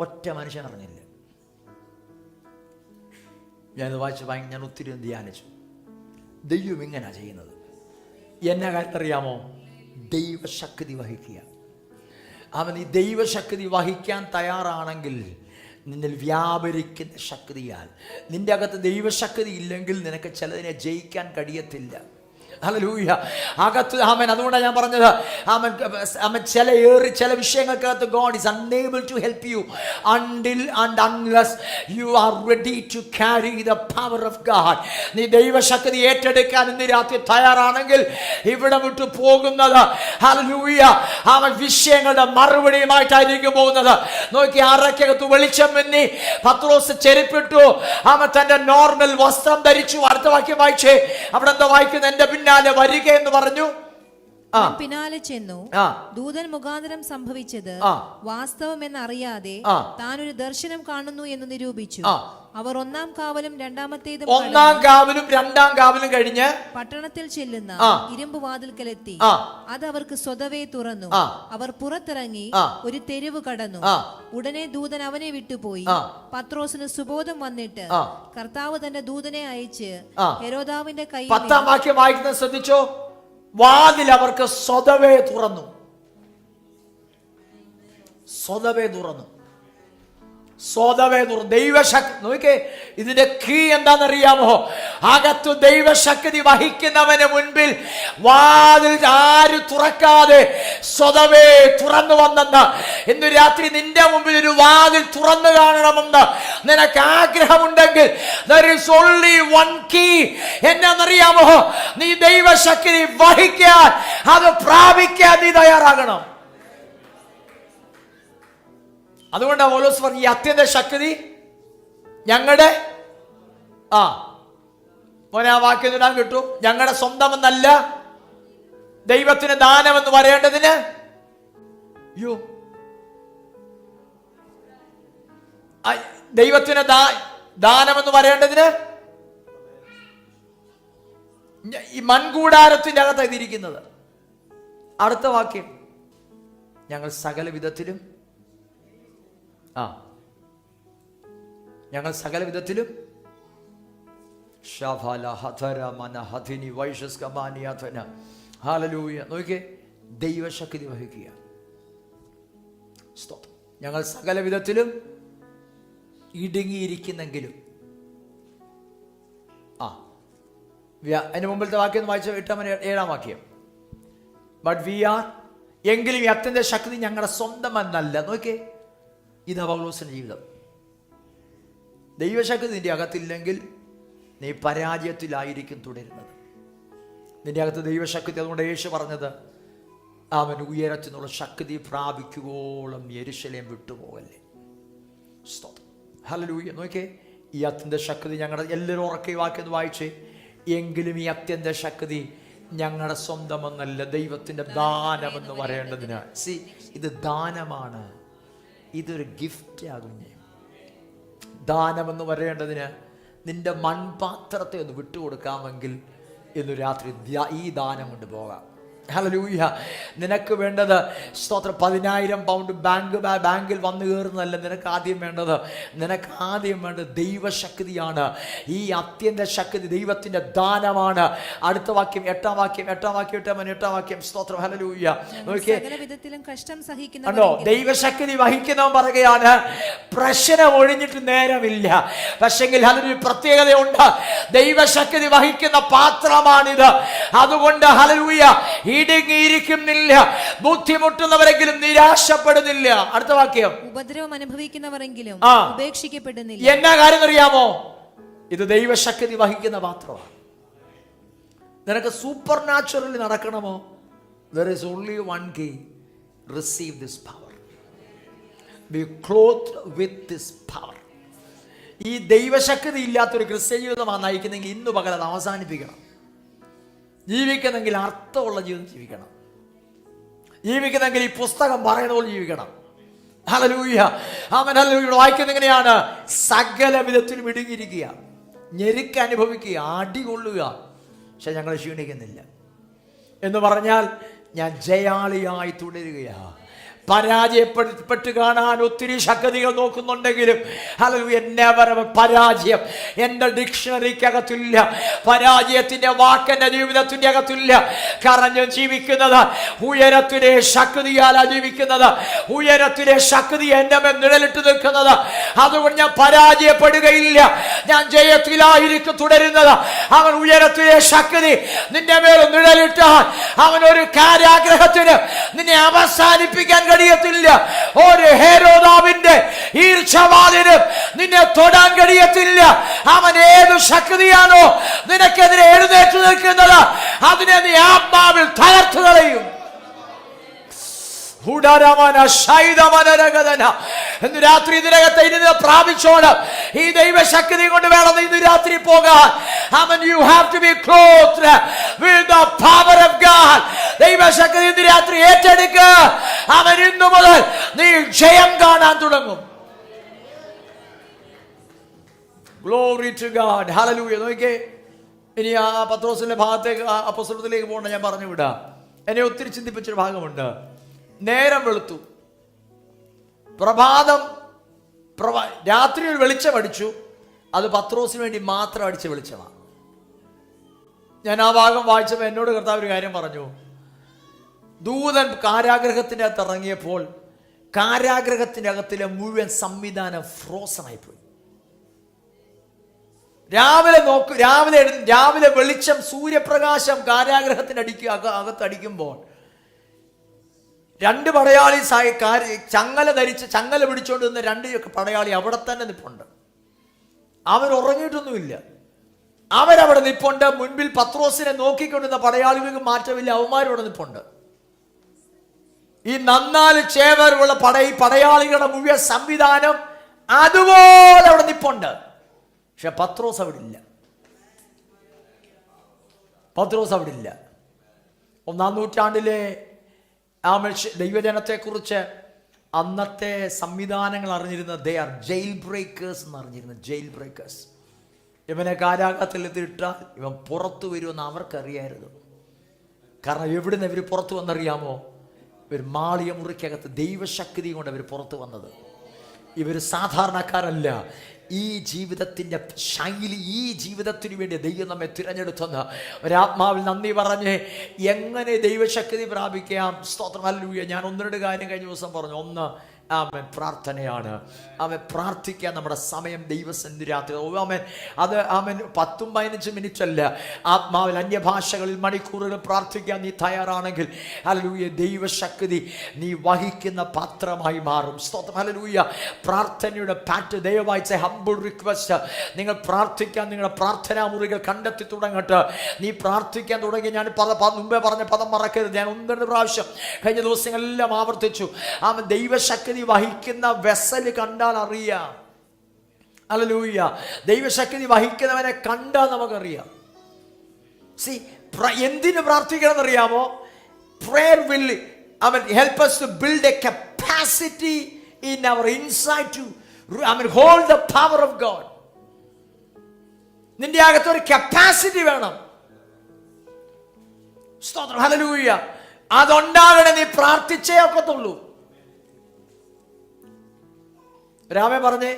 ഒറ്റ മനുഷ്യൻ അറിഞ്ഞില്ല. ഞാനത് വായിച്ച് ഞാൻ ഒത്തിരി ധ്യാനിച്ചു. ദൈവം ഇങ്ങനെയാ ചെയ്യുന്നത്. എന്നെ കാര്യത്തറിയാമോ? ദൈവശക്തി വഹിക്കുക. അവൻ ഈ ദൈവശക്തി വഹിക്കാൻ തയ്യാറാണെങ്കിൽ നിന്നിൽ വ്യാപരിക്കുന്ന ശക്തിയാൽ. നിന്റെ അകത്ത് ദൈവശക്തി ഇല്ലെങ്കിൽ നിനക്ക് ചിലതിനെ ജയിക്കാൻ കഴിയത്തില്ല. ഹല്ലേലൂയ. അകത്ത് ആമേൻ. അതുകൊണ്ടാണ് ഞാൻ പറഞ്ഞത്, ആമേൻ, ചില വിഷയങ്ങൾക്കകത്ത് God is unable to help you until and unless you are ready to carry the power of God. നീ ദൈവശക്തി ഏറ്റെടുക്കാൻ ഇന്ന് രാത്രി തയ്യാറാണെങ്കിൽ ഇവിടെ വിട്ടു പോകുന്നത്, ഹല്ലേലൂയ, ആമേൻ, വിഷയങ്ങളുടെ മറുപടിയുമായിട്ടായിരിക്കും പോകുന്നത്. നോക്കി, അറയ്ക്കകത്ത് വെളിച്ചം മിന്നി. പത്രോസ് ചെരുപ്പിട്ടു. ആമേൻ, തന്റെ നോർമൽ വസ്ത്രം ധരിച്ചു. അടുത്ത വാക്യം വായിച്ചേ. അവിടെ എന്താ വായിക്കുന്നത്? എന്റെ പിന്നാലെ വരിക എന്ന് പറഞ്ഞു. പിന്നാലെ ചെന്നു. ദൂതൻ മുഖാന്തരം സംഭവിച്ചത് വാസ്തവമെന്ന് അറിയാതെ താനൊരു ദർശനം കാണുന്നു എന്ന് നിരൂപിച്ചു. അവർ ഒന്നാം കാവലും രണ്ടാം കാവലും കഴിഞ്ഞ് പട്ടണത്തിൽ ചെല്ലുന്ന ഇരുമ്പ് വാതിൽക്കലെത്തി. അത് അവർക്ക് സ്വതവേ തുറന്നു. അവർ പുറത്തിറങ്ങി ഒരു തെരുവ് കടന്നു. ഉടനെ ദൂതൻ അവനെ വിട്ടുപോയി. പത്രോസിന് സുബോധം വന്നിട്ട് കർത്താവ് തന്റെ ദൂതനെ അയച്ച് ഹെരോദാവിന്റെ കയ്യിൽ. 10-ാം വാക്യം വായിക്കുന്നത് ശ്രദ്ധിച്ചോ. വാതിൽ അവർക്ക് സ്വതവേ തുറന്നു. സ്വതവേ തുറന്നു. ദൈവശക്തി. നോക്കേ, ഇതിന്റെ കീ എന്താണെന്നറിയാമോ? അകത്തു ദൈവശക്തി വഹിക്കുന്നവന് മുൻപിൽ വാതിൽ ആര് തുറക്കാതെ സ്വതവേ തുറന്നു വന്നെന്ന്. ഇന്ന് രാത്രി നിന്റെ മുമ്പിൽ ഒരു വാതിൽ തുറന്നു കാണണമെന്ന് നിനക്ക് ആഗ്രഹമുണ്ടെങ്കിൽ there is only one key. എന്നാന്നറിയാമോ? നീ ദൈവശക്തി വഹിക്കാൻ, അത് പ്രാപിക്കാൻ നീ തയ്യാറാകണം. അതുകൊണ്ടാണ് പൗലോസ് പറഞ്ഞു, ഈ അത്യന്ത ശക്തി ഞങ്ങളുടെ മോനെ ആ വാക്യം ഇടാൻ കിട്ടു. ഞങ്ങളുടെ സ്വന്തമെന്നല്ല, ദൈവത്തിന് ദാനമെന്ന് പറയേണ്ടതിന്. ദൈവത്തിന് ദാനമെന്ന് പറയേണ്ടതിന് ഈ മൺകൂടാരത്തിന്റെ അകത്ത് ഇതിരിക്കുന്നത്. അടുത്ത വാക്യം, ഞങ്ങൾ സകല വിധത്തിലും നോക്കിയേ, ദൈവശക്തി വഹിക്കുക. ഞങ്ങൾ സകല വിധത്തിലും ഇടുങ്ങിയിരിക്കുന്നെങ്കിലും. അതിന് മുമ്പിലത്തെ വാക്യം ഒന്ന് വായിച്ച 7-ാം വാക്യം. ബട്ട് വി ആർ, എങ്കിലും ഈ അത്യന്ത ശക്തി ഞങ്ങളുടെ സ്വന്തമെന്നല്ല. നോക്കിയേ, ഇതാ പൗലോസിന്റെ ജീവിതം. ദൈവശക്തി നിന്റെ അകത്തില്ലെങ്കിൽ നീ പരാജയത്തിലായിരിക്കും തുടരുന്നത്. നിന്റെ അകത്ത് ദൈവശക്തി. അതുകൊണ്ട് യേശു പറഞ്ഞത്, അവൻ ഉയരത്തിൽ നിന്നുള്ള ശക്തി പ്രാപിക്കുവോളം യെരൂശലേം വിട്ടുപോകല്ലേ. ഹല്ലേലൂയ. നോക്കിയേ, ഈ അത്യന്ത ശക്തി ഞങ്ങളുടെ എല്ലാവരും ഉറക്കെ വാക്യം വായിച്ചേ. എങ്കിലും ഈ അത്യന്ത ശക്തി ഞങ്ങളുടെ സ്വന്തമെന്നല്ല, ദൈവത്തിൻ്റെ ദാനമെന്ന് പറയേണ്ടതിന്. ഇത് ദാനമാണ്, ഇതൊരു ഗിഫ്റ്റ് ആകുന്നേ. ദാനമെന്ന് പറയേണ്ടതിന് നിന്റെ മൺപാത്രത്തെ ഒന്ന് വിട്ടുകൊടുക്കാമെങ്കിൽ ഇന്ന് രാത്രി ഈ ദാനം കൊണ്ട് പോകാം. ഹല്ലേലൂയ. നിനക്ക് വേണ്ടത് സ്തോത്രം 10,000 പൗണ്ട് ബാങ്കിൽ വന്നു കയറുന്നതല്ല. നിനക്ക് ആദ്യം വേണ്ടത് ദൈവശക്തിയാണ്. ഈ അത്യന്ത ശക്തി ദൈവത്തിന്റെ ദാനമാണ്. അടുത്ത വാക്യം, എട്ടാം വാക്യം. സ്തോത്രം. ഹല്ലേലൂയ. കണ്ടോ, ദൈവശക്തി വഹിക്കുന്നവൻ പറയുകയാണ്, പ്രശ്നം ഒഴിഞ്ഞിട്ട് നേരമില്ല. പക്ഷെങ്കിൽ അതിനൊരു പ്രത്യേകതയുണ്ട്. ദൈവശക്തി വഹിക്കുന്ന പാത്രമാണിത്. അതുകൊണ്ട് ഹല്ലേലൂയ, ഇടുങ്ങിയിരിക്കുന്നില്ല, ബുദ്ധിമുട്ടുന്നവരെങ്കിലും നിരാശപ്പെടുന്നില്ല. അടുത്ത വാക്യം, ഉപദ്രവം അനുഭവിക്കുന്നവരെങ്കിലും ഉപേക്ഷിക്കപ്പെടുന്നില്ല. എന്നാ കാര്യം അറിയാമോ? ഇത് ദൈവശക്തി വഹിക്കുന്ന പാത്രമാണ്. നിനക്ക് സൂപ്പർ നാച്ചുറലി നടക്കണമോ? there is only one key: receive this power, be clothed with this power. ഈ ദൈവശക്തി ഇല്ലാത്തൊരു ക്രിസ്ത്യ ജീവിതമാണ് നയിക്കുന്നെങ്കിൽ ഇന്ന് പകൽ അത് അവസാനിപ്പിക്കണം. ജീവിക്കുന്നെങ്കിൽ അർത്ഥമുള്ള ജീവിതം ജീവിക്കണം. ജീവിക്കുന്നെങ്കിൽ ഈ പുസ്തകം പറയുന്ന പോലെ ജീവിക്കണം. ഹല്ലേലൂയ. ആമേൻ. ഹല്ലേലൂയ. വായിക്കുന്നത് എങ്ങനെയാണ്? സകല വിധത്തിലും ഇടുങ്ങിയിരിക്കുക, ഞെരുക്ക് അനുഭവിക്കുക, അടികൊള്ളുക, പക്ഷെ ഞങ്ങൾ ക്ഷീണിക്കുന്നില്ല എന്ന് പറഞ്ഞാൽ ഞാൻ ജയാളിയായി തുടരുകയാ. പരാജയപ്പെട്ട് കാണാൻ ഒത്തിരി ശക്തികൾ നോക്കുന്നുണ്ടെങ്കിലും ഹല്ലേലൂയ, നെവർ എവർ പരാജയം എൻ്റെ ഡിക്ഷണറിക്കകത്തില്ല. പരാജയത്തിൻ്റെ വാക്ക് എൻ്റെ ജീവിതത്തിൻ്റെ അകത്തില്ല. കാരണം ഞാൻ ജീവിക്കുന്നത് ഉയരത്തിലെ ശക്തിയാലാണ് ജീവിക്കുന്നത്. ഉയരത്തിലെ ശക്തി എൻ്റെ മേൽ നിഴലിട്ട് നിൽക്കുന്നത്. അതുകൊണ്ട് ഞാൻ പരാജയപ്പെടുകയില്ല, ഞാൻ ജയത്തിലായിരിക്കും തുടരുന്നത്. അവൻ ഉയരത്തിലെ ശക്തി നിന്റെ മേൽ നിഴലിട്ടാൽ അവനൊരു കാരാഗ്രഹത്തിന് നിന്നെ അവസാനിപ്പിക്കാൻ കഴിയത്തില്ല. ഒരു ഹെരോദാവിന്റെ ഈർച്ചവാദിന് നിന്നെ തൊടാൻ കഴിയത്തില്ല. അവൻ ഏതു ശക്തിയാണോ നിനക്കെതിരെ എഴുന്നേറ്റ് നിൽക്കുന്നത്, അതിനെ നീ ആത്മാവിൽ തകർത്തു കളയും. ഇന്ന് രാത്രി ഇതിനകത്ത് ഇന്ന് പ്രാപിച്ചോട് ഈ ദൈവശക്തി കൊണ്ട് വേണം ഇന്ന് രാത്രി പോകാൻ. You have to be clothed with the power of God. ദൈവശക്തി ഇന്ന് രാത്രി ഏറ്റെടുക്കുക. അവൻ ഇന്നു മുതൽ നീ ജയം കാണാൻ തുടങ്ങും. Glory to God. Hallelujah. നോക്കിയേ, ഇനി ആ പത്രോസിന്റെ ഭാഗത്തേക്ക് അപ്പോസ്തലത്തിലേക്ക് പോകണ്ട, ഞാൻ പറഞ്ഞു വിടാം. എന്നെ ഒത്തിരി ചിന്തിപ്പിച്ചൊരു ഭാഗമുണ്ട്. നേരം വെളുത്തു, രാത്രി ഒരു വെളിച്ചം അടിച്ചു. അത് പത്രോസിന് വേണ്ടി മാത്രം അടിച്ച വെളിച്ചമാണ്. ഞാൻ ആ ഭാഗം വായിച്ചപ്പോൾ എന്നോട് കർത്താവ് ഒരു കാര്യം പറഞ്ഞു. ദൂതൻ കാരാഗ്രഹത്തിൻ്റെ അകത്ത് ഇറങ്ങിയപ്പോൾ കാരാഗ്രഹത്തിൻ്റെ അകത്തിലെ മുഴുവൻ സംവിധാനം ഫ്രോസൺ ആയിപ്പോയി. രാവിലെ വെളിച്ചം, സൂര്യപ്രകാശം കാരാഗ്രഹത്തിന് അകത്തടിക്കുമ്പോൾ രണ്ട് പടയാളി ചങ്ങല പിടിച്ചുകൊണ്ട് നിന്ന രണ്ട് പടയാളി അവിടെ തന്നെ നിൽപ്പുണ്ട്. അവരുറങ്ങിയിട്ടൊന്നുമില്ല, അവരവിടെ നിൽപ്പുണ്ട്. മുൻപിൽ പത്രോസിനെ നോക്കിക്കൊണ്ടിരുന്ന പടയാളികൾക്ക് മാറ്റമില്ല, അവന്മാരവിടെ നിൽപ്പുണ്ട്. ഈ 4 ചേവറുള്ള പടയാളികളുടെ മുഴുവൻ സംവിധാനം അതുപോലെ അവിടെ നിൽപ്പുണ്ട്. പക്ഷെ പത്രോസ് അവിടെ ഇല്ല. 1-ാം നൂറ്റാണ്ടിലെ ആ ദൈവജനത്തെക്കുറിച്ച് അന്നത്തെ സംവിധാനങ്ങൾ അറിഞ്ഞിരുന്ന ദേ ആർ ജയിൽ ബ്രേക്കേഴ്സ് എന്നറിഞ്ഞിരുന്നു. Jail breakers. ഇവനെ കാരാഗ്രഹത്തിലിട്ടാൽ ഇവൻ പുറത്തു വരുമെന്ന് അവർക്കറിയായിരുന്നു. കാരണം എവിടുന്ന് ഇവർ പുറത്തു വന്നറിയാമോ? ഇവർ മാളിയ മുറിക്കകത്ത് ദൈവശക്തി കൊണ്ട് അവർ പുറത്തു വന്നത്. ഇവർ സാധാരണക്കാരല്ല. ഈ ജീവിതത്തിൻ്റെ ശൈലി, ഈ ജീവിതത്തിന് വേണ്ടി ദൈവം നമ്മെ തിരഞ്ഞെടുത്തെന്ന് ഒരാത്മാവിൽ നന്ദി പറഞ്ഞ് എങ്ങനെ ദൈവശക്തി പ്രാപിക്കാം. സ്തോത്രം. ഹല്ലേലൂയ. ഞാൻ 1-2 കാര്യം കഴിഞ്ഞ ദിവസം പറഞ്ഞു. ഒന്ന്, ആമേൻ പ്രാർത്ഥനയാണ്. ആമേൻ പ്രാർത്ഥിക്കാൻ നമ്മുടെ സമയം ദൈവസന്നിധി രാത്രി. ആമേൻ അത് ആമേൻ 10-15 മിനിറ്റ് അല്ല, ആത്മാവിൽ അന്യഭാഷകളിൽ മണിക്കൂറുകൾ പ്രാർത്ഥിക്കാൻ നീ തയ്യാറാണെങ്കിൽ ഹല്ലേലൂയ ദൈവശക്തി നീ വഹിക്കുന്ന പാത്രമായി മാറും. സ്തോത്രം. ഹല്ലേലൂയ. പ്രാർത്ഥനയുടെ പാറ്റ് ദയവായി ഹംബിൾ റിക്വസ്റ്റ്, നിങ്ങൾ പ്രാർത്ഥിക്കാൻ നിങ്ങളുടെ പ്രാർത്ഥനാ മുറികൾ കണ്ടെത്തി തുടങ്ങട്ടെ. നീ പ്രാർത്ഥിക്കാൻ തുടങ്ങി. ഞാൻ മുമ്പേ പറഞ്ഞ പദം മറക്കരുത്. ഞാൻ 1-2 പ്രാവശ്യം കഴിഞ്ഞ ദിവസങ്ങളെല്ലാം ആവർത്തിച്ചു. ആമേൻ ദൈവശക്തി വഹിക്കുന്ന വെസല് കണ്ടാൽ അറിയാം. ഹല്ലേലൂയ. ദൈവശക്തി വഹിക്കുന്നവനെ കണ്ടാൽ നമുക്കറിയാം. എന്തിനു പ്രാർത്ഥിക്കണം എന്നറിയാമോ? Prayer will help us to build a capacity in our inside to hold the power of God. നിന്റെ അകത്തൊരു കപ്പാസിറ്റി വേണം. സ്തോത്രം. ഹല്ലേലൂയ. അതുണ്ടാകണേ നീ പ്രാർത്ഥിച്ചേ ഒക്കത്തുള്ളൂ. രാമേ പറഞ്ഞേ,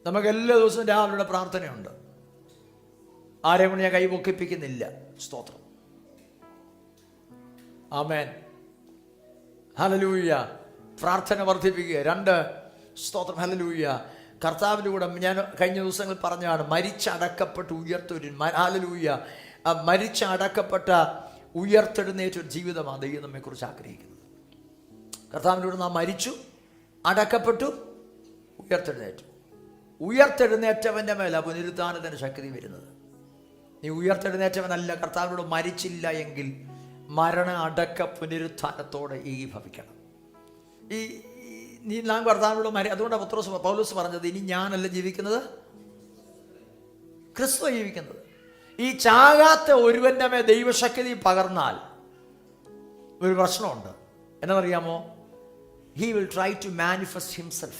നമുക്ക് എല്ലാ ദിവസവും രാവിലെ പ്രാർത്ഥനയുണ്ട്. ആരെയും കൊണ്ട് ഞാൻ കൈ പൊക്കിപ്പിക്കുന്നില്ല. സ്തോത്രം. ആമേൻ. ഹല്ലേലൂയ. പ്രാർത്ഥന വർദ്ധിപ്പിക്കുക. 2 സ്തോത്രം. ഹല്ലേലൂയ. കർത്താവിൻ്റെ കൂടെ ഞാൻ കഴിഞ്ഞ ദിവസങ്ങളിൽ പറഞ്ഞാണ് മരിച്ചടക്കപ്പെട്ട് ഉയർത്തൊരു ഹല്ലേലൂയ മരിച്ചടക്കപ്പെട്ട ഉയർത്തെഴുന്നേറ്റൊരു ജീവിതമാണ് ദൈവം നമ്മെക്കുറിച്ച് ആഗ്രഹിക്കുന്നത്. കർത്താവിൻ്റെ കൂടെ നാം മരിച്ചു, അടക്കപ്പെട്ടു, ഉയർത്തെഴുന്നേറ്റു. ഉയർത്തെഴുന്നേറ്റവൻ്റെ മേലെ പുനരുത്ഥാനത്തിൻ്റെ ശക്തി വരുന്നത്. നീ ഉയർത്തെഴുന്നേറ്റവനല്ല. കർത്താവിനോട് മരിച്ചില്ല എങ്കിൽ മരണ അടക്ക പുനരുത്ഥാനത്തോടെ ഏകീഭവിക്കണം. നാം കർത്താവിനോട് അതുകൊണ്ടാണ് പൗലോസ് പറഞ്ഞത്, ഇനി ഞാനല്ല ജീവിക്കുന്നത്, ക്രിസ്തു ജീവിക്കുന്നത്. ഈ ചാകാത്ത ഒരുവന്റെ മേൽ ദൈവശക്തി പകർന്നാൽ ഒരു പ്രശ്നമുണ്ട്. എന്നറിയാമോ? He will try to manifest himself.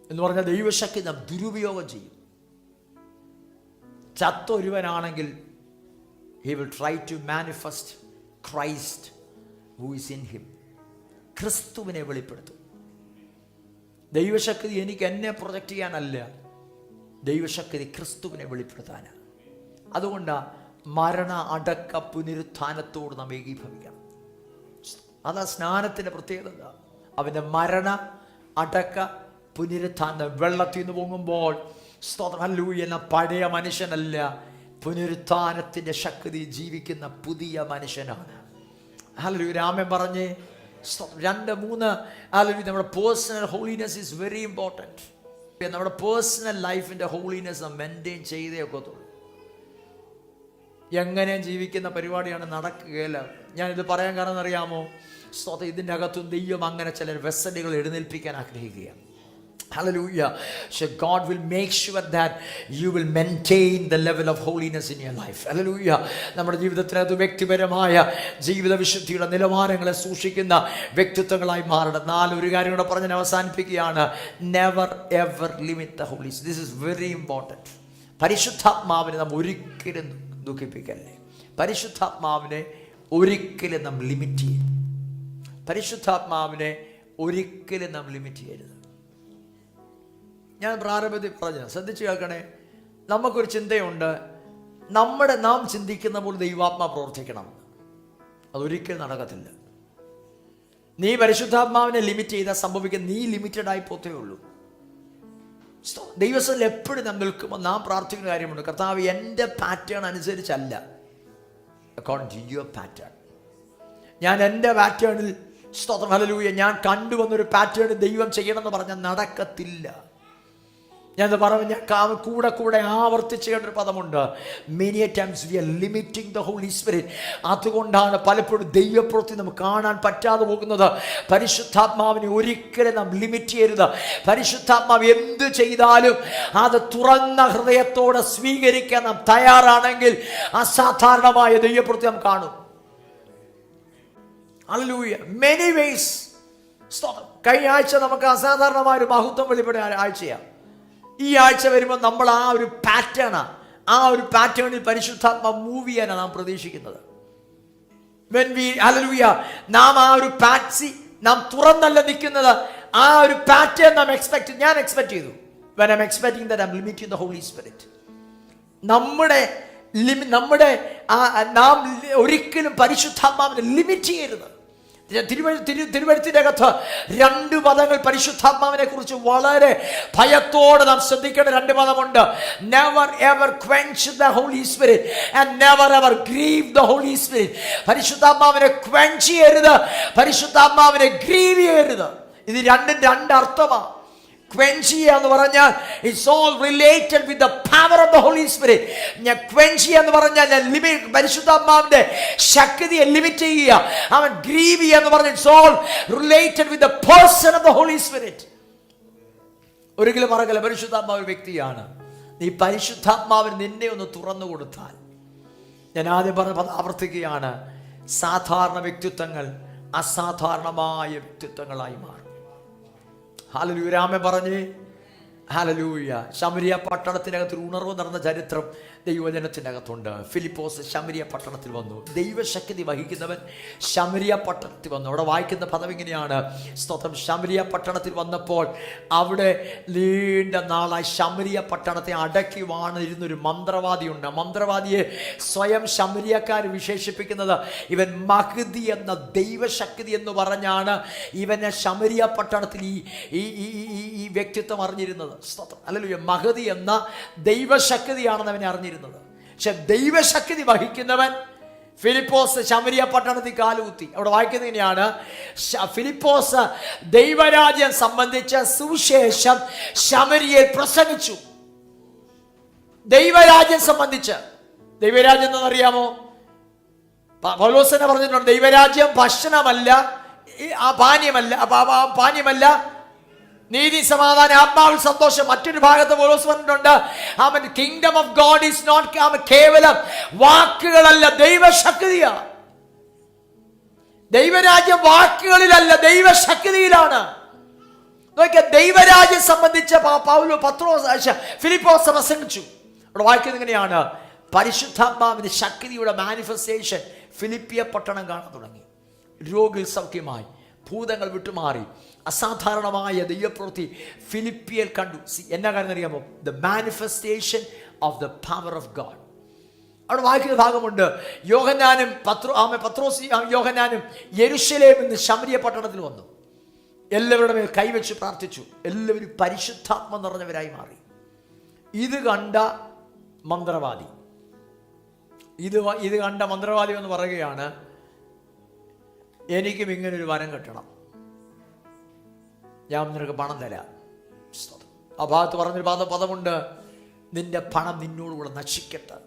എന്ന് പറഞ്ഞാൽ ദൈവശക്തി നാം ദുരുപയോഗം ചെയ്യും. ചത്തൊരുവനാണെങ്കിൽ he will try to manifest Christ who is in him. ക്രിസ്തുവിനെ വെളിപ്പെടുത്തും. ദൈവശക്തി എനിക്ക് എന്നെ പ്രൊജക്റ്റ് ചെയ്യാനല്ല, ദൈവശക്തി ക്രിസ്തുവിനെ വെളിപ്പെടുത്താനാണ്. അതുകൊണ്ടാണ് മരണ അടക്ക പുനരുത്ഥാനത്തോട് നാം ഏകീഭവിക്കണം. അതാ സ്നാനത്തിൻ്റെ പ്രത്യേകത. അവൻ്റെ മരണ അടക്ക പുനരുത്ഥാനം. വെള്ളത്തിൽ നിന്ന് പൊങ്ങുമ്പോൾ സ്തോത്രം ഹല്ലേലൂയ എന്ന പഴയ മനുഷ്യനല്ല, പുനരുത്ഥാനത്തിൻ്റെ ശക്തി ജീവിക്കുന്ന പുതിയ മനുഷ്യനാണ്. ഹല്ലേലൂയ. രാമൻ പറഞ്ഞേ 2-3 ഹല്ലേലൂയ. നമ്മുടെ personal holiness is very important. നമ്മുടെ പേഴ്സണൽ ലൈഫിൻ്റെ ഹോളിനെസ് മെയിൻറ്റെയിൻ ചെയ്തേ ഒക്കത്തുള്ളൂ. എങ്ങനെ ജീവിക്കുന്ന പരിപാടിയാണ് നടക്കുകയില്ല. ഞാനിത് പറയാൻ കാരണം അറിയാമോ? സ്തോത്രം. ഇതിൻ്റെ അകത്തും ദൈവം അങ്ങനെ ചില വെസലുകൾ എഴുന്നേൽപ്പിക്കാൻ ആഗ്രഹിക്കുകയാണ്. Hallelujah. So God will make sure that you will maintain the level of holiness in your life. Hallelujah. നമ്മുടെ ജീവിതത്തിനകത്ത് വ്യക്തിപരമായ ജീവിത വിശുദ്ധിയുടെ നിലവാരങ്ങളെ സൂക്ഷിക്കുന്ന വ്യക്തിത്വങ്ങളായി മാറണം. 4 കാര്യം കൂടെ പറഞ്ഞ് അവസാനിപ്പിക്കുകയാണ്. Never ever limit the Holy Spirit. This is very important. പരിശുദ്ധാത്മാവിനെ നാം ഒരിക്കലും ദുഃഖിപ്പിക്കല്ലേ. പരിശുദ്ധാത്മാവിനെ ഒരിക്കലും നാം ലിമിറ്റ് ചെയ്യും. പരിശുദ്ധാത്മാവിനെ ഒരിക്കലും നാം ലിമിറ്റ് ചെയ്യരുത്. ഞാൻ പ്രാരംഭത്തിൽ പറഞ്ഞു, ശ്രദ്ധിച്ചു കേൾക്കണേ. നമുക്കൊരു ചിന്തയുണ്ട്, നാം ചിന്തിക്കുന്ന പോലെ ദൈവാത്മാ പ്രവർത്തിക്കണം. അതൊരിക്കലും നടക്കത്തില്ല. നീ പരിശുദ്ധാത്മാവിനെ ലിമിറ്റ് ചെയ്താൽ സംഭവിക്കുക നീ ലിമിറ്റഡ് ആയി പോത്തേ ഉള്ളൂ. ദൈവത്തിൽ എപ്പോഴും നാം നിൽക്കുമ്പോൾ നാം പ്രാർത്ഥിക്കുന്ന കാര്യമുണ്ട്. കർത്താവ് എൻ്റെ പാറ്റേൺ അനുസരിച്ചല്ല, അക്കോർഡിംഗ് ടു യുവർ പാറ്റേൺ. ഞാൻ എൻ്റെ പാറ്റേണിൽ സ്തോത്രം ഹല്ലേലൂയ ഞാൻ കണ്ടുവന്നൊരു പാറ്റേൺ ദൈവം ചെയ്യണമെന്ന് പറഞ്ഞാൽ നടക്കത്തില്ല. ഞാൻ പറഞ്ഞ കൂടെ ആവർത്തിച്ച് കേട്ടൊരു പദമുണ്ട്. Many times we are limiting the holy Spirit. അതുകൊണ്ടാണ് പലപ്പോഴും ദൈവപ്രവൃത്തി നമുക്ക് കാണാൻ പറ്റാതെ പോകുന്നത്. പരിശുദ്ധാത്മാവിനെ ഒരിക്കലും നാം ലിമിറ്റ് ചെയ്യരുത്. പരിശുദ്ധാത്മാവ് എന്ത് ചെയ്താലും അത് തുറന്ന ഹൃദയത്തോടെ സ്വീകരിക്കാൻ നാം തയ്യാറാണെങ്കിൽ അസാധാരണമായ ദൈവപ്രവൃത്തി നാം കാണും. ഹല്ലേലൂയ. Many ways. കഴിഞ്ഞ ആഴ്ച നമുക്ക് അസാധാരണമായ ഒരു മഹത്വം വെളിപ്പെടുന്ന ആഴ്ചയാണ്. ഈ ആഴ്ച വരുമ്പോൾ നമ്മൾ ആ ഒരു പാറ്റേണിൽ പരിശുദ്ധാത്മാവ് മൂവ് ചെയ്യാനാണ് നാം പ്രതീക്ഷിക്കുന്നത്. നാം ആ ഒരു നാം തുറന്നല്ല നിൽക്കുന്നത്. ആ ഒരു പാറ്റേൺ നാം ഞാൻ എക്സ്പെക്ട് ചെയ്തു. when I'm expecting that I'm limiting the Holy Spirit. നാം ഒരിക്കലും പരിശുദ്ധാത്മാവിനെ ലിമിറ്റ് ചെയ്യരുത്. തിരുവഴുത്തിന്റെ അകത്ത് 2 പദങ്ങൾ പരിശുദ്ധാത്മാവിനെ കുറിച്ച് വളരെ ഭയത്തോടെ നാം ശ്രദ്ധിക്കേണ്ട 2 പദമുണ്ട്. Never ever quench the holy Spirit and never ever grieve the holy Spirit. പരിശുദ്ധാത്മാവിനെ ക്വെൻച്ച് ചെയ്യരുത്, പരിശുദ്ധാത്മാവിനെ ഗ്രീവ് ചെയ്യരുത്. ഇത് രണ്ടും 2 അർത്ഥമാണ്. ക്വെൻച്ച് ചെയ്യുക എന്ന് പറഞ്ഞാൽ it's all related with the power of the holy Spirit. ഞാൻ ക്വെൻച്ച് ചെയ്യുക എന്ന് പറഞ്ഞാൽ ഞാൻ പരിശുദ്ധാത്മാവിന്റെ ശക്തിയെ ലിമിറ്റ് ചെയ്യുക. അവൻ ഗ്രീവ് ചെയ്യുക എന്ന് പറഞ്ഞാൽ it's all related with the person of the holy Spirit. ഒരിക്കലും മറക്കല്ല, പരിശുദ്ധാത്മാവ് ഒരു വ്യക്തിയാണ്. നീ പരിശുദ്ധാത്മാവിന് നിന്നെ ഒന്ന് തുറന്നു കൊടുത്താൽ, ഞാൻ ആദ്യം പറഞ്ഞ ആവർത്തിക്കുകയാണ്, സാധാരണ വ്യക്തിത്വങ്ങൾ അസാധാരണമായ വ്യക്തിത്വങ്ങളായി മാറും. ഹല്ലേലൂയ, ആമേൻ പറഞ്ഞേ. ഹല്ലേലൂയ. ശമരിയ പട്ടണത്തിനകത്തൊരു ഉണർവ് നടന്ന ചരിത്രം ദൈവജനത്തിൻ്റെ അകത്തുണ്ട്. ഫിലിപ്പോസ് ശമരിയ പട്ടണത്തിൽ വന്നു. ദൈവശക്തി വഹിക്കുന്നവൻ ശമരിയ പട്ടണത്തിൽ വന്നു. അവിടെ വായിക്കുന്ന പദം ഇങ്ങനെയാണ്, സ്തോത്രം. ശമരിയ പട്ടണത്തിൽ വന്നപ്പോൾ അവിടെ നീണ്ട നാളായി ശമരിയ പട്ടണത്തെ അടക്കി വാണിരുന്നൊരു മന്ത്രവാദിയുണ്ട്. മന്ത്രവാദിയെ സ്വയം ശമരിയക്കാർ വിശേഷിപ്പിക്കുന്നത് ഇവൻ മഹ്ദി എന്ന ദൈവശക്തി എന്ന് പറഞ്ഞാണ് ഇവനെ ശമരിയ പട്ടണത്തിൽ ഈ വ്യക്തിത്വം അറിഞ്ഞിരുന്നത്. സ്തോത്രം. ഹല്ലേലൂയ. മഹ്ദി എന്ന ദൈവശക്തിയാണെന്ന് അവനെ അറിഞ്ഞിരുന്നത്. പക്ഷെ ദൈവശക്തി വഹിക്കുന്നവൻ ഫിലിപ്പോസ് ശമരിയ പട്ടണത്തിൽ കാലുകുത്തി. അവിടെ വായിക്കുന്നത് ഇങ്ങനെയാണ്, ഫിലിപ്പോസ് ദൈവരാജ്യം സംബന്ധിച്ച സുവിശേഷം ശമരിയയിൽ പ്രസംഗിച്ചു. ദൈവരാജ്യം സംബന്ധിച്ച്, ദൈവരാജ്യം എന്നറിയാമോ? പൗലോസ് തന്നെ പറഞ്ഞിട്ടുണ്ട്, ദൈവരാജ്യം ഭക്ഷണമല്ല, പാനീയമല്ല, നീതി, സമാധാനം, ആത്മാവിൽ സന്തോഷം. മറ്റൊരു ഭാഗത്ത് പൗലോസ് പറഞ്ഞിട്ടുണ്ട്, അവൻ kingdom of God is not കേവലം വാക്കുകളല്ല, ദൈവശക്തിയാ. ദൈവരാജ്യം വാക്കുകളിലല്ല, ദൈവശക്തിയിലാണ്. നോക്കിയാൽ ദൈവരാജ്യം സംബന്ധിച്ച ഫിലിപ്പോസ് പ്രസംഗിച്ചു. അവിടെ വായിക്കുന്നത് ഇങ്ങനെയാണ്, പരിശുദ്ധാത്മാവിന്റെ ശക്തിയുടെ മാനിഫെസ്റ്റേഷൻ ഫിലിപ്പിയ പട്ടണം കാണാൻ തുടങ്ങി. രോഗികൾ സൗഖ്യമായി, ഭൂതങ്ങൾ വിട്ടുമാറി, അസാധാരണമായ ദൈവപ്രവൃത്തി ഫിലിപ്പിയയിൽ കണ്ടു. എന്നാ കാര്യം അറിയാമോ? The manifestation of the power of God. അവിടെ വായിക്കുന്ന ഭാഗമുണ്ട്, യോഹന്നാനും യോഹന്നാനും യെരൂശലേമിൽ നിന്ന് ശമരിയ പട്ടണത്തിൽ വന്നു. എല്ലാവരുടെ മേൽ കൈവച്ച് പ്രാർത്ഥിച്ചു. എല്ലാവരും പരിശുദ്ധാത്മ നിറഞ്ഞവരായി മാറി. ഇത് കണ്ട മന്ത്രവാദി എന്ന് പറയുകയാണ്, എനിക്കും ഇങ്ങനൊരു വരം കിട്ടണം, ഞാൻ നിനക്ക് പണം തരാം. ആ ഭാഗത്ത് പറഞ്ഞൊരു പദമുണ്ട്, നിന്റെ പണം നിന്നോടുകൂടെ നശിക്കട്ടെ.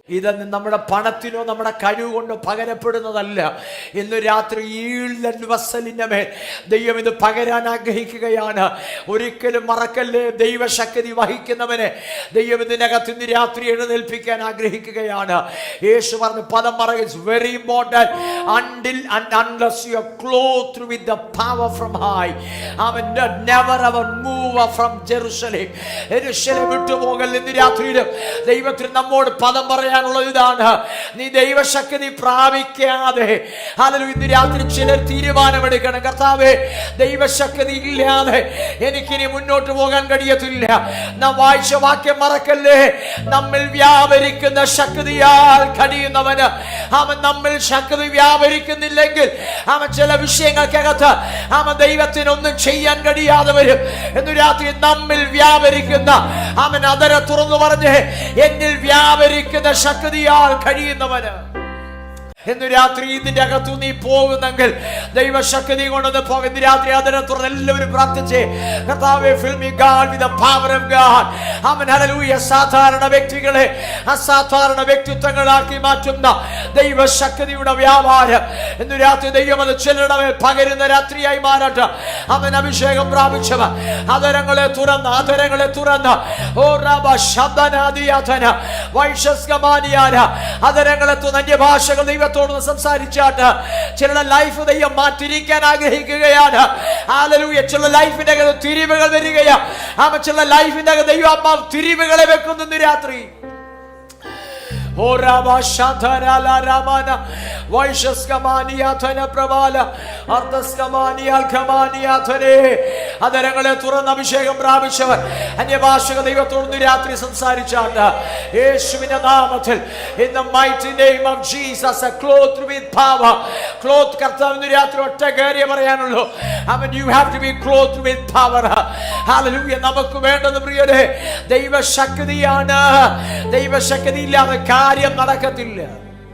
ഇതൊന്നും നമ്മുടെ പണത്തിനോ നമ്മുടെ കഴിവ് കൊണ്ടോ പകരപ്പെടുന്നതല്ല. ഇന്ന് രാത്രി വസ്സലിന്റെ മേൽ ദൈവം ഇത് പകരാൻ ആഗ്രഹിക്കുകയാണ്. ഒരിക്കലും മറക്കല്ലേ, ദൈവശക്തി വഹിക്കുന്നവനെ ദൈവം ഇതിനകത്ത് ഇന്ന് രാത്രി എഴുന്നേൽപ്പിക്കാൻ ആഗ്രഹിക്കുകയാണ്. യേശു പറഞ്ഞ പദം പറയുക, it's very important, until and unless you are clothed with the power from high, അവൻ never ever move from Jerusalem. യെരൂശലേം വിട്ടുപോകൽ. ഇന്ന് രാത്രിയിൽ ദൈവത്തിന് നമ്മോട് പദം പറയാൻ ഇതാണ്, നീ ദൈവശക്തി പ്രാപിക്കാതെ, ഹല്ലേലൂയ, ഇന്ന് രാത്രി ചിലർ തീരുമാനമെടുക്കണം, കർത്താവേ, ദൈവശക്തി ഇല്ലാതെ എനിക്കിനി മുന്നോട്ട് പോകാൻ കഴിയത്തില്ല. നാം വായിച്ച വാക്യം മറക്കല്ലേ, നമ്മിൽ വ്യാപരിക്കുന്ന ശക്തിയാൽ കഴിയുന്നവന്, അവൻ നമ്മിൽ ശക്തി വ്യാപരിക്കുന്നില്ലെങ്കിൽ അവൻ ചില വിഷയങ്ങൾക്കകത്ത് അവൻ ദൈവത്തിനൊന്നും ചെയ്യാൻ കഴിയാതെ വരും. ഇന്ന് രാത്രി നമ്മിൽ വ്യാപരിക്കുന്ന അവൻ അതര തുറന്നു പറഞ്ഞ്, എന്നിൽ വ്യാപരിക്കുന്ന ശക്തിയാൽ കഴിയുന്നവന്. ഇന്ന് രാത്രി ഇതിന്റെ അകത്തു നീ പോകുന്നെങ്കിൽ ദൈവശക്തി കൊണ്ടൊന്ന് പോകും. ഇന്ന് രാത്രി അതിനെ തുറന്ന് എല്ലാവരും പ്രാർത്ഥിച്ചേ, കർത്താവേ, fill me God with the power of God. Amen, hallelujah. സാധാരണ വ്യക്തികളെ അസാധാരണ വ്യക്തിത്വങ്ങളാക്കി മാറ്റുന്ന ദൈവശക്തിയുടെ വ്യാപാരം ഇന്ന് രാത്രി ദൈവം അത് ചിലരുടെ മേൽ പകരുന്ന രാത്രിയായി മാറട്ടെ. അവൻ അഭിഷേകം പ്രാപിച്ചവൻ ആദരങ്ങളെ തുറന്ന് ഓ റബ ശബ്ദനാദിയാതന വൈശസ്കമാനിയാന ആദരങ്ങളെ തുറന്ന് അന്യഭാഷകൾ ദൈവത്തോട് സംസാരിച്ചാട്ട് ചിലരുടെ ലൈഫ് ദൈവം മാറ്റിരിക്കാൻ ആഗ്രഹിക്കുകയാണ്. ഹല്ലേലൂയ. ചില ലൈഫിന്റെ തിരിവുകൾ വരികയാണ്. ചില ലൈഫിന്റെ ദൈവാത്മാവ് തിരിവുകളെ വെക്കുന്നു രാത്രി. അതരങ്ങളെ തുറന്ന് അഭിഷേകം പ്രാപിച്ചവർ അന്യഭാഷക ദൈവത്തോട് രാത്രി സംസാരിച്ചാട്ട് യേശുവിന്റെ നാമത്തിൽ in the mighty name of Jesus, clothed with power. Clothed കർത്താവിന് രാത്രി ഒറ്റ കാര്യം പറയാനുള്ളൂ. I mean, you have to be clothed with power. Hallelujah. നമുക്ക് വേണ്ടത് പ്രിയരെ ദൈവശക്തിയാണ്. ദൈവശക്തി ഇല്ലാതെ കാര്യം നടക്കത്തില്ല.